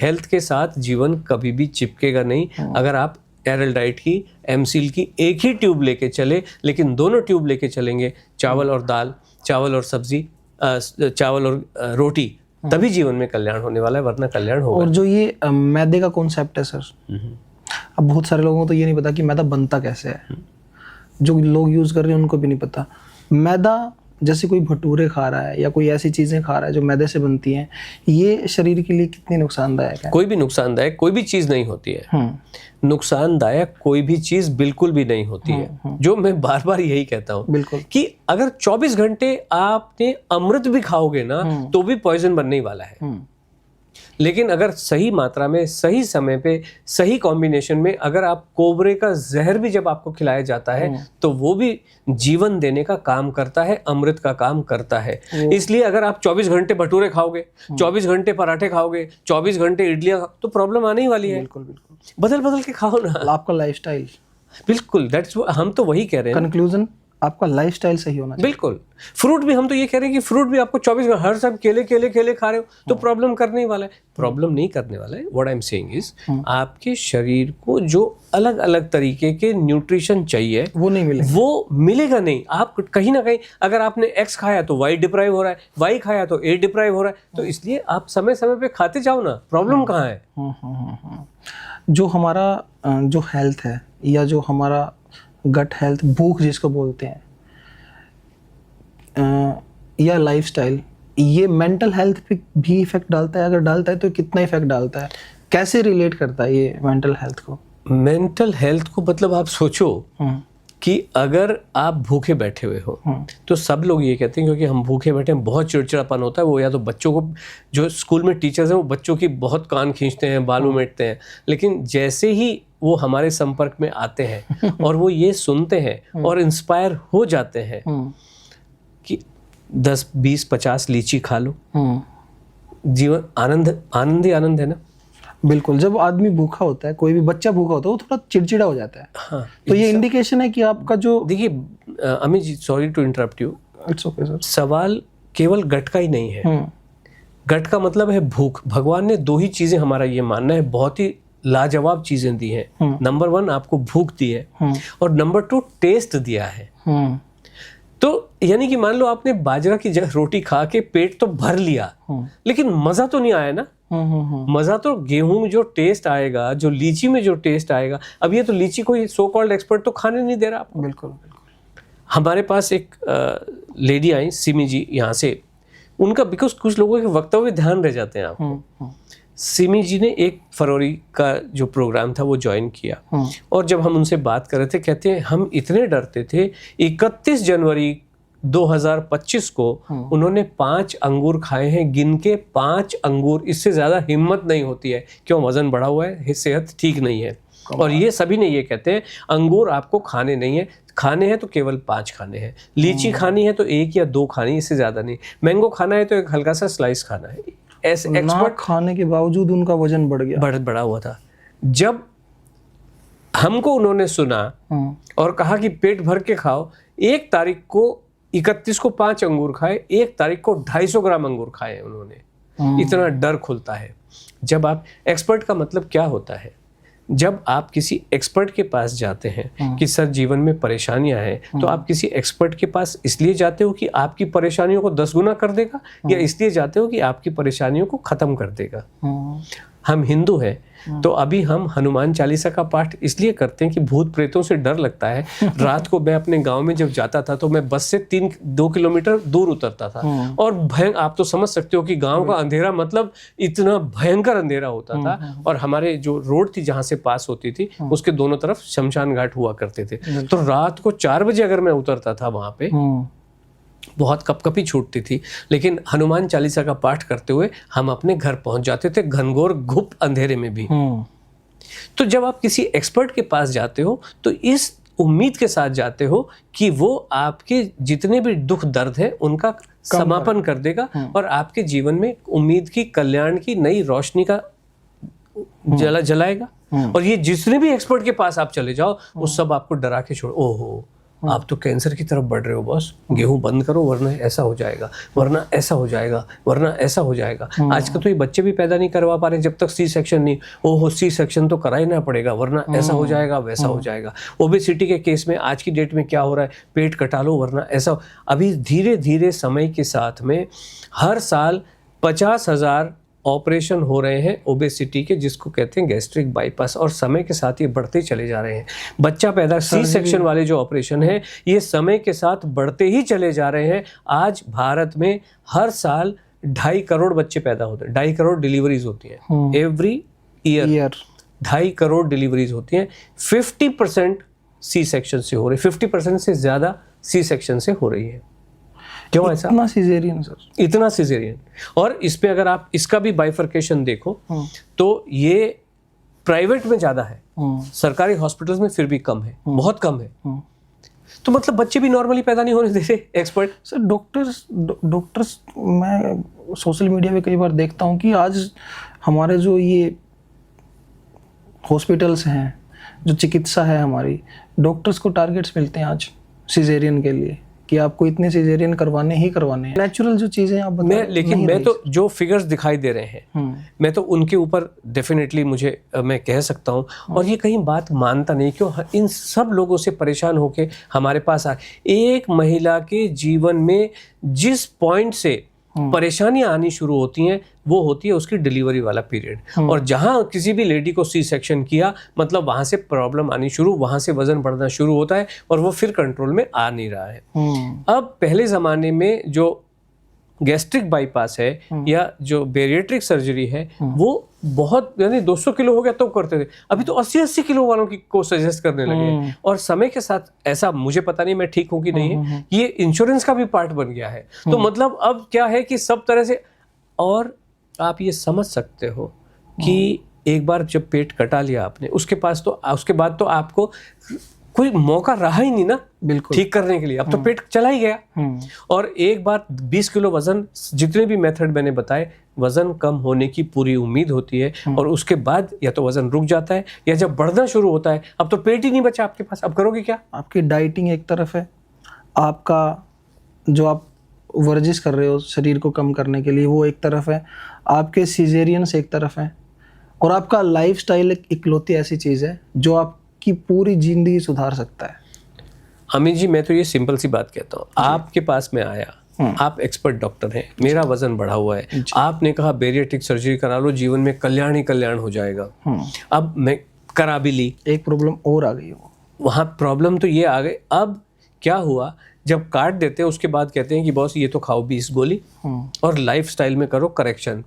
हेल्थ के साथ जीवन कभी भी चिपकेगा नहीं। अगर आप एरलडाइट की, एमसील की एक ही ट्यूब लेके चले, लेकिन दोनों ट्यूब लेके चलेंगे, चावल और दाल, चावल और सब्जी, चावल और रोटी, तभी जीवन में कल्याण होने वाला है, वरना कल्याण होगा। और जो ये मैदे का कॉन्सेप्ट है सर, अब बहुत सारे लोगों को तो ये नहीं पता कि मैदा बनता कैसे है। जो लोग यूज कर रहे हैं उनको भी नहीं पता। मैदा जैसे कोई भटूरे खा रहा है या कोई ऐसी चीजें खा रहा है जो मैदे से बनती हैं, ये शरीर के लिए कितनी नुकसानदायक है? कोई भी नुकसानदायक कोई भी चीज नहीं होती है। नुकसानदायक कोई भी चीज बिल्कुल भी नहीं होती है। जो मैं बार बार यही कहता हूँ बिल्कुल, कि अगर 24 घंटे आपने अमृत भी खाओगे ना तो भी पॉइजन बनने ही वाला है। लेकिन अगर सही मात्रा में, सही समय पे, सही कॉम्बिनेशन में अगर आप कोबरे का जहर भी जब आपको खिलाया जाता है तो वो भी जीवन देने का काम करता है, अमृत का काम करता है। इसलिए अगर आप 24 घंटे भटूरे खाओगे, 24 घंटे पराठे खाओगे, 24 घंटे इडलियां तो प्रॉब्लम आने ही वाली है। बिल्कुल बिल्कुल, बदल बदल के खाओ ना, आपका लाइफस्टाइल। बिल्कुल, दैट्स हम तो वही कह रहे हैं। कंक्लूजन, आपका लाइफस्टाइल सही होना चाहिए। बिल्कुल। फ्रूट भी हम तो ये कह रहे हैं कि फ्रूट भी आपको 24 घंटे हर सब केले केले केले खा रहे हो तो प्रॉब्लम करने वाला है। प्रॉब्लम नहीं करने वाला है। What I am saying is आपके शरीर को जो अलग अलग तरीके के न्यूट्रिशन चाहिए वो नहीं मिलेगा, वो मिलेगा नहीं। आप कहीं ना कहीं अगर आपने एक्स खाया तो वाई डिप्राइव हो रहा है, वाई खाया तो ए डिप्राइव हो रहा है। तो इसलिए आप समय समय पे खाते जाओ ना, प्रॉब्लम कहाँ है? जो हमारा जो हेल्थ है या जो हमारा गट हेल्थ, भूख जिसको बोलते हैं, या लाइफस्टाइल, ये मेंटल हेल्थ पे भी इफेक्ट डालता है? अगर डालता है तो कितना इफेक्ट डालता है? कैसे रिलेट करता है ये मेंटल हेल्थ को? मेंटल हेल्थ को मतलब आप सोचो कि अगर आप भूखे बैठे हुए हो तो सब लोग ये कहते हैं क्योंकि हम भूखे बैठे हैं, बहुत चिड़चिड़ापन होता है। वो या तो बच्चों को, जो स्कूल में टीचर्स हैं वो बच्चों की बहुत कान खींचते हैं, बाल उमेटते हैं, लेकिन जैसे ही वो हमारे संपर्क में आते हैं और वो ये सुनते हैं और इंस्पायर हो जाते हैं कि 10, 20, 50 लीची खा लो, जीवन आनंद ही आनंद है ना। बिल्कुल, जब आदमी भूखा होता है, कोई भी बच्चा भूखा होता है, वो थोड़ा चिड़चिड़ा हो जाता है। हाँ, तो ये इंडिकेशन है कि आपका जो, देखिए Amit ji, sorry to interrupt you, it's okay sir, सवाल केवल गट का ही नहीं है। गट का मतलब है भूख। भगवान ने 2 ही चीजें, हमारा ये मानना है, बहुत ही लाजवाब चीजें दी हैं। नंबर 1 आपको भूख दी है और नंबर 2 टेस्ट दिया है। तो यानी कि मान लो आपने बाजरा की जगह रोटी खा के पेट तो भर लिया, लेकिन मजा तो नहीं आया ना। मजा तो गेहूं में जो टेस्ट आएगा, जो लीची में जो टेस्ट आएगा, अब ये तो लीची कोई सो कॉल्ड एक्सपर्ट तो खाने नहीं दे रहा आपको। बिल्कुल, हमारे पास एक लेडी आई, सिमी जी, यहाँ से, उनका बिकॉज कुछ लोगों के वक्तव्य ध्यान रह जाते हैं आपको। सिमी जी ने 1 फरवरी का जो प्रोग्राम था वो ज्वाइन किया, और जब हम उनसे बात कर रहे थे, कहते हैं हम इतने डरते थे, 31 जनवरी 2025 को उन्होंने 5 अंगूर खाए हैं, गिन के 5 अंगूर, इससे ज़्यादा हिम्मत नहीं होती है। क्यों? वज़न बढ़ा हुआ है, सेहत ठीक नहीं है। और ये सभी ने ये कहते हैं अंगूर आपको खाने नहीं है, खाने हैं तो केवल 5 खाने हैं। लीची खानी है तो 1 या 2 खानी, इससे ज़्यादा नहीं। मैंगो खाना है तो एक हल्का सा स्लाइस खाना है। ऐसे एक्सपर्ट खाने के बावजूद उनका वजन बढ़ गया, बढ़ा हुआ था। जब हमको उन्होंने सुना और कहा कि पेट भर के खाओ, 1 तारीख को 31 को 5 अंगूर खाए, 1 तारीख को 250 ग्राम अंगूर खाए उन्होंने। इतना डर खुलता है जब आप एक्सपर्ट का मतलब क्या होता है? जब आप किसी एक्सपर्ट के पास जाते हैं कि सर जीवन में परेशानियां हैं, तो आप किसी एक्सपर्ट के पास इसलिए जाते हो कि आपकी परेशानियों को 10 गुना कर देगा, या इसलिए जाते हो कि आपकी परेशानियों को खत्म कर देगा? हम हिंदू हैं तो अभी हम हनुमान चालीसा का पाठ इसलिए करते हैं कि भूत प्रेतों से डर लगता है। रात को मैं अपने गांव में जब जाता था तो मैं बस से 2 किलोमीटर दूर उतरता था, और आप तो समझ सकते हो कि गांव का अंधेरा मतलब इतना भयंकर अंधेरा होता था। और हमारे जो रोड थी जहां से पास होती थी, उसके दोनों तरफ शमशान घाट हुआ करते थे। तो रात को 4 बजे अगर मैं उतरता था वहां पे, बहुत कपकपी छूटती थी, लेकिन हनुमान चालीसा का पाठ करते हुए हम अपने घर पहुंच जाते थे, घनघोर घुप अंधेरे में भी। तो जब आप किसी एक्सपर्ट के पास जाते हो तो इस उम्मीद के साथ जाते हो कि वो आपके जितने भी दुख दर्द है उनका समापन कर देगा, और आपके जीवन में उम्मीद की, कल्याण की नई रोशनी का जलाएगा। और ये जितने भी एक्सपर्ट के पास आप चले जाओ, वो सब आपको डरा के छोड़, ओहो आप तो कैंसर की तरफ बढ़ रहे हो बॉस, गेहूं बंद करो वरना ऐसा हो जाएगा, वरना ऐसा हो जाएगा, वरना ऐसा हो जाएगा। आजकल तो ये बच्चे भी पैदा नहीं करवा पा रहे जब तक सी सेक्शन नहीं, ओहो सी सेक्शन तो करा ही ना पड़ेगा, वरना ऐसा हो जाएगा, वैसा हो जाएगा। ओबेसिटी के केस में आज की डेट में क्या हो रहा है, पेट कटा लो वरना ऐसा। अभी धीरे धीरे समय के साथ में हर साल 50,000 ऑपरेशन हो रहे हैं ओबेसिटी के, जिसको कहते हैं गैस्ट्रिक बाईपास, और समय के साथ ये बढ़ते चले जा रहे हैं। बच्चा पैदा, सी सेक्शन वाले जो ऑपरेशन है, ये समय के साथ बढ़ते ही चले जा रहे हैं। आज भारत में हर साल 2.5 करोड़ बच्चे पैदा होते हैं, 2.5 करोड़ डिलीवरीज होती हैं एवरी ईयर। 2.5 करोड़ डिलीवरीज होती हैं, 50% सी सेक्शन से हो रही, 50% से ज्यादा सी सेक्शन से हो रही है। क्यों ऐसा? इतना सिजेरियन सर, इतना सिजेरियन। और इस पे अगर आप इसका भी बाइफर्केशन देखो तो ये प्राइवेट में ज्यादा है, सरकारी हॉस्पिटल्स में फिर भी कम है, बहुत कम है। तो मतलब बच्चे भी नॉर्मली पैदा नहीं होने दे रहे एक्सपर्ट। सर डॉक्टर्स मैं सोशल मीडिया पे कई बार देखता हूँ कि आज हमारे जो ये हॉस्पिटल्स हैं, जो चिकित्सा है हमारी, डॉक्टर्स को टारगेट्स मिलते हैं आज सिजेरियन के लिए कि आपको इतने सिजेरियन करवाने ही करवाने हैं। नेचुरल जो चीजें आप बता, लेकिन मैं तो जो फिगर्स दिखाई दे रहे हैं, मैं तो उनके ऊपर डेफिनेटली मैं कह सकता हूँ, और ये कहीं बात मानता नहीं। क्यों? इन सब लोगों से परेशान होके हमारे पास आए। एक महिला के जीवन में जिस पॉइंट से परेशानियां आनी शुरू होती हैं वो होती है उसकी डिलीवरी वाला पीरियड। और जहां किसी भी लेडी को सी सेक्शन किया, मतलब वहां से प्रॉब्लम आनी शुरू, वहां से वजन बढ़ना शुरू होता है, और वो फिर कंट्रोल में आ नहीं रहा है। अब पहले जमाने में जो गैस्ट्रिक बाईपास है या जो बेरिएट्रिक सर्जरी है, वो बहुत, यानी 200 किलो हो गया तो करते थे। अभी तो 80-80 किलो वालों को सजेस्ट करने लगे हैं। और समय के साथ ऐसा, मुझे पता नहीं मैं ठीक हूं कि नहीं है, ये इंश्योरेंस का भी पार्ट बन गया है। तो मतलब अब क्या है कि सब तरह से, और आप ये समझ सकते हो कि एक बार जब पेट कटा लिया आपने, उसके बाद तो आपको कोई मौका रहा ही नहीं ना बिल्कुल ठीक करने के लिए। अब तो पेट चला ही गया। और एक बार 20 किलो वजन, जितने भी मेथड मैंने बताए, वजन कम होने की पूरी उम्मीद होती है, और उसके बाद या तो वजन रुक जाता है या जब बढ़ना शुरू होता है, अब तो पेट ही नहीं बचा आपके पास, अब करोगे क्या? आपकी डाइटिंग एक तरफ है, आपका जो आप वर्जिश कर रहे हो शरीर को कम करने के लिए वो एक तरफ है, आपके सिजेरियंस एक तरफ है, और आपका लाइफस्टाइल एक इकलौती ऐसी चीज़ है जो आपकी पूरी जिंदगी सुधार सकता है। अमित जी, मैं तो ये सिंपल सी बात कहता हूँ, आपके पास में आया, आप एक्सपर्ट डॉक्टर हैं, मेरा वजन बढ़ा हुआ है, आपने कहा बेरिएट्रिक सर्जरी करा लो, जीवन में कल्याण ही कल्याण हो जाएगा। अब मैं करा भी ली, एक प्रॉब्लम और आ गई, वहाँ प्रॉब्लम तो ये आ गई अब क्या हुआ, जब काट देते हैं उसके बाद कहते हैं कि बॉस ये तो खाओ 20 गोली और लाइफस्टाइल में करो करेक्शन।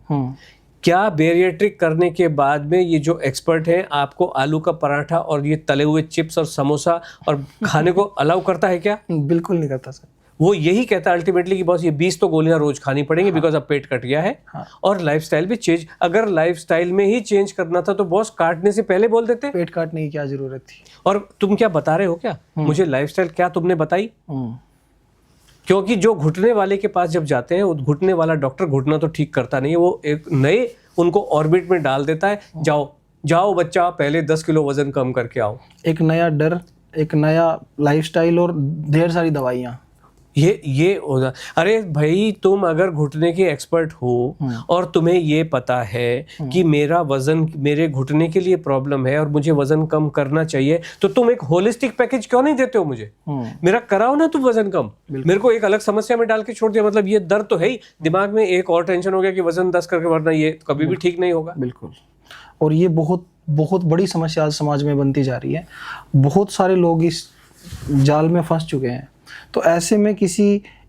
क्या बेरिएट्रिक करने के बाद में ये जो एक्सपर्ट हैं आपको आलू का पराठा और ये तले हुए चिप्स और समोसा और खाने को अलाउ करता है क्या? बिल्कुल नहीं करता सर। वो यही कहता है अल्टीमेटली कि बॉस ये 20 तो गोलियां रोज खानी पड़ेंगी बिकॉज अब पेट कट गया है। और लाइफस्टाइल भी चेंज, अगर लाइफस्टाइल में ही चेंज करना था तो बॉस काटने से पहले बोल देते। पेट काटने की क्या जरूरत थी? और तुम क्या बता रहे हो क्या मुझे लाइफस्टाइल, क्या तुमने बताई? क्योंकि जो घुटने वाले के पास जब जाते हैं, वो घुटने वाला डॉक्टर घुटना तो ठीक करता नहीं है, वो एक नए उनको ऑर्बिट में डाल देता है, जाओ जाओ बच्चा पहले 10 किलो वजन कम करके आओ। एक नया डर, एक नया लाइफस्टाइल और ढेर सारी दवाइयाँ। ये होगा। अरे भाई तुम अगर घुटने के एक्सपर्ट हो और तुम्हें ये पता है कि मेरा वजन, मेरे घुटने के लिए प्रॉब्लम है और मुझे वजन कम करना चाहिए, तो तुम एक होलिस्टिक पैकेज क्यों नहीं देते हो मुझे? मेरा कराओ ना तुम वजन कम। मेरे को एक अलग समस्या में डाल के छोड़ दिया, मतलब ये दर्द तो है ही, दिमाग में एक और टेंशन हो गया कि वजन 10 करके, वरना ये कभी भी ठीक नहीं होगा। बिल्कुल। और ये बहुत बहुत बड़ी समस्या आज समाज में बनती जा रही है। बहुत सारे लोग इस जाल में फंस चुके हैं। तो ऐसे में किसी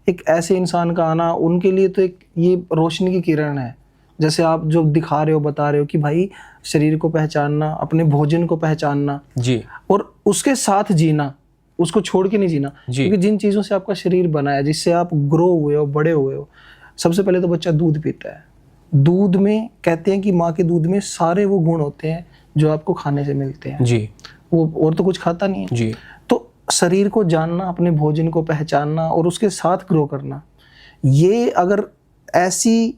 एक ऐसे इंसान का आना उनके लिए तो एक ये रोशनी की किरण है। जैसे आप जो दिखा रहे हो, बता रहे हो कि भाई शरीर को पहचानना, अपने भोजन को पहचानना जी, और उसके साथ जीना, उसको छोड़ के नहीं जीना। क्योंकि जिन चीज़ों से आपका शरीर बना है, जिससे आप ग्रो हुए हो, बड़े हुए हो, सबसे पहले तो बच्चा दूध पीता है। दूध में कहते हैं कि माँ के दूध में सारे वो गुण होते हैं जो आपको खाने से मिलते हैं जी। वो और तो कुछ खाता नहीं है जी। तो शरीर को जानना, अपने भोजन को पहचानना और उसके साथ ग्रो करना, ये अगर ऐसी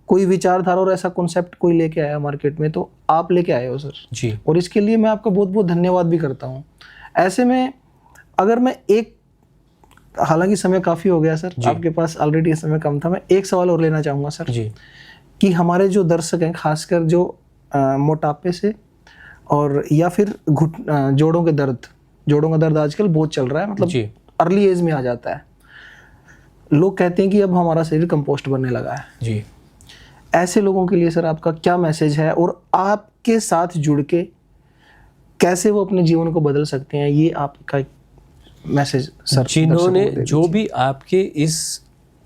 कोई विचारधारा और ऐसा कॉन्सेप्ट कोई लेके आया मार्केट में, तो आप लेके आए हो सर जी। और इसके लिए मैं आपका बहुत बहुत धन्यवाद भी करता हूँ। ऐसे में अगर मैं एक, हालांकि समय काफ़ी हो गया सर, आपके पास ऑलरेडी समय कम था, मैं एक सवाल और लेना चाहूँगा सर जी, कि हमारे जो दर्शक हैं, खासकर जो मोटापे से और या फिर जोड़ों का दर्द आजकल बहुत चल रहा है, मतलब अर्ली एज में आ जाता है। लोग कहते हैं कि अब हमारा शरीर कंपोस्ट बनने लगा है जी। ऐसे लोगों के लिए सर आपका क्या मैसेज है, और आपके साथ जुड़ के कैसे वो अपने जीवन को बदल सकते हैं, ये आपका मैसेज सर। जिन्होंने, जो भी आपके इस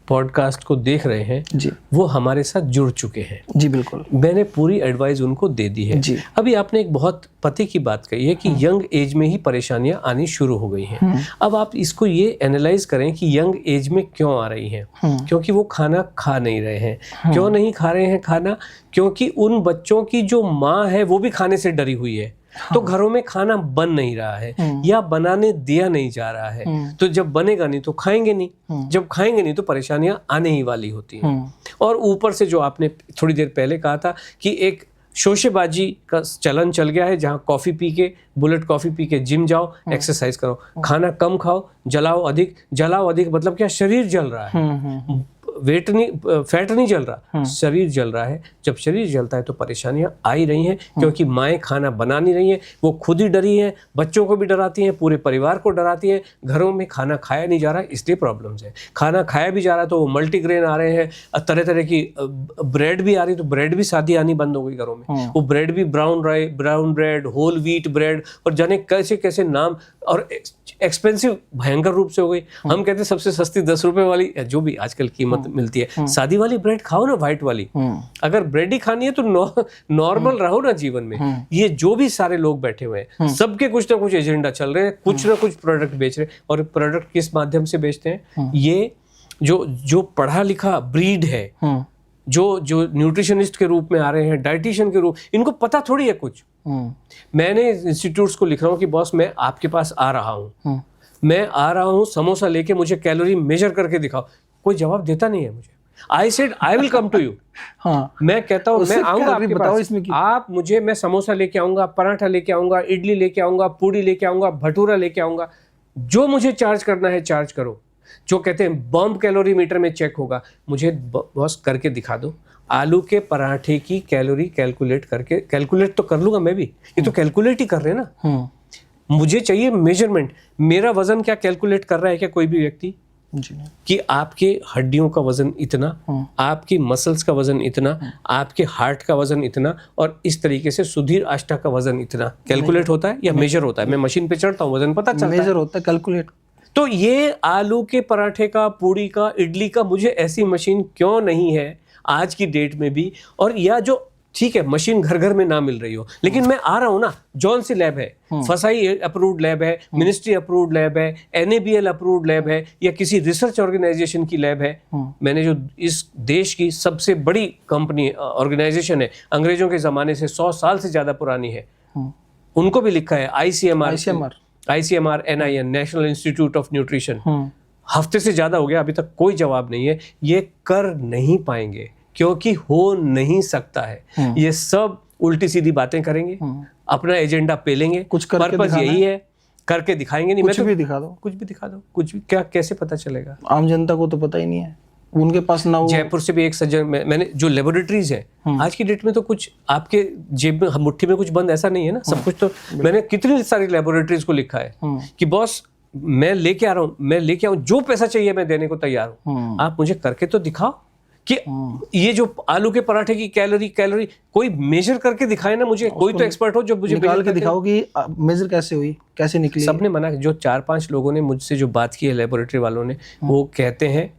पॉडकास्ट को देख रहे हैं जी, वो हमारे साथ जुड़ चुके हैं जी। बिल्कुल, मैंने पूरी एडवाइस उनको दे दी है जी। अभी आपने एक बहुत पते की बात कही है कि यंग एज में ही परेशानियां आनी शुरू हो गई हैं। अब आप इसको ये एनालाइज करें कि यंग एज में क्यों आ रही हैं। क्योंकि वो खाना खा नहीं रहे हैं। क्यों नहीं खा रहे हैं खाना? क्योंकि उन बच्चों की जो माँ है वो भी खाने से डरी हुई है। तो घरों में खाना बन नहीं रहा है या बनाने दिया नहीं जा रहा है। तो जब बनेगा नहीं तो खाएंगे नहीं, जब खाएंगे नहीं तो परेशानियां आने ही वाली होती हैं। और ऊपर से जो आपने थोड़ी देर पहले कहा था कि एक शोशेबाजी का चलन चल गया है, जहां कॉफी पी के, बुलेट कॉफी पी के जिम जाओ, एक्सरसाइज करो, खाना कम खाओ, जलाओ अधिक, मतलब क्या शरीर जल रहा है, फैट नहीं जल रहा, शरीर जल रहा है। जब शरीर जलता है तो परेशानियां आ ही रही हैं, क्योंकि माएँ खाना बना नहीं रही हैं, वो खुद ही डरी हैं, बच्चों को भी डराती हैं, पूरे परिवार को डराती हैं। घरों में खाना खाया नहीं जा रहा है, इसलिए प्रॉब्लम्स है। खाना खाया भी जा रहा है तो वो मल्टीग्रेन आ रहे हैं, तरह तरह की ब्रेड भी आ रही, तो ब्रेड भी शादी आनी बंद हो गई घरों में। वो ब्रेड भी brown bread, whole wheat bread, और जाने कैसे कैसे नाम, और एक्सपेंसिव भयंकर रूप से हो गई। हम कहते हैं सबसे सस्ती 10 रुपए वाली जो भी आजकल कीमत मिलती है, सादी वाली ब्रेड खाओ ना, व्हाइट वाली। अगर ब्रेड ही खानी है तो नॉर्मल रहो ना जीवन में। ये जो भी सारे लोग बैठे हुए हैं, सबके कुछ ना कुछ एजेंडा चल रहे हैं, कुछ ना कुछ प्रोडक्ट बेच रहे हैं। और प्रोडक्ट किस माध्यम से बेचते हैं? ये जो पढ़ा लिखा ब्रीड है, जो न्यूट्रिशनिस्ट के रूप में आ रहे हैं, डाइटिशियन के रूप, इनको पता थोड़ी है कुछ। मैंने इंस्टीट्यूट्स को लिख रहा हूँ कि बॉस मैं आपके पास आ रहा हूँ, समोसा लेके मुझे कैलोरी मेजर करके दिखाओ। कोई जवाब देता नहीं है मुझे। I said I will come to you। हाँ, मैं कहता हूँ मैं आऊंगा आपके पास, आप मुझे, मैं समोसा लेके आऊंगा, पराठा लेके आऊंगा, इडली लेके आऊंगा, पूड़ी लेके आऊंगा, भटूरा लेके आऊंगा, जो मुझे चार्ज करना है चार्ज करो। जो कहते हैं बॉम्ब कैलोरी मीटर में चेक होगा, मुझे बॉस करके दिखा दो। आलू के पराठे की कैलोरी कैलकुलेट करके, कैलकुलेट तो कर लूंगा मैं भी, ये तो कैलकुलेट ही कर रहे हैं ना। मुझे चाहिए मेजरमेंट। मेरा वजन क्या कैलकुलेट कर रहा है क्या कोई भी व्यक्ति? कि आपके हड्डियों का वजन इतना, आपकी मसल्स का वजन इतना, आपके हार्ट का वजन इतना, और इस तरीके से सुधीर आष्टा का वजन इतना कैलकुलेट होता है या मेजर होता है? मैं मशीन पे चढ़ता हूँ, वजन पता चलता है, मेजर होता है, कैलकुलेट तो ये आलू के पराठे का, पूड़ी का, इडली का, मुझे ऐसी मशीन क्यों नहीं है आज की डेट में भी? और या जो ठीक है मशीन घर घर में ना मिल रही हो, लेकिन मैं आ रहा हूं ना, जौन सी लैब है, फसाई अप्रूव्ड लैब है, मिनिस्ट्री अप्रूव्ड लैब है, NABL अप्रूव्ड लैब है, या किसी रिसर्च ऑर्गेनाइजेशन की लैब है, मैंने जो इस देश की सबसे बड़ी कंपनी ऑर्गेनाइजेशन है, अंग्रेजों के जमाने से 100 साल से ज्यादा पुरानी है, उनको भी लिखा है ICMR NIN, national institute of nutrition. हफ्ते से ज्यादा हो गया, अभी तक कोई जवाब नहीं है। ये कर नहीं पाएंगे क्योंकि हो नहीं सकता है। ये सब उल्टी सीधी बातें करेंगे, अपना एजेंडा पेलेंगे, कुछ करके पर्पस यही है, करके दिखाएंगे नहीं। कुछ भी दिखा दो, कुछ भी दिखा दो, कुछ भी, क्या कैसे पता चलेगा? आम जनता को तो पता ही नहीं है, उनके पास ना। जयपुर से भी एक सज्जन, मैंने जो लेबोरेटरीज है आज की डेट में, तो कुछ आपके जेब में, मुट्ठी में कुछ बंद ऐसा नहीं है ना, सब कुछ। तो मैंने कितनी सारी लेबोरेटरीज को लिखा है कि बॉस मैं लेके आ रहा हूँ, मैं लेके आऊँ, जो पैसा चाहिए मैं देने को तैयार हूँ, आप मुझे करके तो दिखाओ कि ये जो आलू के पराठे की कैलोरी कोई मेजर करके दिखाए ना मुझे, कोई तो एक्सपर्ट हो जो मुझे निकाल के दिखाओ कि मेजर कैसे हुई, कैसे निकली। सबने मना, जो 4-5 लोगों ने मुझसे जो बात की है लेबोरेटरी वालों ने, वो कहते हैं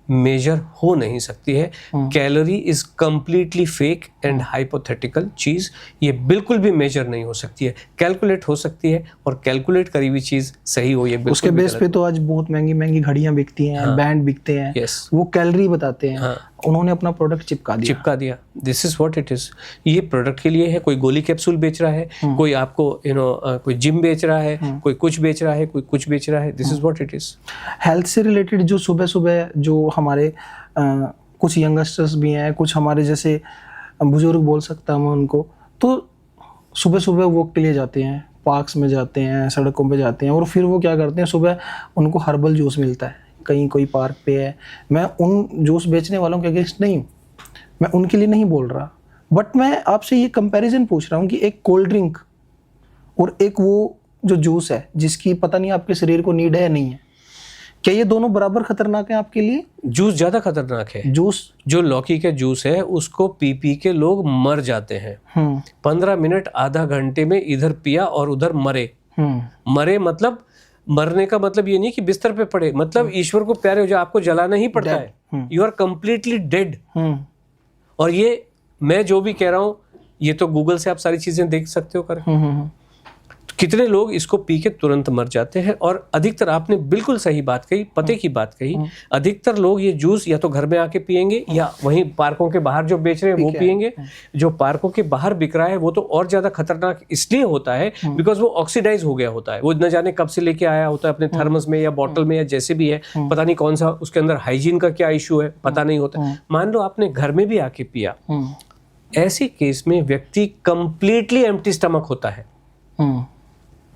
मेजर हो नहीं सकती है, calorie is completely fake and hypothetical चीज, ये बिल्कुल भी मेजर नहीं हो सकती है। कैलकुलेट हो सकती है, और कैलकुलेट करी हुई चीज सही हो, ये उसके बेस पे तो आज बहुत महंगी महंगी घड़ियां बिकती हैं, बैंड बिकते हैं, वो कैलोरी बताते हैं। उन्होंने अपना प्रोडक्ट चिपका दिया। This is what it is. ये प्रोडक्ट के लिए है, कोई गोली कैप्सूल बेच रहा है, कोई आपको कोई जिम बेच रहा है, कोई कुछ बेच रहा है, कोई कुछ बेच रहा है। This is what it is. Health से रिलेटेड जो सुबह सुबह जो हमारे कुछ यंगस्टर्स भी हैं, कुछ हमारे जैसे बुजुर्ग बोल सकता हूँ उनको, तो सुबह सुबह वॉक के लिए जाते हैं, पार्क्स में जाते हैं, सड़कों पे जाते हैं, और फिर वो क्या करते हैं, सुबह उनको हर्बल जूस मिलता है, कहीं कोई पार्क पे है। मैं उन जूस बेचने वालों के अगेंस्ट नहीं हूँ, मैं उनके लिए नहीं बोल रहा, बट मैं आपसे ये कंपैरिजन पूछ रहा हूँ कि एक कोल्ड ड्रिंक और एक वो जो जूस है जिसकी पता नहीं आपके शरीर को नीड है या नहीं है, क्या ये दोनों बराबर खतरनाक है आपके लिए? जूस ज्यादा खतरनाक है। जूस जो लौकी के जूस है उसको पी के लोग मर जाते हैं। 15 मिनट आधा घंटे में इधर पिया और उधर मरे। मरे मतलब मरने का मतलब ये नहीं कि बिस्तर पे पड़े, मतलब ईश्वर को प्यारे हो जाए, आपको जलाना ही पड़ता है। You are completely dead. और ये मैं जो भी कह रहा हूँ, ये तो गूगल से आप सारी चीजें देख सकते हो कर। कितने लोग इसको पी के तुरंत मर जाते हैं। और अधिकतर, आपने बिल्कुल सही बात कही, पते की बात कही, अधिकतर लोग ये जूस या तो घर में आके पिएंगे या वहीं पार्कों के बाहर जो बेच रहे हैं वो पिएंगे। जो पार्कों के बाहर बिक रहा है वो तो और ज्यादा खतरनाक इसलिए होता है बिकॉज वो ऑक्सीडाइज हो गया होता है। वो न जाने कब से लेके आया होता है अपने थर्मस में या बॉटल में या जैसे भी है, पता नहीं कौन सा उसके अंदर हाइजीन का क्या इशू है, पता नहीं होता। मान लो आपने घर में भी आके पिया, ऐसे केस में व्यक्ति कंप्लीटली एम्प्टी स्टमक होता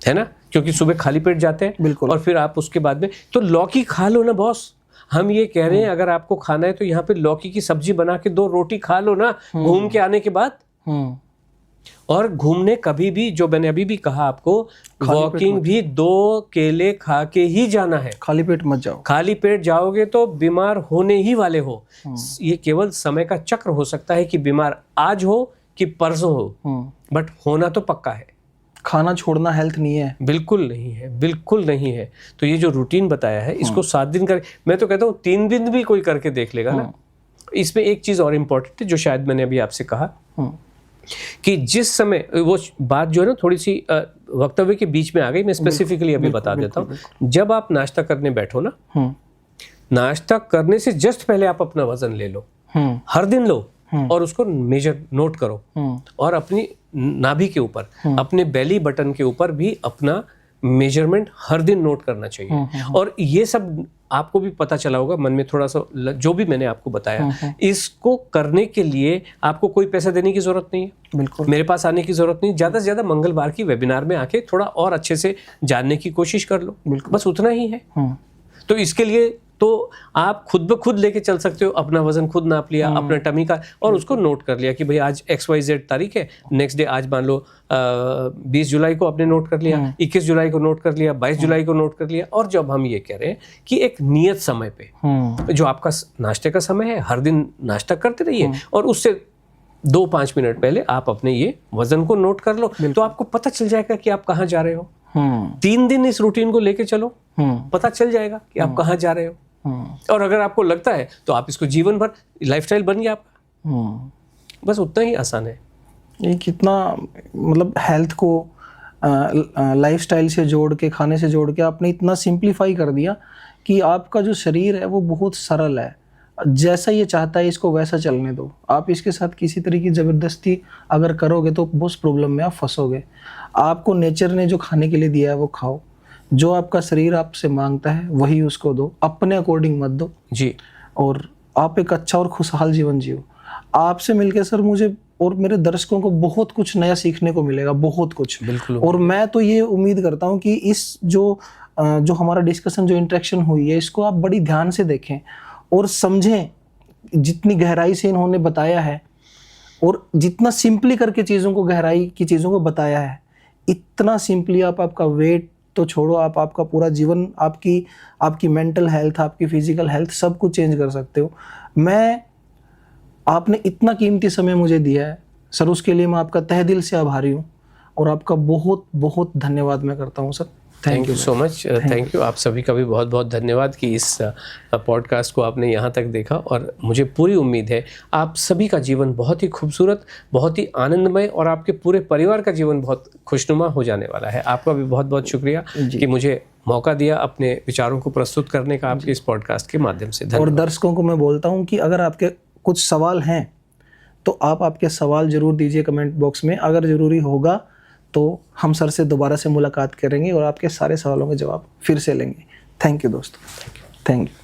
है ना, क्योंकि सुबह खाली पेट जाते हैं और फिर आप उसके बाद में तो लौकी खा लो ना बॉस। हम ये कह रहे हैं अगर आपको खाना है तो यहाँ पे लौकी की सब्जी बना के 2 रोटी खा लो ना घूम के आने के बाद। और घूमने कभी भी, जो मैंने अभी भी कहा आपको, वॉकिंग भी 2 केले खा के ही जाना है। खाली पेट मत जाओ। खाली पेट जाओगे तो बीमार होने ही वाले हो। ये केवल समय का चक्र हो सकता है कि बीमार आज हो कि परसों हो, बट होना तो पक्का है। खाना छोड़ना हेल्थ नहीं है, बिल्कुल नहीं है, बिल्कुल नहीं है। तो ये जो रूटीन बताया है इसको 7 दिन कर, मैं तो कहता हूँ 3 दिन भी कोई करके देख लेगा ना। इसमें एक चीज और इम्पोर्टेंट है जो शायद मैंने अभी आपसे कहा कि जिस समय वो बात जो है ना थोड़ी सी वक्तव्य के बीच में आ गई, मैं स्पेसिफिकली अभी बता देता हूँ। जब आप नाश्ता करने बैठो ना, नाश्ता करने से जस्ट पहले आप अपना वजन ले लो, हर दिन लो, और उसको मेजर नोट करो। और अपनी नाभि के ऊपर, अपने बेली बटन के ऊपर भी अपना मेजरमेंट हर दिन नोट करना चाहिए। और ये सब आपको भी पता चला होगा मन में थोड़ा सा, जो भी मैंने आपको बताया, इसको करने के लिए आपको कोई पैसा देने की जरूरत नहीं है, बिल्कुल मेरे पास आने की जरूरत नहीं। ज्यादा से ज्यादा मंगलवार की वेबिनार में आके थोड़ा और अच्छे से जानने की कोशिश कर लो, बस उतना ही है। तो इसके लिए तो आप खुद ब खुद लेके चल सकते हो, अपना वजन खुद नाप लिया, अपना टमी का, और उसको नोट कर लिया कि भाई आज XYZ तारीख है, नेक्स्ट डे आज मान लो 20 जुलाई को आपने नोट कर लिया, 21 जुलाई को नोट कर लिया, 22 जुलाई को नोट कर लिया। और जब हम ये कह रहे हैं कि एक नियत समय पे जो आपका नाश्ते का समय है, हर दिन नाश्ता करते रहिए और उससे 2-5 मिनट पहले आप अपने ये वजन को नोट कर लो, तो आपको पता चल जाएगा कि आप कहाँ जा रहे हो। 3 दिन इस रूटीन को लेके चलो, पता चल जाएगा कि आप कहाँ जा रहे हो। और अगर आपको लगता है तो आप इसको जीवन भर, लाइफस्टाइल बन गया आपका। बस उतना ही आसान है। ये कितना मतलब हेल्थ को लाइफस्टाइल से जोड़ के, खाने से जोड़ के आपने इतना सिंप्लीफाई कर दिया कि आपका जो शरीर है वो बहुत सरल है। जैसा ये चाहता है इसको वैसा चलने दो। आप इसके साथ किसी तरह की ज़बरदस्ती अगर करोगे तो बहुत प्रॉब्लम में आप फंसोगे। आपको नेचर ने जो खाने के लिए दिया है वो खाओ, जो आपका शरीर आपसे मांगता है वही उसको दो, अपने अकॉर्डिंग मत दो जी। और आप एक अच्छा और खुशहाल जीवन जियो। आपसे मिलके सर मुझे और मेरे दर्शकों को बहुत कुछ नया सीखने को मिलेगा, बहुत कुछ। बिल्कुल। और मैं तो ये उम्मीद करता हूँ कि इस जो हमारा डिस्कशन, जो इंटरेक्शन हुई है, इसको आप बड़ी ध्यान से देखें और समझें। जितनी गहराई से इन्होंने बताया है और जितना सिंपली करके चीज़ों को, गहराई की चीज़ों को बताया है, इतना सिंपली आप आपका वेट तो छोड़ो, आप आपका पूरा जीवन, आपकी मेंटल हेल्थ, आपकी फिजिकल हेल्थ, सब कुछ चेंज कर सकते हो। आपने इतना कीमती समय मुझे दिया है सर, उसके लिए मैं आपका तहे दिल से आभारी हूँ और आपका बहुत बहुत धन्यवाद मैं करता हूँ sir. Thank you so much. Thank you. आप सभी का भी बहुत बहुत धन्यवाद कि इस पॉडकास्ट को आपने यहाँ तक देखा। और मुझे पूरी उम्मीद है आप सभी का जीवन बहुत ही खूबसूरत, बहुत ही आनंदमय और आपके पूरे परिवार का जीवन बहुत खुशनुमा हो जाने वाला है। आपका भी बहुत बहुत शुक्रिया कि मुझे मौका दिया अपने विचारों को प्रस्तुत करने का आपके इस पॉडकास्ट के माध्यम से। और दर्शकों को मैं बोलता हूँ कि अगर आपके कुछ सवाल हैं तो आप आपके सवाल जरूर दीजिए कमेंट बॉक्स में। अगर ज़रूरी होगा तो हम सर से दोबारा से मुलाकात करेंगे और आपके सारे सवालों के जवाब फिर से लेंगे। थैंक यू दोस्तों, थैंक यू।